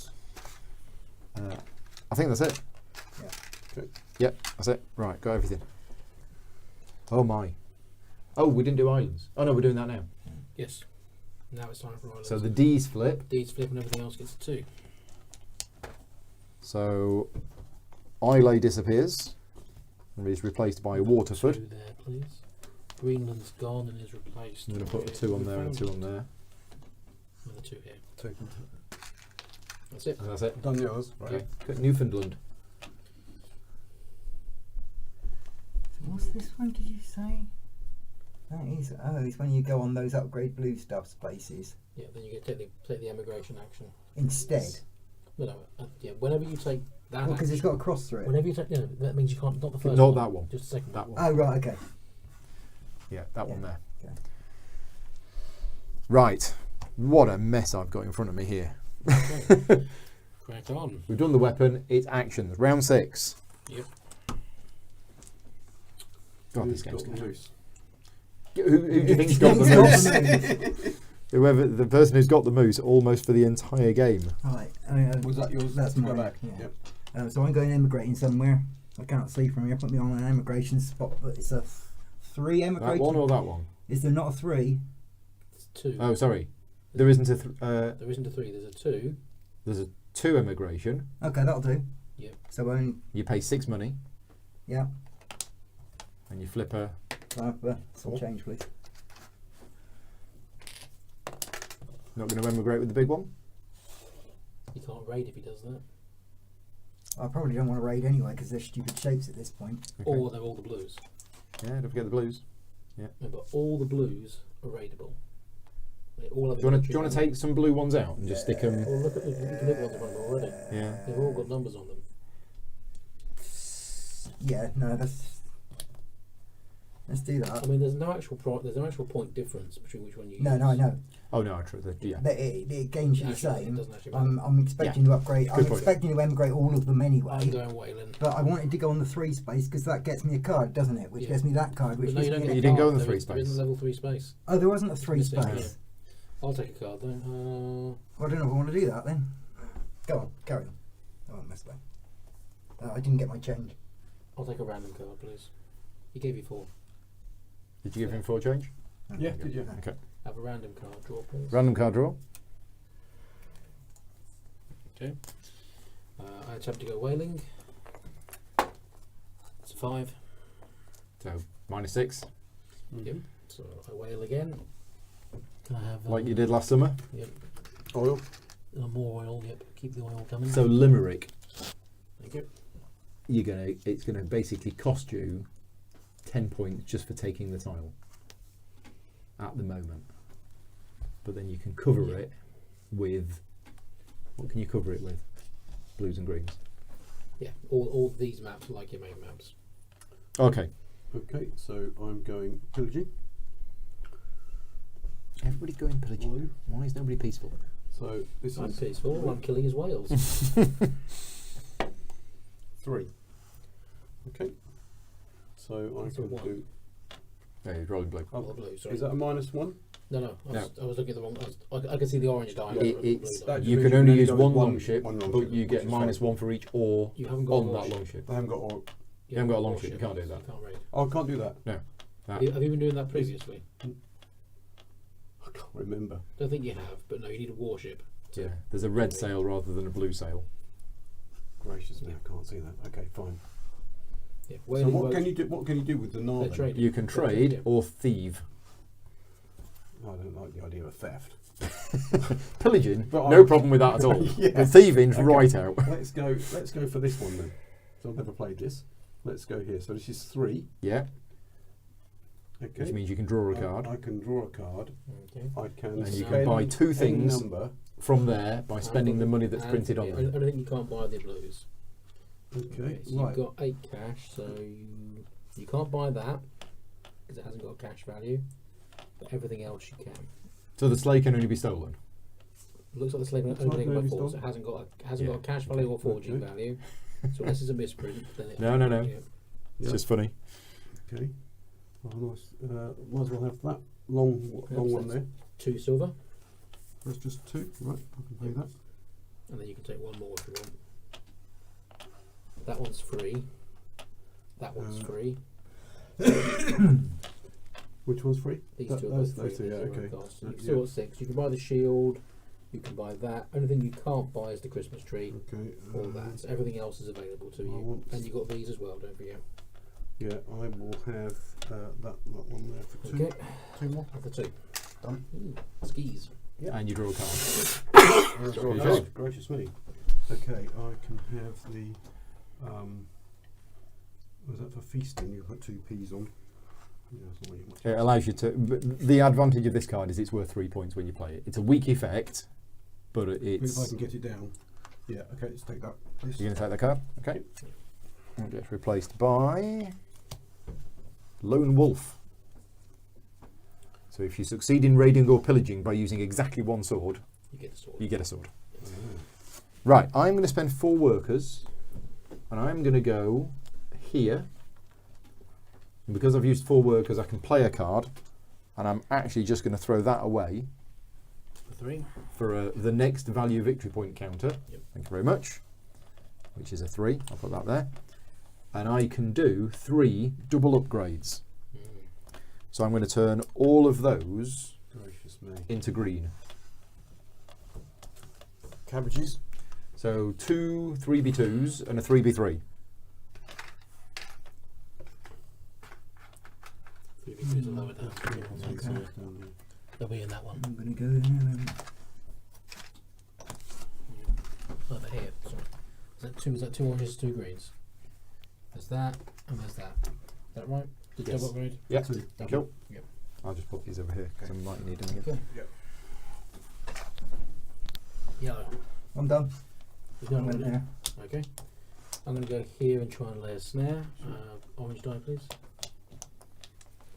I think that's it. Yeah. Okay. Yep, that's it. Right, got everything. Oh my. Oh, we didn't do islands. Oh no, we're doing that now. Yes. Now it's time for islands. So the D's flip. D's flip and everything else gets a 2. So Islay disappears and is replaced by Waterford. 2 there, please. Greenland's gone and is replaced. I'm going to put a with 2 on there and a 2 on Newfoundland. there. Another 2 here. Take them. That's it. And that's it. Done yours. Right. Got Newfoundland. So what's this one? Did you say? That is. Oh, it's when you go on those upgrade blue stuff places Yeah, then you get take the emigration action. instead. No, yeah. Whenever you take that, Well, because it's action- got a cross through it. Whenever you take, that means you can't. Not the first. Not one, that one. Just the second. That one. Oh right, okay. Yeah, that one Yeah, there. okay. Right. What a mess I've got in front of me here. Okay. Crack on. We've done the weapon. It's actions. Round 6. Yep. God, Who's this game's got the good. moose? Who do you think's got the moose? Whoever the person who's got the moose almost for the entire game. Right. Was that yours? That's to go mine. back? Yeah. Yep. So I'm going emigrating somewhere. I can't see from here. Put me on an emigration spot, but it's a 3 That emigration. one or that one? Is there not a 3? It's 2. Oh, sorry. There isn't a. There isn't a 3. There's a 2. There's a 2 emigration. Okay, that'll do. Yep. So only You pay 6 money yeah. and you flip a. Some change, please. Not going to emigrate with the big one. You can't raid if he does that. I probably don't want to raid anyway because they're stupid shapes at this point. Okay. Or they're all the blues. Yeah, don't forget the blues. Remember, all the blues are raidable. They all have Do you want to take some blue ones out and just stick them? Well, look at you can look at ones in front of them already. Yeah. They've all got numbers on them. Yeah, no, that's Let's do that. I mean, there's no actual point difference between which one you use. No, I know. Oh no, true. Yeah. But it gains you the Actually, it same. doesn't actually matter. I'm expecting to upgrade. Good I'm point. expecting to emigrate all of them anyway. I'm going whaling. But I wanted to go on the 3 space because that gets me a card, doesn't it? Which Yeah. gets me that card, which But no, gives you don't me get an- You a didn't card. go on the There 3 is- There is space. a level 3 space. Oh, there wasn't a 3 Missing, space. I'll take a card though. I don't know if I want to do that then. Go on, carry on. Oh, I messed up. I didn't get my change. I'll take a random card, please. He gave you 4. Did you give him 4 change? Yeah, did you? Okay. Have a random card draw, please. Random card draw. Okay. I attempt to go whaling. It's a 5. So -6, Yep. So I whale again. Can I have like you did last summer. Yep. Oil. More oil. Yep. Keep the oil coming. So Limerick, Thank you. it's gonna basically cost you 10 points just for taking the tile at the moment. But then you can cover Yeah. it with, what can you cover it with? Blues and greens. Yeah. All these maps are like your main maps. Okay. Okay, so I'm going pillaging. Everybody going pillaging. Blue. Why is nobody peaceful? So this I'm is peaceful. I'm killing his whales. 3. Okay. So I That's a can 1. do. Yeah, you're rolling blue. Oh, blue. Sorry. Is that a -1? No. I was looking at the wrong. I can see the orange die. It's That you means can you only can use only go one with longship, one but longship, you get which is fine. -1 for each ore You haven't got on a that warship. longship. I haven't got oil. You haven't got a longship, you can't do that. You can't raid. Oh, I can't do that. That- Have you been doing that previously? I can't remember. Don't think you have, but no, you need a warship. yeah, there's a red sail rather than a blue sail. Gracious me, I can't see that. Okay, fine. Yeah. So Whaling what boats, can you do? What can you do with the they're Narvin? trading. You can They're trade trading. or thieve. I don't like the idea of theft. Pillaging, But no I- problem with that at all. Yeah. But thieving's Okay. right out. Let's go for this one then. So I've never played this. Let's go here. So this is 3. Yeah, Okay. which means you can draw a card. I can draw a card. Okay. I can And you can spend buy 2 any things number. from there by spending the money that's And- printed on yeah, them. I think you can't buy the blues. Okay, So right. you've got 8 cash, so you can't buy that because it hasn't got a cash value. But everything else you can. So the sleigh can only be stolen. Looks like the slave Looks only like thing by maybe 4, so stolen. it hasn't got Yeah. a cash value or forging Okay. value. So unless it's a misprint, then it. No. Yeah. It's Yeah. just funny. Okay. Oh, nice. Might as well have that long one there. 2 silver, That's just 2. Right, I can pay that. and then you can take 1 more if you want. That one's free. That one's free. Which one's free? These That- 2 are those both free. two, yeah, these are okay. cost. So Yeah. you've still got 6. You can buy the shield. You can buy that. Only thing you can't buy is the Christmas tree. Okay. All that. So everything else is available to I you. want- And you've got these as well. Don't forget. Yeah, I will have that one there for 2. Okay. 2 more. For 2. Done. Ooh, skis. And you draw a card. Oh, Sorry. gracious me. Okay, I can have the. Was that for feasting? You put 2 peas on. Yeah, that's not really much. It allows you to. But the advantage of this card is it's worth 3 points when you play it. It's a weak effect, but If I it's. can get it down. Yeah. Okay, let's take that. Please. You're going to take that card? Okay. It gets replaced by Lone Wolf. So if you succeed in raiding or pillaging by using exactly 1 sword, You get the sword. you get a sword. Oh. Right, I'm going to spend 4 workers, and I'm going to go here. And because I've used 4 workers, I can play a card, and I'm actually just going to throw that away For 3. for the next value victory point counter. Yep. Thank you very much. Which is a 3. I'll put that there. And I can do 3 double upgrades. So I'm going to turn all of those Gracious me. into green. Cabbages. So 2 3b2s and a 3b3. 3 victories are lower down. Okay. They'll be in that one. I'm going to go there then. Oh, they're here. Sorry. Is that 2 oranges, 2 greens? There's that, and there's that. Is that right? Did Yes. double upgrade? Yep. Double. Cool. Yep. I'll just put these over here because I might need them again. Okay. Yep. Yellow. I'm done. Is I that went one? there. Okay. I'm going to go here and try and lay a snare. Orange die, please.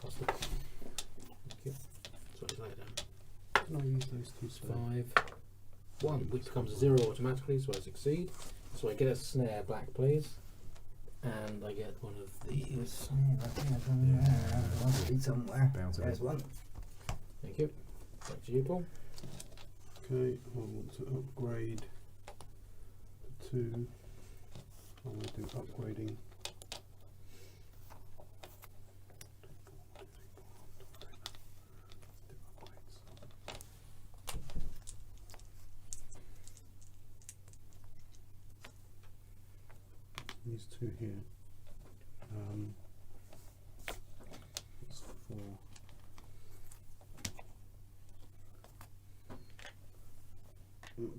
Plus the. Thank you. Sorry, lay it down. Can I use those two spells? 5, 1, which becomes a 0 automatically, so I succeed. So I get a snare back, please. And I get one of these. Must be somewhere. Bounce it There's in. one. Thank you. Back to you, Paul. Okay, I want to upgrade to 2. I want to do upgrading. These two here. That's 4.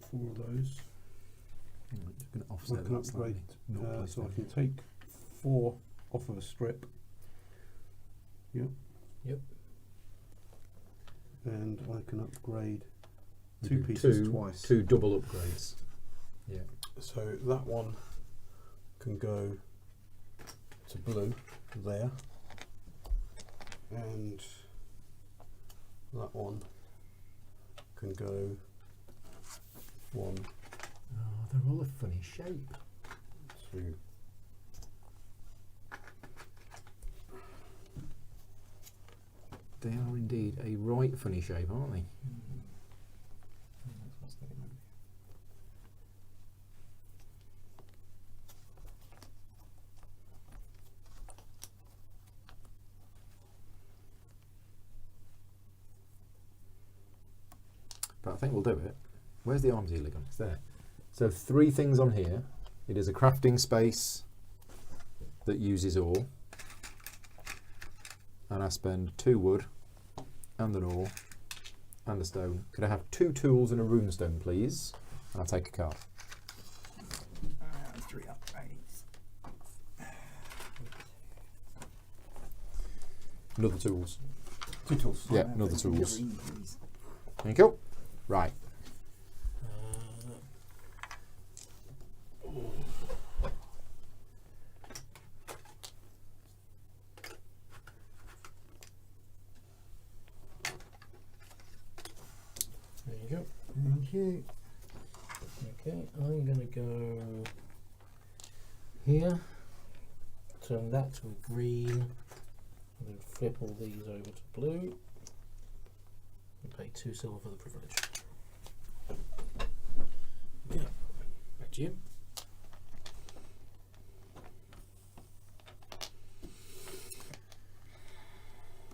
Four of those. Just going to I offset can that slightly. upgrade, so I can take 4 off of a strip. Yep. Yep. And I can upgrade You 2 do pieces twice. 2 double upgrades. Yeah. So that one can go to blue there, and that one can go 1, Oh, they're all a funny shape. 2. They are indeed a right funny shape, aren't they? But I think we'll do it. Where's the arms gun? It's there. So 3 things on here. It is a crafting space that uses ore. And I spend 2 wood and an ore and a stone. Could I have 2 tools and a runestone, please? And I'll take a card. 3 upgrades. Another tools. 2 tools. Yeah, another tools. Green, please. Thank you. Right. There you go. Thank you. Okay, I'm going to go here, turn that to a green, and then flip all these over to blue, and pay 2 silver for the privilege. Okay, back to you.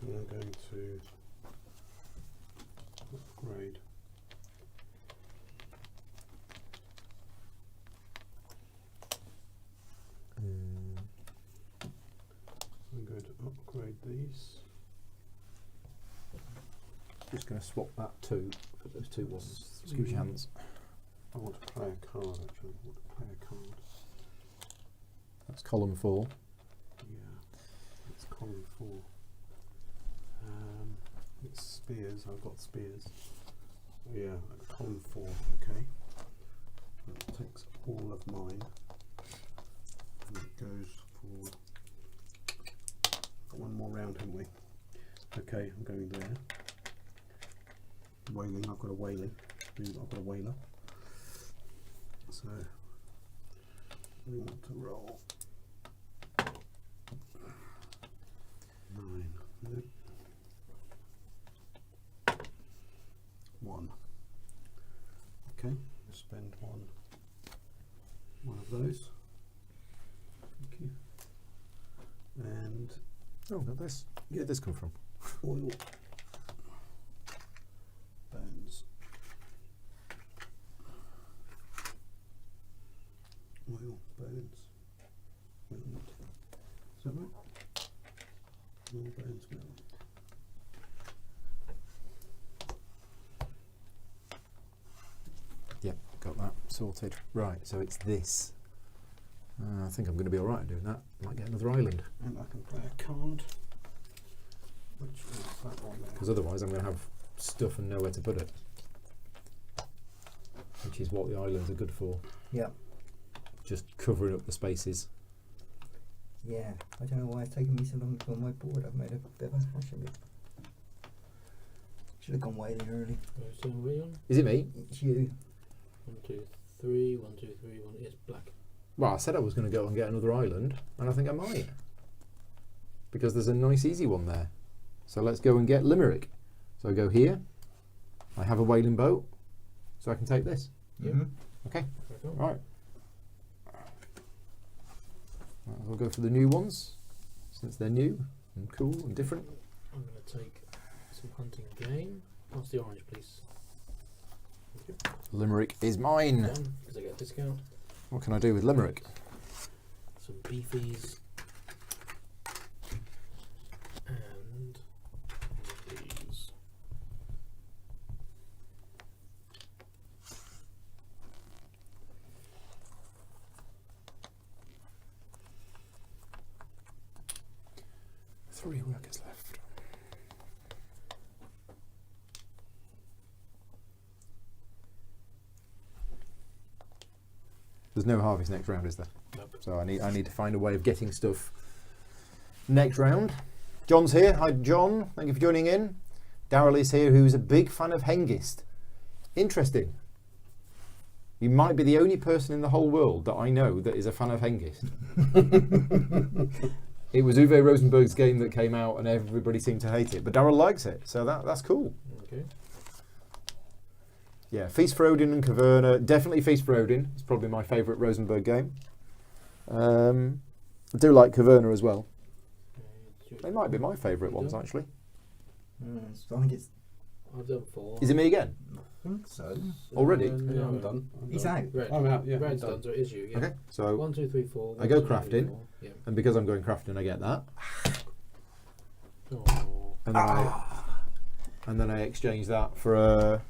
I'm going to upgrade. I'm going to upgrade these. Just going to swap that 2 for those 2 ones. Excuse your hands. I want to play a card actually. I want to play a card. That's column 4. Yeah, it's column 4. It's spears. I've got spears. Yeah, column 4. Okay. That takes all of mine, and it goes for. Got one more round, haven't we? Okay, I'm going there. Whaling. I've got a whaling. I've got a whaler. So we want to roll 9. Nope. 1. Okay, we'll spend one of those. Thank you. And Oh, got this. Where did this come from? oil. Bones. Oil, bones. Wilmed. Is that right? Oil, bones, wilmed. Yeah, got that sorted. Right, so it's this. I think I'm going to be alright doing that. Might get another island. And I can play a card. Which is that one there. Because otherwise I'm going to have stuff and nowhere to put it. Which is what the islands are good for. Yeah. Just covering up the spaces. Yeah, I don't know why it's taken me so long to go on my board. I've made a bit of a hash of it. Should have gone whaling early. So we on? Is it me? It's you. 1, 2, 3. 1, 2, 3. 1. It's black. Well, I said I was going to go and get another island, and I think I might. Because there's a nice easy one there. So let's go and get Limerick. So I go here. I have a whaling boat, so I can take this. Yep. Mhm. Okay, Crack on. right. I'll go for the new ones, since they're new and cool and different. I'm going to take some hunting game. Pass the orange, please. Thank you. Limerick is mine. Done, because I get a discount. What can I do with Limerick? Some beefies. And these. Three workers left. There's no harvest next round, is there? Nope. So I need to find a way of getting stuff next round. John's here. Hi, John. Thank you for joining in. Darryl is here, who's a big fan of Hengist. Interesting. You might be the only person in the whole world that I know that is a fan of Hengist. It was Uwe Rosenberg's game that came out and everybody seemed to hate it, but Darryl likes it, so that's cool. Okay. Yeah, Feast for Odin and Caverna. Definitely Feast for Odin. It's probably my favourite Rosenberg game. I do like Caverna as well. They might be my favourite ones, actually. I think it's. I've done 4. Is it me again? I think so. Already? No, Yeah, I'm done. He's out. Red. I'm out, yeah. Red's I'm done, so it is you. Yeah. Okay, so 1, 2, 3, 4. I go 1, 2, 3, crafting. 4. Yeah. and because I'm going crafting, I get that, Oh. and then I exchange that for a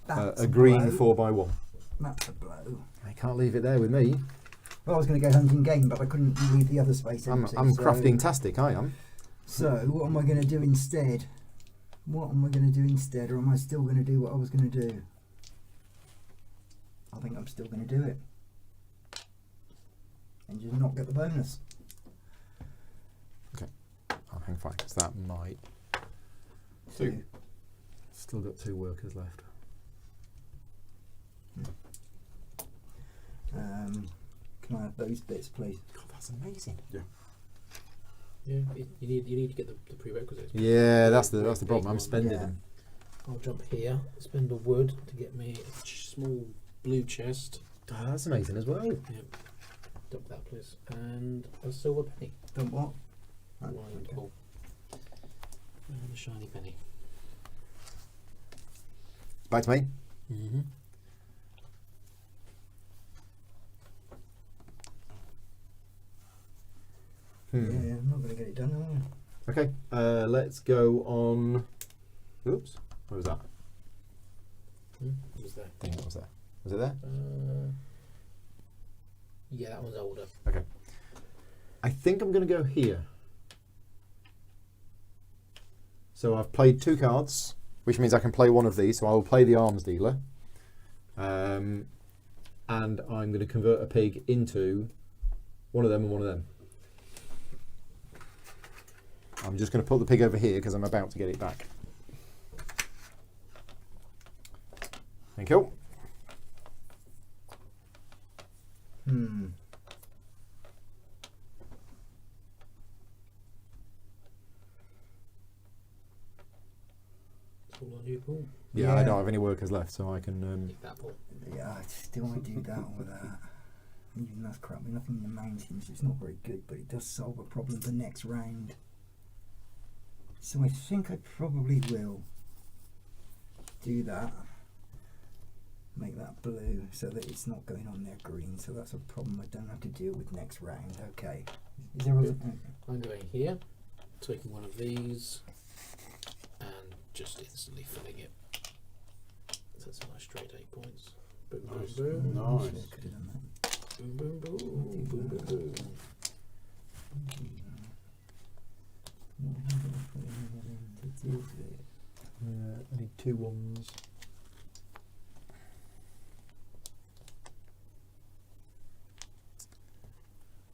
That's green blow. 4x1. That's a blow. I can't leave it there with me. Well, I was going to go hunting game, but I couldn't leave the other space I'm empty. crafting-tastic, I am. So, what am I going to do instead? What am I going to do instead, or am I still going to do what I was going to do? I think I'm still going to do it. And just not get the bonus. I'll hang fire, because that might... Two. Still got 2 workers left. Can I have those bits, please? God, that's amazing. Yeah, you need to get the prerequisites. Yeah, that's the problem. I'm spending Yeah. them. I'll jump here, spend a wood to get me a small blue chest. Oh, that's amazing as well. Yep. Dump that, please. And a silver penny. Don't what? Right, okay. Wonderful. And a shiny penny. Back to me. Mm-hmm. Yeah, I'm not going to get it done, am I? Okay, let's go on... Oops, what was that? What was that? I think that was there. Was it there? Yeah, that one's older. Okay. I think I'm going to go here. So I've played 2 cards, which means I can play one of these. So I will play the arms dealer. And I'm going to convert a pig into one of them and one of them. I'm just going to put the pig over here because I'm about to get it back. Thank you. It's all on you, Paul. Yeah, I don't have any workers left, so I can... Take that, Paul. Yeah, I still want to do that or that. Even that's crap. We're nothing in the mountains. It's not very good, but it does solve a problem for next round. So I think I probably will do that. Make that blue so that it's not going on there green. So that's a problem I don't have to deal with next round. Okay. Is there Good. I'm going here, taking one of these, and just instantly filling it. So that's a nice straight 8 points. Boom, Nice. boom, boom. Nice. Could have done that. Boom, boom, boom, boom, boom, boom. I need 2 ones.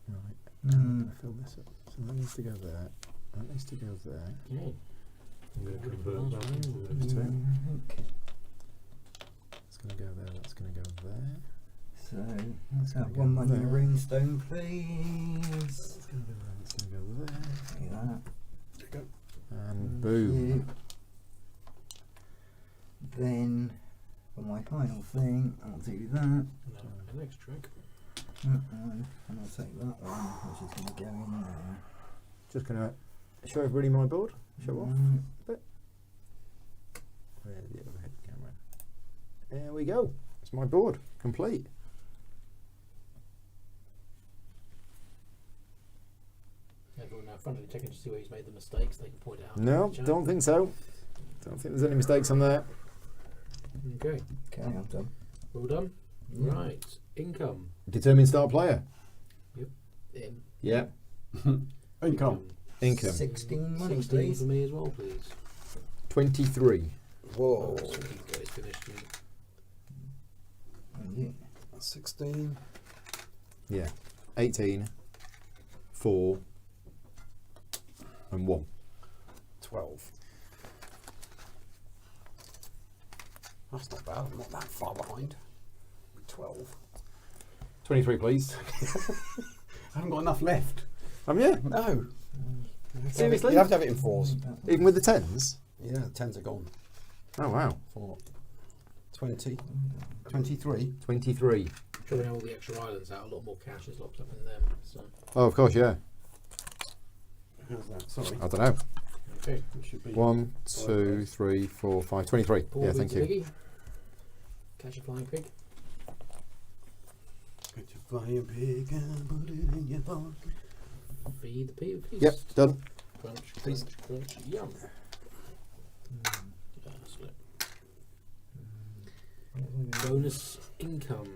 Right. fill this up. So that needs to go there. That needs to go there. Okay. I'm going to convert that into those two. It's going to go there. That's going to go there. So let's have go one money there. runestone, please. It's going to go there. It's going to go there. Like that. There you go. And Thank boom. you. Then for my final thing, I'll do that. No, next trick. That one, and I'll take that one, which is going to go in there. Just going to show everybody my board. Show off. Mm, Where's the overhead camera? There we go. It's my board. Complete. Everyone now front of the checking to see where he's made the mistakes. They can point it out. No, in the chat. don't think so. Don't think there's any mistakes on there. Okay. Okay, I'm done. Well done. Yeah. Right. Income. Determined star player. In. Yeah. Income. Income. 16 money, 16 please. for me as well, please. 23. Whoa. So we can get it finished. And you. 16. Yeah. 18. 4. And 1. 12. That's not bad. I'm not that far behind. 12. 23, please. I haven't got enough left. Yeah. No. Seriously? You have to have it in 4s. Even with the 10s? Yeah, the 10s are gone. Oh, wow. For 20. 23. 23. Drawing all the extra islands out, a lot more cash is locked up in them. So, Oh, of course, yeah. How's that? Sorry. I don't know. okay. It should be 1, 2, 3, 4, 5. 23. Paul Yeah, thank beats you. Piggy. Catch a flying pig. Get your flying pig and put it in your pocket. Feed the pig. Yep, done. Crunch, Please. crunch, crunch. Yum. Slip. Bonus income.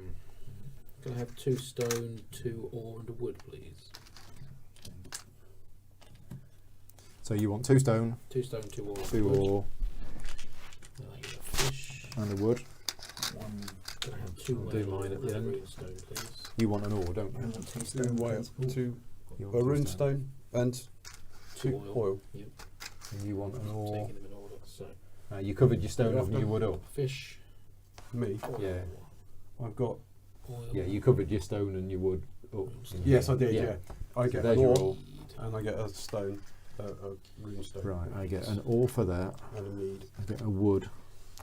Can I have 2 stone, 2 ore, and a wood, please? So you want 2 stone, 2 stone, 2 ore, 2 wood. ore, Then I get a fish. and a wood. Can I have 2 I'll do whale mine at the and a end. rune stone, please? You want an ore, don't I you? want 2 2 stone, whale, principal. 2 You a want 2 rune stone. stone and 2 oil. Yep. And you want an I'm ore. taking them in order. So, You covered your stone up and your wood up. fish. Me. Oil, Yeah. I've got. Oil. Yeah, you covered your stone and your wood up. Yes, I did. Yeah. Yeah. I So get there's an your ore ore. and I get a stone, a rune stone. Right, I get an ore for that. And a mead. I get a wood.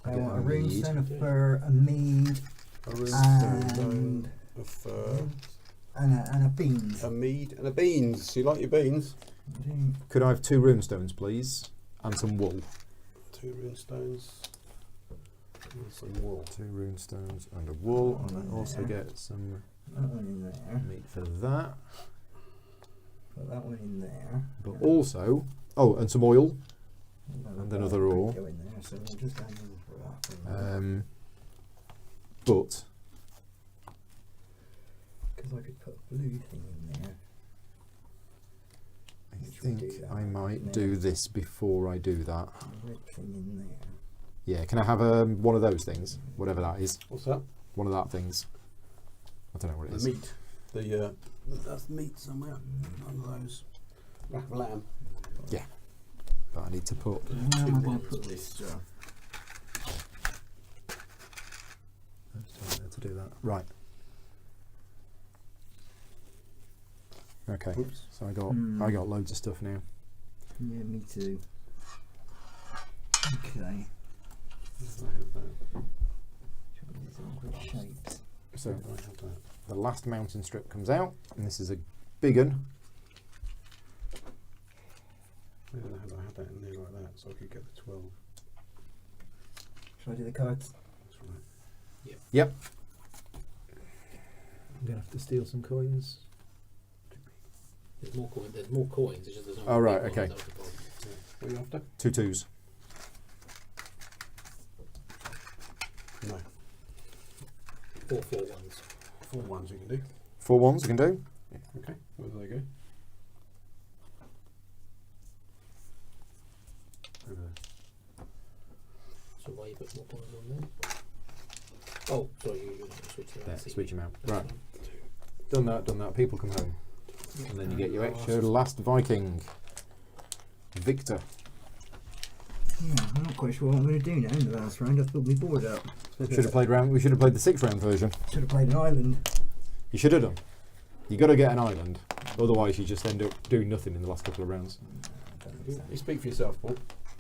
I get want a a rune mead. stone, a fur, a mead, A rune and stone, a fur, and a beans. a mead, and a beans. You like your beans? Could I have 2 rune stones, please? And some wool. 2 rune stones. And some wool. 2 rune stones and a wool. Oh, And I also there. get some That one in there. meat for that. Put that one in there. But also, oh, and some oil. And another ore. Go in there, so we'll just hang on for that. But Because I could put a blue thing in there. I Which we think do that I might now. do this before I do that. A red thing in there. Yeah, can I have one of those things? Whatever that is. What's that? One of that things. I don't know what it The is. meat. That's meat somewhere. One of those. Rack of lamb. But I need to put. Can I Where have am I 2 going ones, to put please? this stuff? To do that. Right. Okay. Oops. So I got Hmm. I got loads of stuff now. Yeah, me too. Okay. I have that. These awkward shapes. So I have that. the last mountain strip comes out, and this is a big one. I had that in there like that, so I could get the 12. Shall I do the cards? That's right. Yep. I'm gonna have to steal some coins. There's more coins. There's more coins. It's just there's no Oh, more right, big okay. ones, that was the problem. What are you after? 2 2s. No. 4 4 ones. 4 ones you can do. 4 1s you can do. Okay, where do they go? Over there. So why you put more coins on there? Oh, sorry, you switch them out. There, see. switch them out. That's Right. fine. Done that. People come home. And then you get your extra last Viking. Victor. Yeah, I'm not quite sure what I'm going to do now in the last round. I've filled my board up. We should have played the 6-round version. Should have played an island. You should have done. You got to get an island. Otherwise, you just end up doing nothing in the last couple of rounds. You speak for yourself, Paul.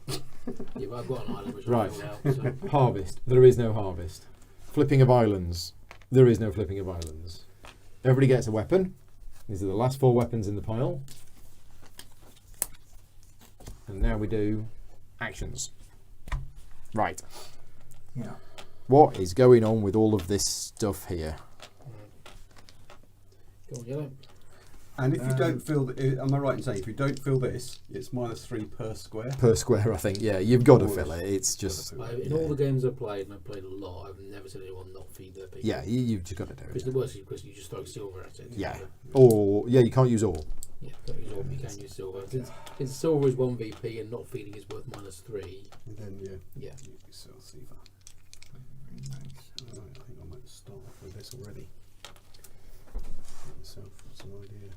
Yeah, but I've got an island which Right. I filled out. So. Harvest. There is no harvest. Flipping of islands. There is no flipping of islands. Everybody gets a weapon. These are the last 4 weapons in the pile. And now we do actions. Right. Yeah. What is going on with all of this stuff here? Go on, yellow. And if you don't fill, am I right in saying if you don't fill this, it's -3 per square? Per square, I think. Yeah, you've got to fill it. It's just... In all the games I've played, and I've played a lot, I've never seen anyone not feed their people. Yeah, you've just got to do Because it. the worst is because you just throw silver at it. Yeah. Or, yeah, you can't use all. Yeah, don't use all, you can use silver. Since silver is 1 VP and not feeding is worth -3. And then Yeah. you sell silver. Right, I think I might start off with this already. Get myself some idea.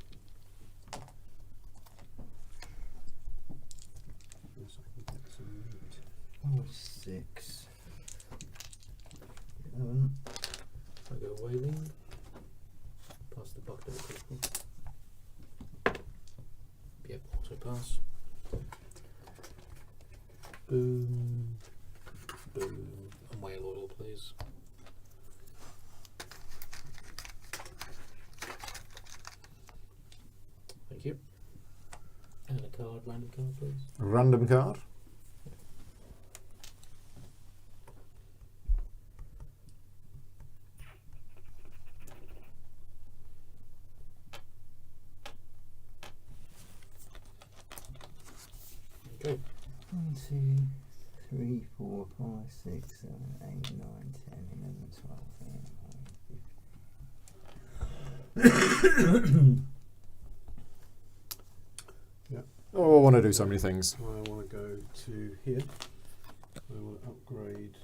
Yes, I can get some meat. Oh, 6. 11. I go whaling. Pass the bucket of people. Yep, also pass. Boom. Boom. And whale oil, please. Thank you. And a card, random card, please. Random card. Okay. 1, 2, 3, 4, 5, 6, 7, 8, 9, 10, 11, 12, 13, Oh, I want to do so many things. I want to go to here. I want to upgrade.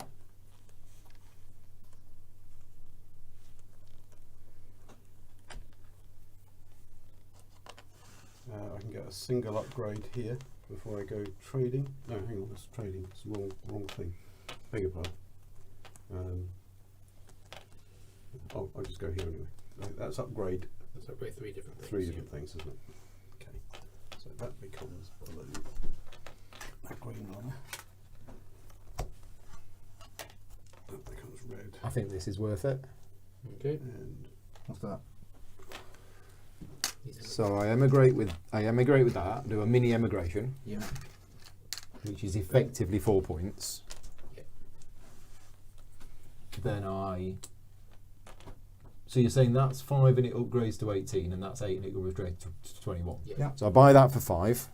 I can get a single upgrade here before I go trading. No, hang on, that's trading. It's the wrong thing. Beg your pardon. I'll just go here anyway. That's upgrade. Let's upgrade 3 different things. 3 different things, isn't it? Okay. So that becomes blue. That green one. That becomes red. I think this is worth it. Okay. And what's that? So I emigrate with that, do a mini emigration, Yeah. which is effectively 4 points. Yep. Then so you're saying that's 5 and it upgrades to 18, and that's 8 and it upgrades to 21. Yeah. Yeah. So I buy that for 5.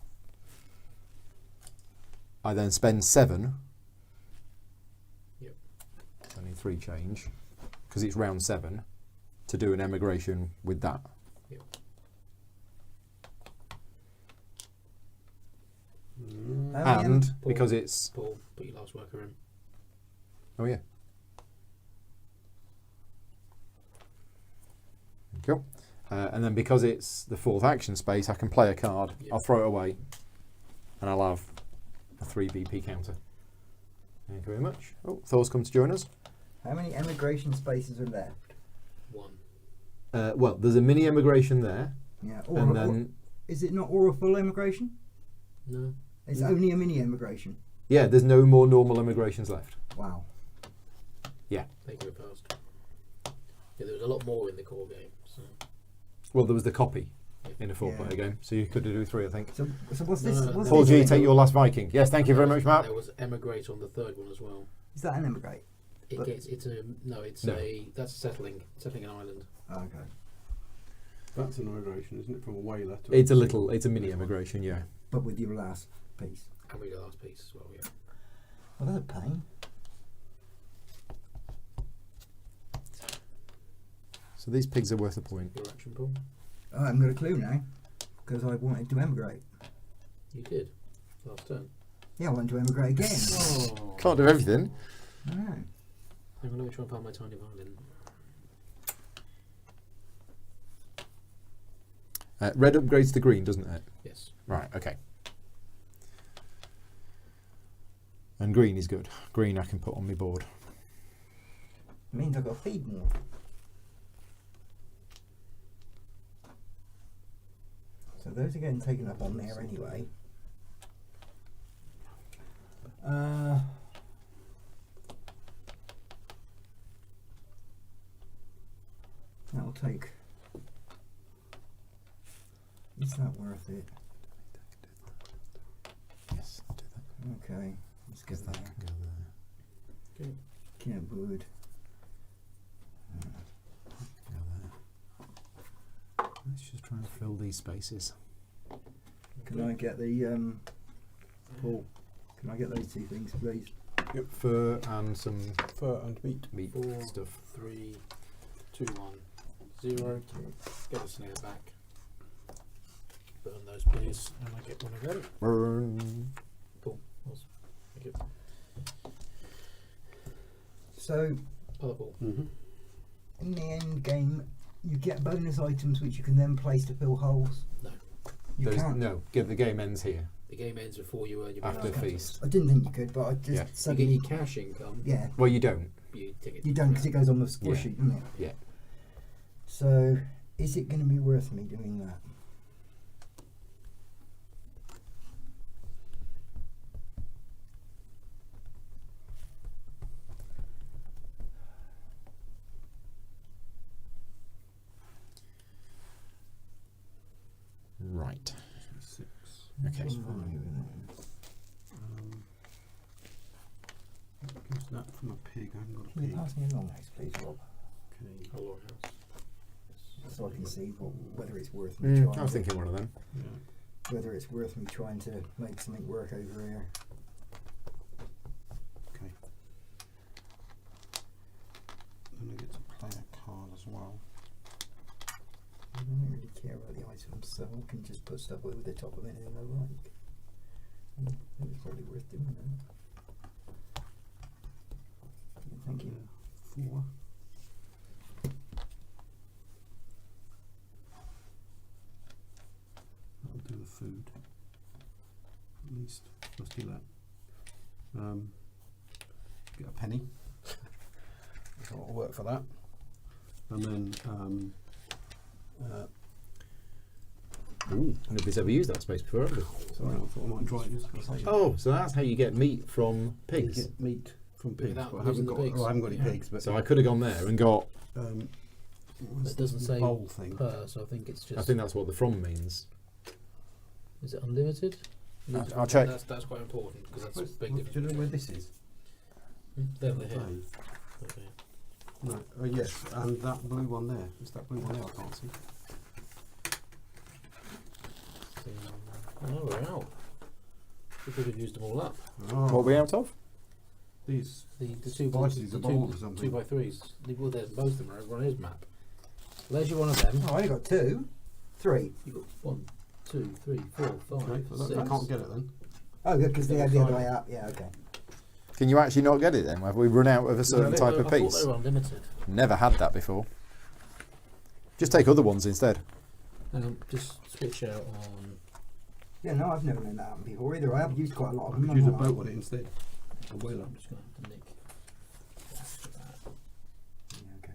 I then spend 7. Yep. I need 3 change, because it's round 7, to do an emigration with that. Yep. And Paul. because it's... Paul, put your last worker in. Oh yeah. Cool. And then because it's the 4th action space, I can play a card. Yep. I'll throw it away, and I'll have a 3 VP counter. Thank you very much. Oh, Thor's come to join us. How many emigration spaces are left? 1. Well, there's a mini emigration there, Yeah. and then Is it not or a full emigration? No. It's only a mini emigration. yeah, there's no more normal emigrations left. Wow. They go past. Yeah, there was a lot more in the core game. So. Well, there was the copy Yeah. in a 4-player Yeah. game, so you could do 3, I think. So what's No, this? no, What's Paul this G, thing? take your last Viking. Yes, thank you very much, Matt. There was emigrate on the 3rd one as well. Is that an emigrate? It But- gets it's a no. It's No. that's settling an island. Oh, okay. that's an immigration, isn't it? From a whaler to It's a mini emigration, yeah. But with your last piece. And we got last piece as well. Yeah. Well, that's a pain. So these pigs are worth a point. Your action, Paul. I haven't got a clue now, because I wanted to emigrate. You did last turn. Yeah, I want to emigrate again. Oh. Can't do everything. I know. Hang on, let me try and find my tiny violin. Red upgrades to green, doesn't it? Yes. Right, okay. And green is good. Green I can put on my board. It means I've got to feed more. So those are getting taken up on there anyway. That'll take. Is that worth it? Yes, I'll do that. Okay, let's get That there. can go there. Okay. Get wood. Go there. Let's just try and fill these spaces. Can I get the Paul? Can I get those two things, please? Fur and some Fur and meat. meat 4, stuff. 3, 2, 1, 0. Get the snail back. Burn those, please, and I get one of them. Burn. Cool. Thank you. So Purple. Mm-hmm. in the end game, you get bonus items which you can then place to fill holes. No. You can't. No, the game ends here. The game ends before you earn your After bonus feast. I didn't think you could, but I just Yeah. You get suddenly. your cash income. Yeah, Well, you don't. You take it. you don't because it goes on the score Yeah. sheet, doesn't it? Yeah. So, is it going to be worth me doing that? Right. 6. Okay. That's fine. Gives that from a pig. I haven't got a Can you pig. pass me a long house, please, Rob? Okay. A long house. So I can see whether it's worth me trying. I was thinking one of them. Yeah. Whether it's worth me trying to make something work over here. Okay. Then I get to play a card as well. I don't really care about the items, so I can just put stuff over the top of anything I like. I think it's probably worth doing that. Thank you. 4. I'll do the food. At least. Let's do that. Get a penny. That'll work for that. And then Nobody's ever used that space before, have they? sorry, I thought I might try it just for a second. Oh, so that's how you get meat from You pigs. get meat from pigs, Without but I losing haven't the got. pigs. Oh, I haven't got any Yeah. pigs, but So I could have gone there and got. what was It doesn't the say bowl thing. per, so I think it's just. I think that's what the from means. Is it unlimited? I'll check. That's quite important because that's Where's- a big do you difference. know where this is? There, they're here. Play. Okay. No. Oh yes, and that blue one there. It's that blue one there. I can't see. Oh, we're out. We could have used them all up. Oh, What are we out of? these. The two Spices the are bold or something. 2x3s. Well, there's most of them are over on his map. Well, there's your one of them. Oh, I only got 2. 3. You got 1, 2, 3, 4, 5, Okay, so that, 6. I can't get it then. Oh, good, because they Level had the other 5. way up. Yeah, okay. Can you actually not get it then? Have we run out of a certain I type thought of they piece? were unlimited. Never had that before. Just take other ones instead. Just switch out on. Yeah, no, I've never known that happen before either. I have used quite a lot I of could them. use a haven't I? boat on it instead. A whaler. I'm just going to have to nick. After that. Yeah, okay.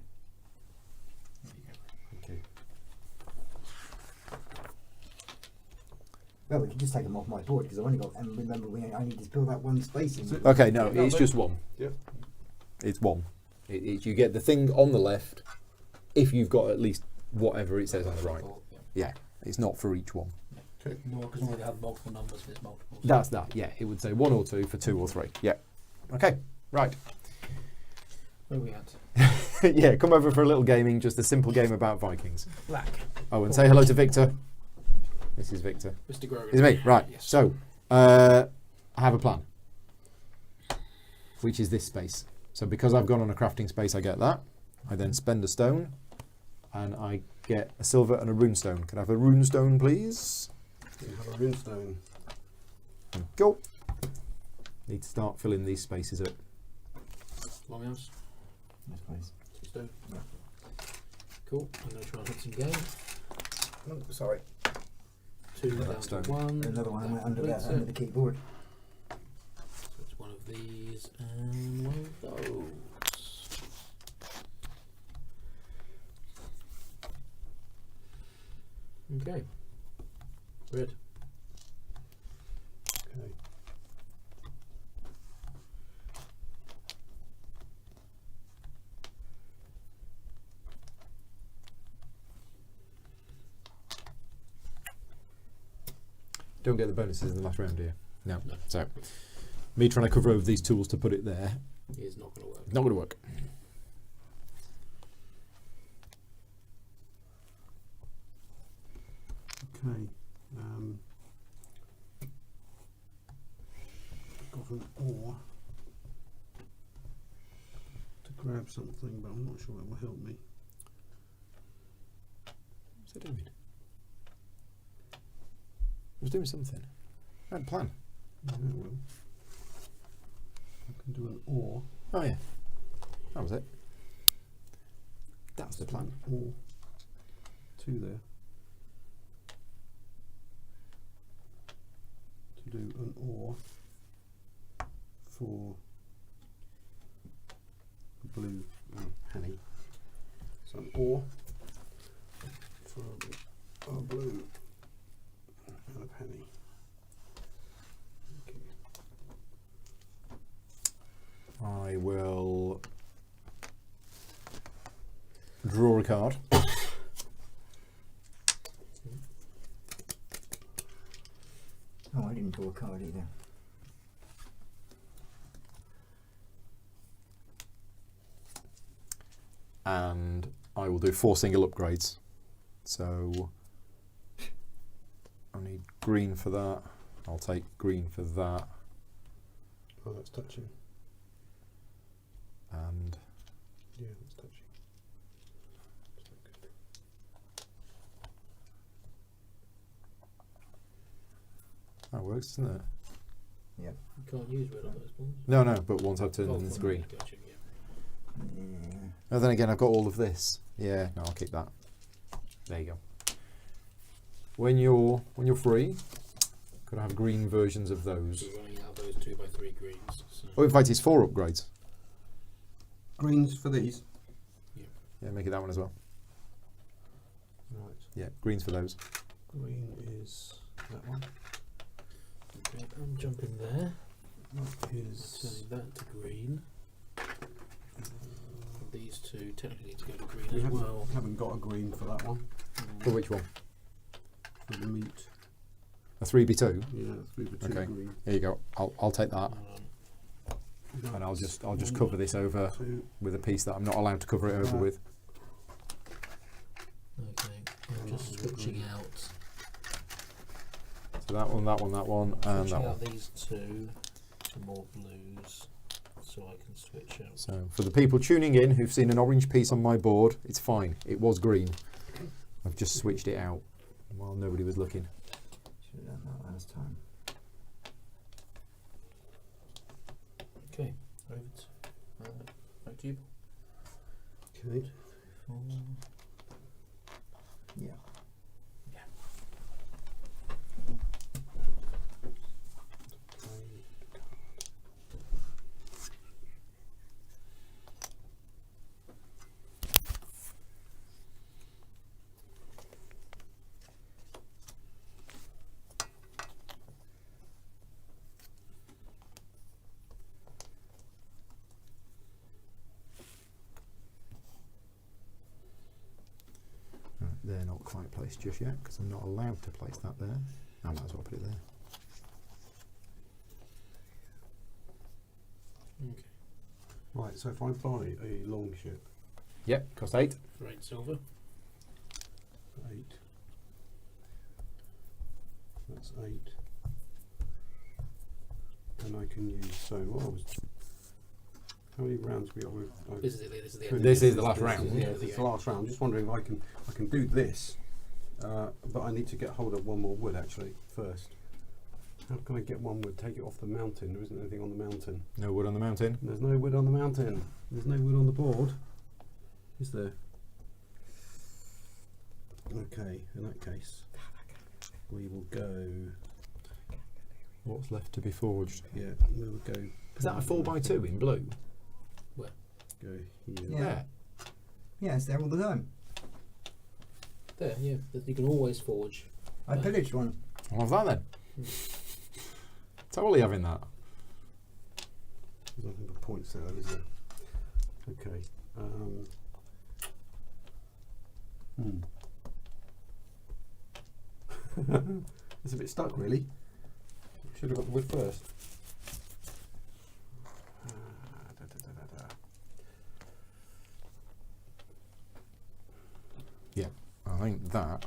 There you go. Okay. Well, we can just take them off my board because I've only got. And remember, I need to fill that one space in. That's it. Okay, no, Yeah, it's but- just one. Yep. It's one. You get the thing on the left if you've got at least whatever it says on the right. Yeah. Yeah, it's not for each one. Okay. More because we have multiple numbers. There's multiples. That's that, yeah. It would say 1 or 2 for 2 or 3. Yeah. Okay, right. Where are we at? Yeah, come over for a little gaming, just a simple game about Vikings. Black. Oh, and say hello to Victor. This is Victor. Mr. Grogan. It's me, right. Yes. So, I have a plan, which is this space. So because I've gone on a crafting space, I get that. I then spend a stone, and I get a silver and a rune stone. Can I have a rune stone, please? You have a runestone. Go. Need to start filling these spaces up. Longhouse. Nice place. 2 stone. Cool. I'm going to try and hit some game. Oh, sorry. 2 Yeah, down stone. to 1. Another one went under That's there, under the keyboard. So it's one of these and one of those. Okay. Red. Okay. Don't get the bonuses in the last round, do you? No. No. So, me trying to cover over these tools to put it there, Is not going to work. not going to work. Okay. Got an ore to grab something, but I'm not sure it will help me. What's it doing? It was doing something. I had a plan. Yeah, it will. I can do an ore. Oh yeah. That was it. That's the plan. Ore. 2 there. To do an ore for blue honey. So an ore for a blue and a penny. Okay. I will draw a card. Oh, I didn't draw a card either. And I will do 4 single upgrades. So I need green for that. I'll take green for that. Oh, that's touching. And Yeah, that's touching. That's not good. that works, doesn't it? Yep. You can't use red on those balls. No, no, but once I've turned Oh, them into fine, green. Gotcha, yeah. Yeah. Oh, then again, I've got all of this. Yeah, no, I'll keep that. There you go. When you're free, could I have green versions of those? You're running out of those 2x3 greens. So. Oh, in fact, it's 4 upgrades. Greens for these. Yeah, make it that one as well. Right. Yeah, greens for those. Green is that one. Okay, I'm jumping there. That Turning is. that to green. These 2 technically need to go to green We as haven't, well. haven't got a green for that one. For which one? For the meat. A 3b2? Yeah, 3 for 2 Okay. green. There you go. I'll take that. And I'll That's just cover this over 2. with a piece that I'm not allowed to cover it over with. Okay, I'm just switching out. So that one, that one, that one, and Switching that one. out these 2 to more blues, so I can switch out. So for the people tuning in who've seen an orange piece on my board, it's fine. It was green. I've just switched it out while nobody was looking. Should have done that last time. Okay, over to back to you. Okay. 4. Yeah. Right, they're not quite placed just yet because I'm not allowed to place that there. I might as well put it there. Okay, Right, so if I buy a long ship Yep, cost 8. for 8 silver. for 8, that's 8. And I can use stone. What was? How many rounds we are? This is it. This is the Could- end. This is the last This round. is- Yeah, this is the last round. I'm just wondering if I can do this, but I need to get hold of one more wood actually first. How can I get one wood? Take it off the mountain. There isn't anything on the mountain. No wood on the mountain. There's no wood on the mountain. There's no wood on the board. Is there? Okay, in that case, we will go. What's left to be forged? Yeah, we will go. Is that a 4x2 in blue? Go here. Yeah. There. Yeah, it's there all the time. There, yeah. You can always forge. I pillaged one. I'll have that then. Totally having that. There's nothing but points there, is there? Okay. It's a bit stuck, really. Should have got the wood first. Yeah, I think that.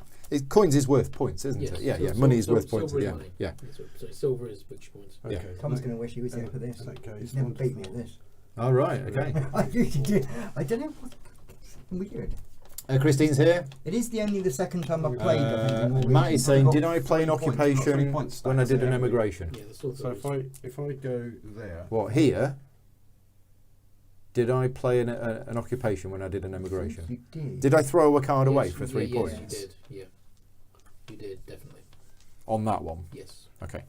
Coins is worth points, isn't Yes, it? Yeah, so yeah. Money is worth silver points at the is end. money. Yeah. So silver is which points. Okay. Yeah. Tom's going to wish he was here for this. in that case, He's never 1 to beat me 4. at this. All right. Okay. I really did. I don't know what's weird. Christine's here. It is only the second time I've played. I think, in Norwegians. Matt is saying, I've did got I play an 3 points. occupation 3 points when I stacks did an there, haven't we? emigration? Yeah, the silver So is. if I go there, What, here? Did I play an occupation when I did an emigration? You did. Did I throw a card away Yes, for 3 yes, points? you did. Yeah, you did definitely. On that one? Yes. Okay.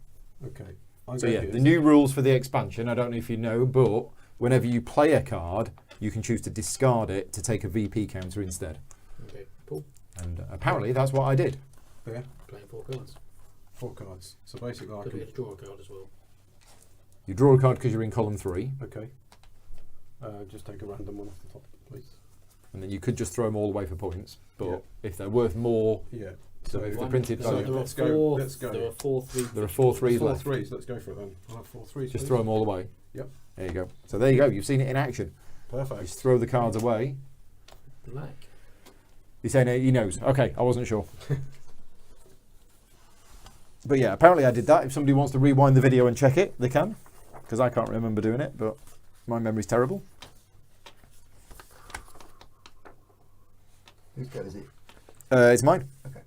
okay. I So go yeah, here. the new rules for the expansion, I don't know if you know, but whenever you play a card, you can choose to discard it to take a VP counter instead. Okay. Cool. And apparently that's what I did. There, Playing 4 cards. 4 cards. So basically, I Could be can. to draw a card as well. You draw a card because you're in column 3, Okay. Just take a random one off the top, please. and then you could just throw them all away for points. But Yeah. if they're worth more, Yeah. so if the One- printed so value, there are let's go, 4. let's go. There are 4 3. there are 4 threes 4 left. threes. Let's go for it then. I'll have 4 threes. Just please. throw them all away. Yep. There you go. So there you go. You've seen it in action. Perfect. Just throw the cards away. Black. He's saying he knows. Okay, I wasn't sure. But yeah, apparently I did that. If somebody wants to rewind the video and check it, they can. Because I can't remember doing it, but my memory's terrible. Whose go is it? It's mine. Okay.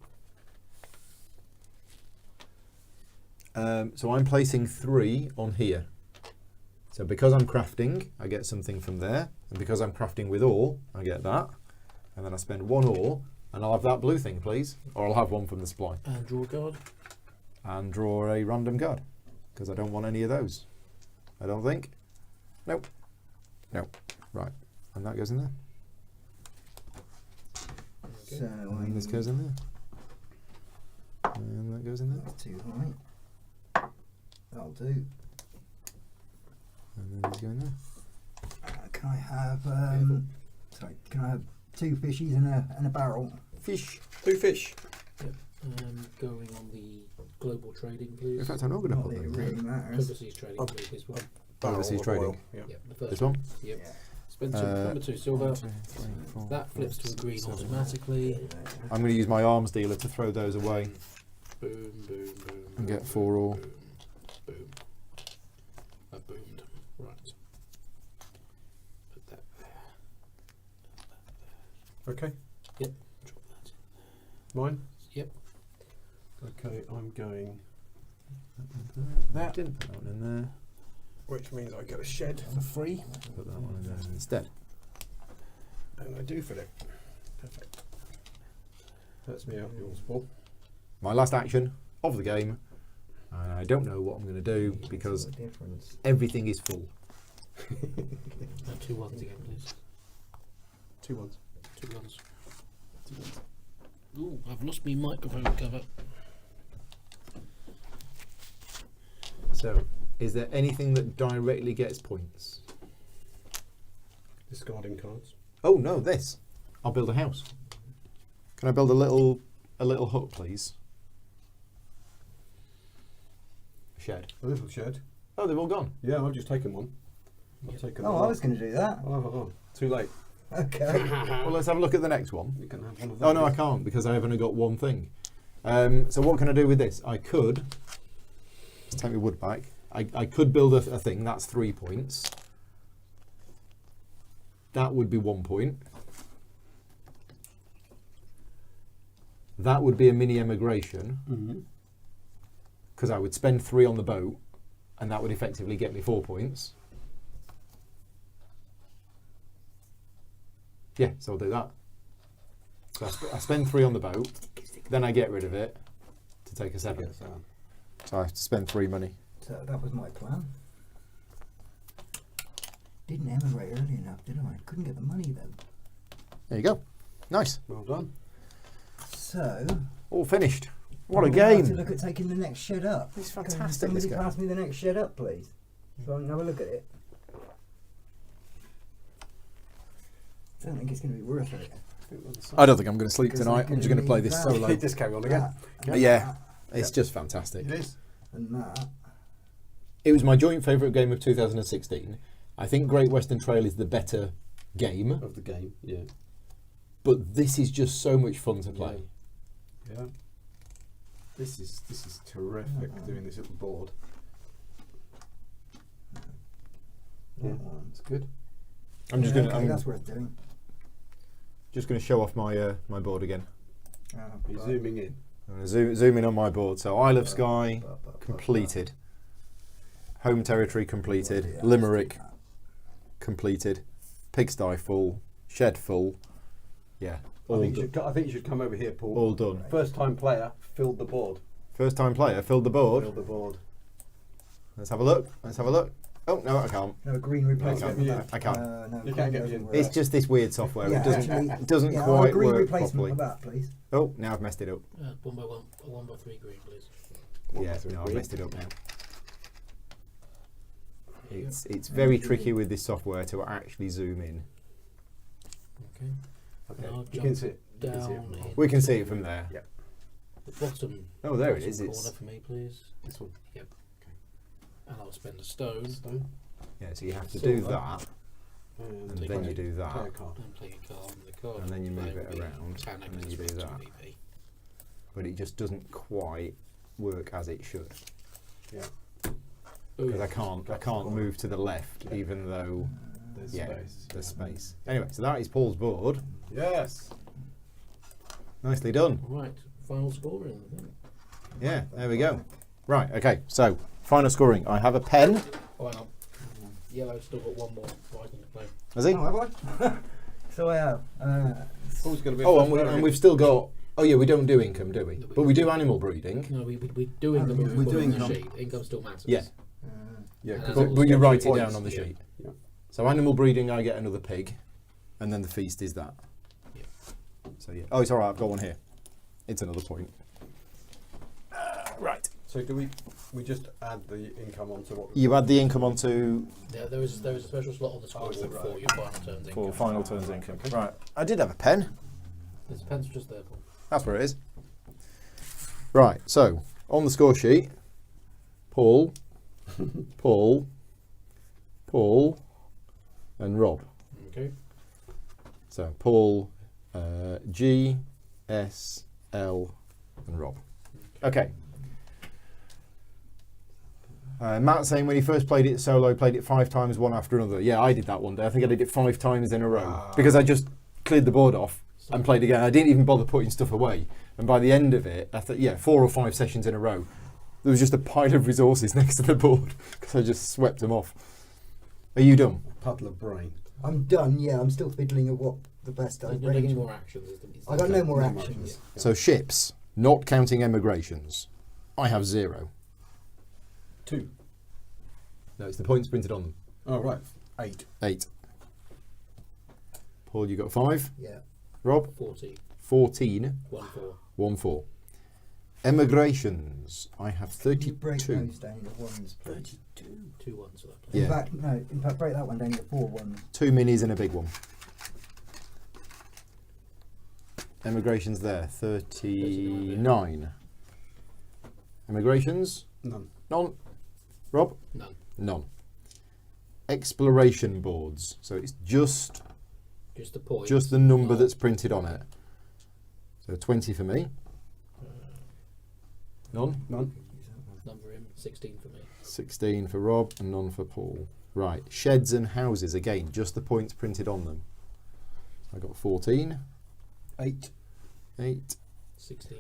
So I'm placing 3 on here. So because I'm crafting, I get something from there. And because I'm crafting with ore, I get that. And then I spend 1 ore, and I'll have that blue thing, please. Or I'll have one from the supply. And draw a card. And draw a random card. Because I don't want any of those. I don't think. Nope. Nope. Right. And that goes in there. Okay. So And this goes in there. And that goes in there. That's too high. That'll do. And then these go in there. Can I have? Sorry. Can I have 2 fishies and a barrel? Fish. 2 fish. Going on the global trading, please. In fact, I'm not going to Not put that it them there. really matters. Overseas trading, Oh. please. This one. Overseas Barrel of trading. oil, Yeah. Yep. The first This one? Yep. Yeah. Spend Uh, number 2 silver. 1, 2, 3, 4, That flips to a 5, green 6, 7. automatically. I'm going to use my arms dealer to throw those away Boom, boom, boom. and get boom, 4 ore. Boom, boom. That boomed. Right. Put that there. Okay. Drop that. Mine. Yep. Okay. I'm going. That didn't put that one in there. Which means I get a shed for free, Put that one in there instead. and I do fill it. Perfect. That's me out. Yours, Paul. My last action of the game. And I don't know what I'm going to do because What's the difference? everything is full. 2 ones again, please. 2 ones. 2 ones. Ooh, I've lost my microphone cover. So, is there anything that directly gets points? Discarding cards. Oh no, this. I'll build a house. Can I build a little hut, please? A shed. A little shed. Oh, they've all gone. Yeah, I've just taken one. I've taken. Oh, one. I was going to do that. Oh, too late. Okay. Well, let's have a look at the next one. You can have one of Oh no, I those. can't because I've only got one thing. So what can I do with this? I could. Let's take my wood back. I could build a thing. That's 3 points. That would be 1 point. That would be a mini emigration Mhm. because I would spend 3 on the boat, and that would effectively get me 4 points. Yeah, so I'll do that. So I spend 3 on the boat, then I get rid of it to take a 7. Yes, So I have to spend 3 money. So that was my plan. Didn't emigrate early enough, did I? Couldn't get the money though. There you go. Nice. well done. So All finished. What a we'll have to game. look at taking the next shed up. It's Can fantastic, this somebody game. pass me the next shed up, please? So I can have a look at it. I don't think it's going to be worth it. I don't think I'm going to sleep 'Cause tonight. I'm I'm just going to play this gonna solo. Just carry on again. That, Yeah, it's just fantastic. It is. and that. It was my joint favourite game of 2016. I think Great Western Trail is the better game, Of the game, yeah. but this is just so much fun to play. Yeah. This is terrific doing this little board. Yeah, it's good. I'm just Yeah, going to okay, that's worth doing. show off my my board again. You're zooming in. I'm going to zoom in on my board. So Isle of Skye completed, Home Territory completed, Limerick completed, Pigsty full, Shed full. Yeah, I think you should come over here, Paul. all done. First time player filled the board. First time player filled the board. Filled the board. Let's have a look. Let's have a look. Oh no, I can't. No, green replacement. can't. for that. I can't. No, You green can't get doesn't in. work. It's just this weird software. Yeah, It doesn't actually, doesn't yeah, quite green work replacement properly. for that, please. Oh, now I've messed it up. 1 by 1, 1 by 3 green, please. Yeah, no, I've messed it up now. It's very tricky with this software to actually zoom in. Okay. Okay. And I'll You can jump see it. You can see down it. We can see it from there. Yeah. the bottom. Oh, there it bottom is. Corner It's for me, please. This one. And I'll spend a stone. Stone. yeah. So you have to do Silver. that, And and Take then a- you do play a that, card. Don't play a card. The card. and then you move play it will be around, panic and then and you do it's that. 2 VP. but it just doesn't quite work as it should Yeah. because I can't move to the left, Yeah. even though There's space. there's space. Anyway, so that is Paul's board. Yes. Nicely done. Right, final scoring. I think. Yeah, there we go. Right, okay. So final scoring. I have a pen. Oh, hang on. Yellow's still got 1 more Viking to play. Has he? Oh, have I? So I have. Paul's going to be. Oh, and we've still got. Oh yeah, we don't do income, do we? No, we But we do animal breeding. No, we're doing the Oh, move we're on doing the income. sheet. Income still matters. Yeah, Yeah. And because that's but you also write it points. down on the Yeah. sheet. Yeah. So animal breeding, I get another pig, and then the feast is that. Yeah. So yeah. Oh, it's all right. I've got one here. It's another point. Right. So do we just add the income onto what? You add the income onto Yeah, there is a special slot on the scoreboard is it right? for your final turns income. for final turns income. Right. I did have a pen. There's a pencil just there, Paul. That's where it is. Right. So on the score sheet, Paul, Paul, Paul, and Rob. Okay. So Paul, G, S, L, and Rob. Okay. Matt saying when he first played it solo, he played it 5 times, one after another. Yeah, I did that one day. I think I did it 5 times in a row because I just cleared the board off and played again. I didn't even bother putting stuff away. And by the end of it, after 4 or 5 sessions in a row, there was just a pile of resources next to the board because I just swept them off. Are you done? Puddle of brain. I'm done. Yeah, I'm still fiddling at what the best Don't I've take any range. more actions. is the- I got no more No more actions. actions. So ships, not counting emigrations, I have 0. 2. No, it's the points printed on them. Oh right. 8. 8. Paul, you got 5. Yeah. Rob, 40. 14. 1-4. 1-4. Emigrations, I have Can you break 32. those down into ones, please? 2 1s for that. Yeah. In fact, no. In fact, break that one down into 4 ones. 2 minis and a big one. Emigrations there, 39. Emigrations, None. none. Rob, None. none. Exploration boards, so it's just Just the points. just the number not- that's printed on it. So 20 for me. None. None. Number him. 16 for me. 16 for Rob and none for Paul. Right, sheds and houses, again, just the points printed on them. I got 14, 8. 8. 16.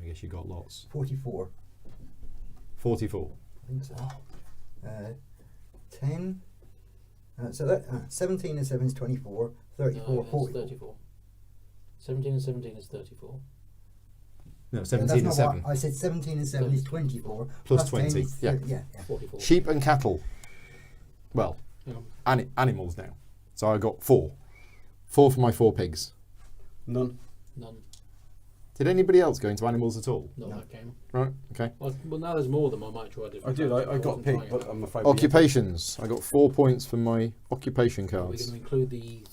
I guess you got lots. 44. 44. I think so. 10. So that 17 and 7 is 24. 34, No, it's 44. 34. 17 and 17 is 34. No, Yeah, 17 that's and not 7. what I said 17 and 7 is 24. Plus 10 20, is yeah. yeah. 44. Sheep and cattle. Well, Yeah. animals now. So I got 4. 4 for my 4 pigs. None. None. Did anybody else go into animals at all? Not No. that game. Right, okay. Well, now there's more of them. I might try a I different. did. strategy. I got a wasn't pig, trying but that. I'm afraid. Occupations. I got 4 points for my occupation Are we cards. going to include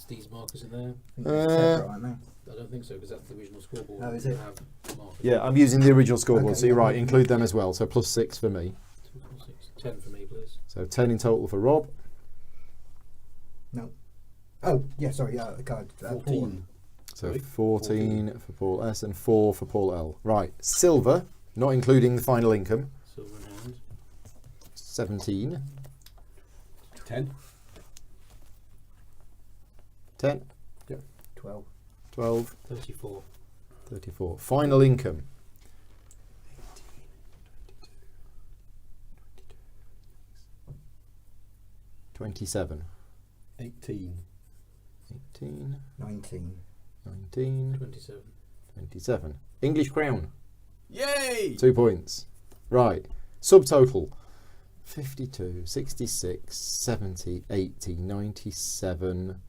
these markers in there? I think they're separate, aren't they? I don't think so because that's the original scoreboard. Oh, is We it? have markers. Yeah, I'm using the original scoreboard, Okay, so you're yeah. right. Include them as well. So plus 6 for me. 2, 4, 6, 10 for me, please. So 10 in total for Rob. No. Oh, yeah, sorry, the card. 14. So Sorry? 14 for Paul S and 4 for Paul L. Right, silver, not including the final income, Silver in hand. 17. 10. 10, 12. 12, 34. 34. Final income. 27. 18. 18, 19. 19, 27. 27. English crown, Yay! 2 points. Right, subtotal 52, 66, 70, 80, 97,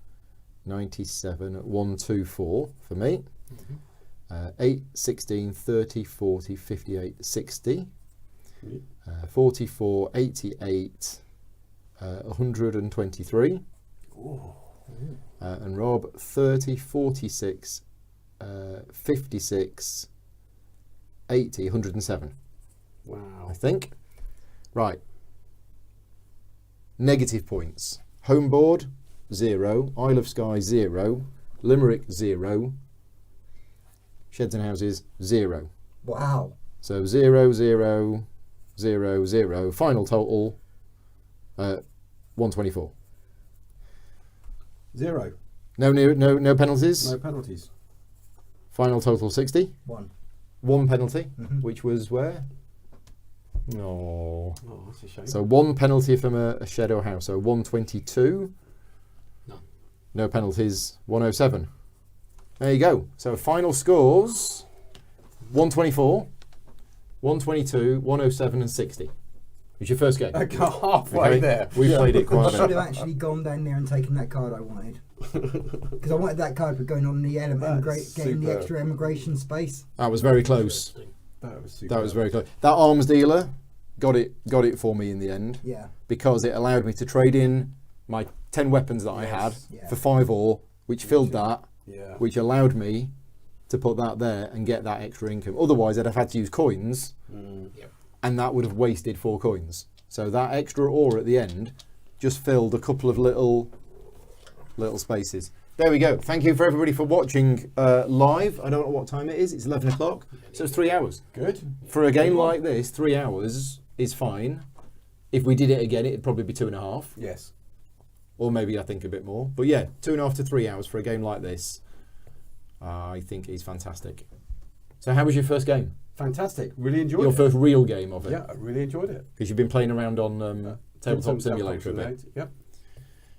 97, 124 for me. 8, 16, 30, 40, 58, 60, 44, 88, 123. And Rob, 30, 46, 56, 80, 107, Wow. I think. Right. Negative points. Homeboard, 0. Isle of Skye, 0. Limerick, 0. Sheds and Houses, 0. Wow. So 0, 0, 0, 0. Final total, 124. 0. No penalties. No penalties. Final total 60. 1. 1 penalty, Mhm. which was where? No. Oh, that's a shame. So 1 penalty from a shed or house. So 122. None. No penalties. 107. There you go. So final scores: 124, 122, 107, and 60. It was your first game. I got halfway Okay? there. We played it I quite a should bit. have actually gone down there and taken that card I wanted. Because I wanted that card for going on the getting the superb. extra immigration space. That was very close. Interesting. That was super. That was very close. That arms dealer got it for me in the end, Yeah. because it allowed me to trade in my 10 weapons that I had Yes. Yeah. for 5 ore, which filled that, Yeah. which allowed me to put that there and get that extra income. Otherwise, I'd have had to use coins, Yep. and that would have wasted 4 coins. So that extra ore at the end just filled a couple of little spaces. There we go. Thank you for everybody for watching live. I don't know what time it is. It's 11 o'clock. So it's 3 hours. Good. For a game like this, 3 hours is fine. If we did it again, it'd probably be 2.5. Yes. Or maybe I think a bit more. But yeah, 2.5 to 3 hours for a game like this, I think is fantastic. So how was your first game? Fantastic. Really enjoyed Your it. first real game of it? Yeah, I really enjoyed it. Because you've been playing around on Tabletop Simulator a bit. Yep.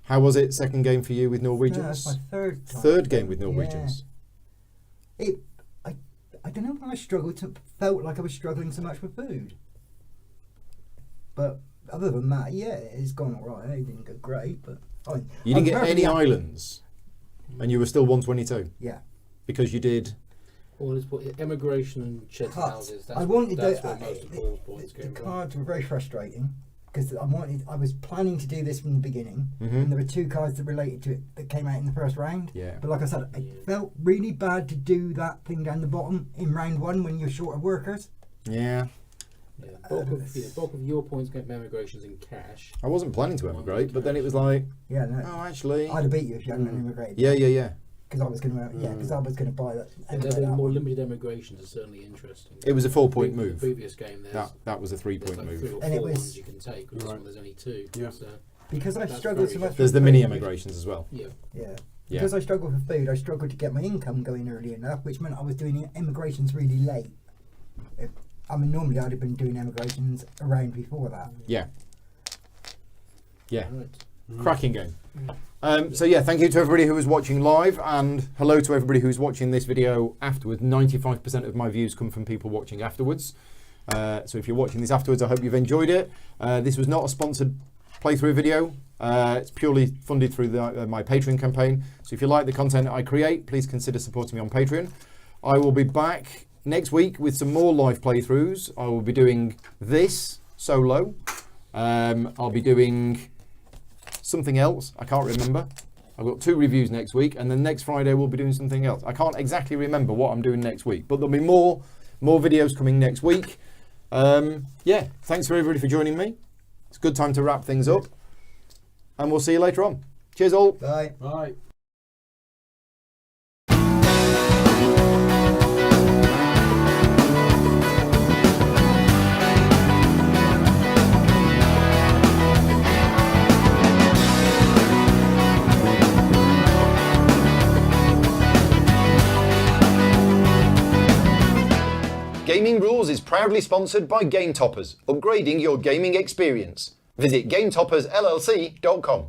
How was it? Second game for you with No, Norwegians? that's my third time. Third game with Norwegians. Yeah. I don't know why felt like I was struggling so much with food. But other than that, yeah, it's gone alright. It didn't go great, but You didn't I'm get any perfectly- islands, and you were still 122 Yeah. because you did. Well, it's what immigration and sheds and Cut. houses. I wanted that's the, where most of Paul's points the came from. cards were very frustrating because I was planning to do this from the beginning, Mhm. and there were 2 cards that related to it that came out in the first round. Yeah. But like I said, it felt really bad to do that thing down the bottom in round 1 when you're short of workers. Yeah. Yeah, bulk of your points came from immigrations in cash. I wasn't planning to emigrate, but then it was like, Yeah, no, oh, actually. I'd have beat you if you hadn't immigrated. Yeah, yeah, yeah. Because I was going to buy that. There being more limited emigrations is certainly interesting. It was a 4-point The move. previous game, That was a there's 3-point like move. 3 or And it 4 was- ones you can take. With this one, there's only 2. Yeah. So, Because I That's struggled very so much. There's with the mini food. immigrations as well. yeah. Yeah. Yeah. Because I struggled with food, I struggled to get my income going early enough, which meant I was doing immigrations really late. Normally I'd have been doing immigrations around before that. Yeah. Yeah. Right. Cracking game. So yeah, thank you to everybody who was watching live, and hello to everybody who's watching this video afterwards. 95% of my views come from people watching afterwards. So if you're watching this afterwards, I hope you've enjoyed it. This was not a sponsored playthrough video. It's purely funded through my Patreon campaign. So if you like the content I create, please consider supporting me on Patreon. I will be back next week with some more live playthroughs. I will be doing this solo. I'll be doing something else. I can't remember. I've got 2 reviews next week, and then next Friday we'll be doing something else. I can't exactly remember what I'm doing next week, but there'll be more videos coming next week. Yeah, thanks for everybody for joining me. It's a good time to wrap things up, and we'll see you later on. Cheers all. Bye. Bye. Gaming Rules is proudly sponsored by Game Toppers, upgrading your gaming experience. Visit GameToppersLLC.com.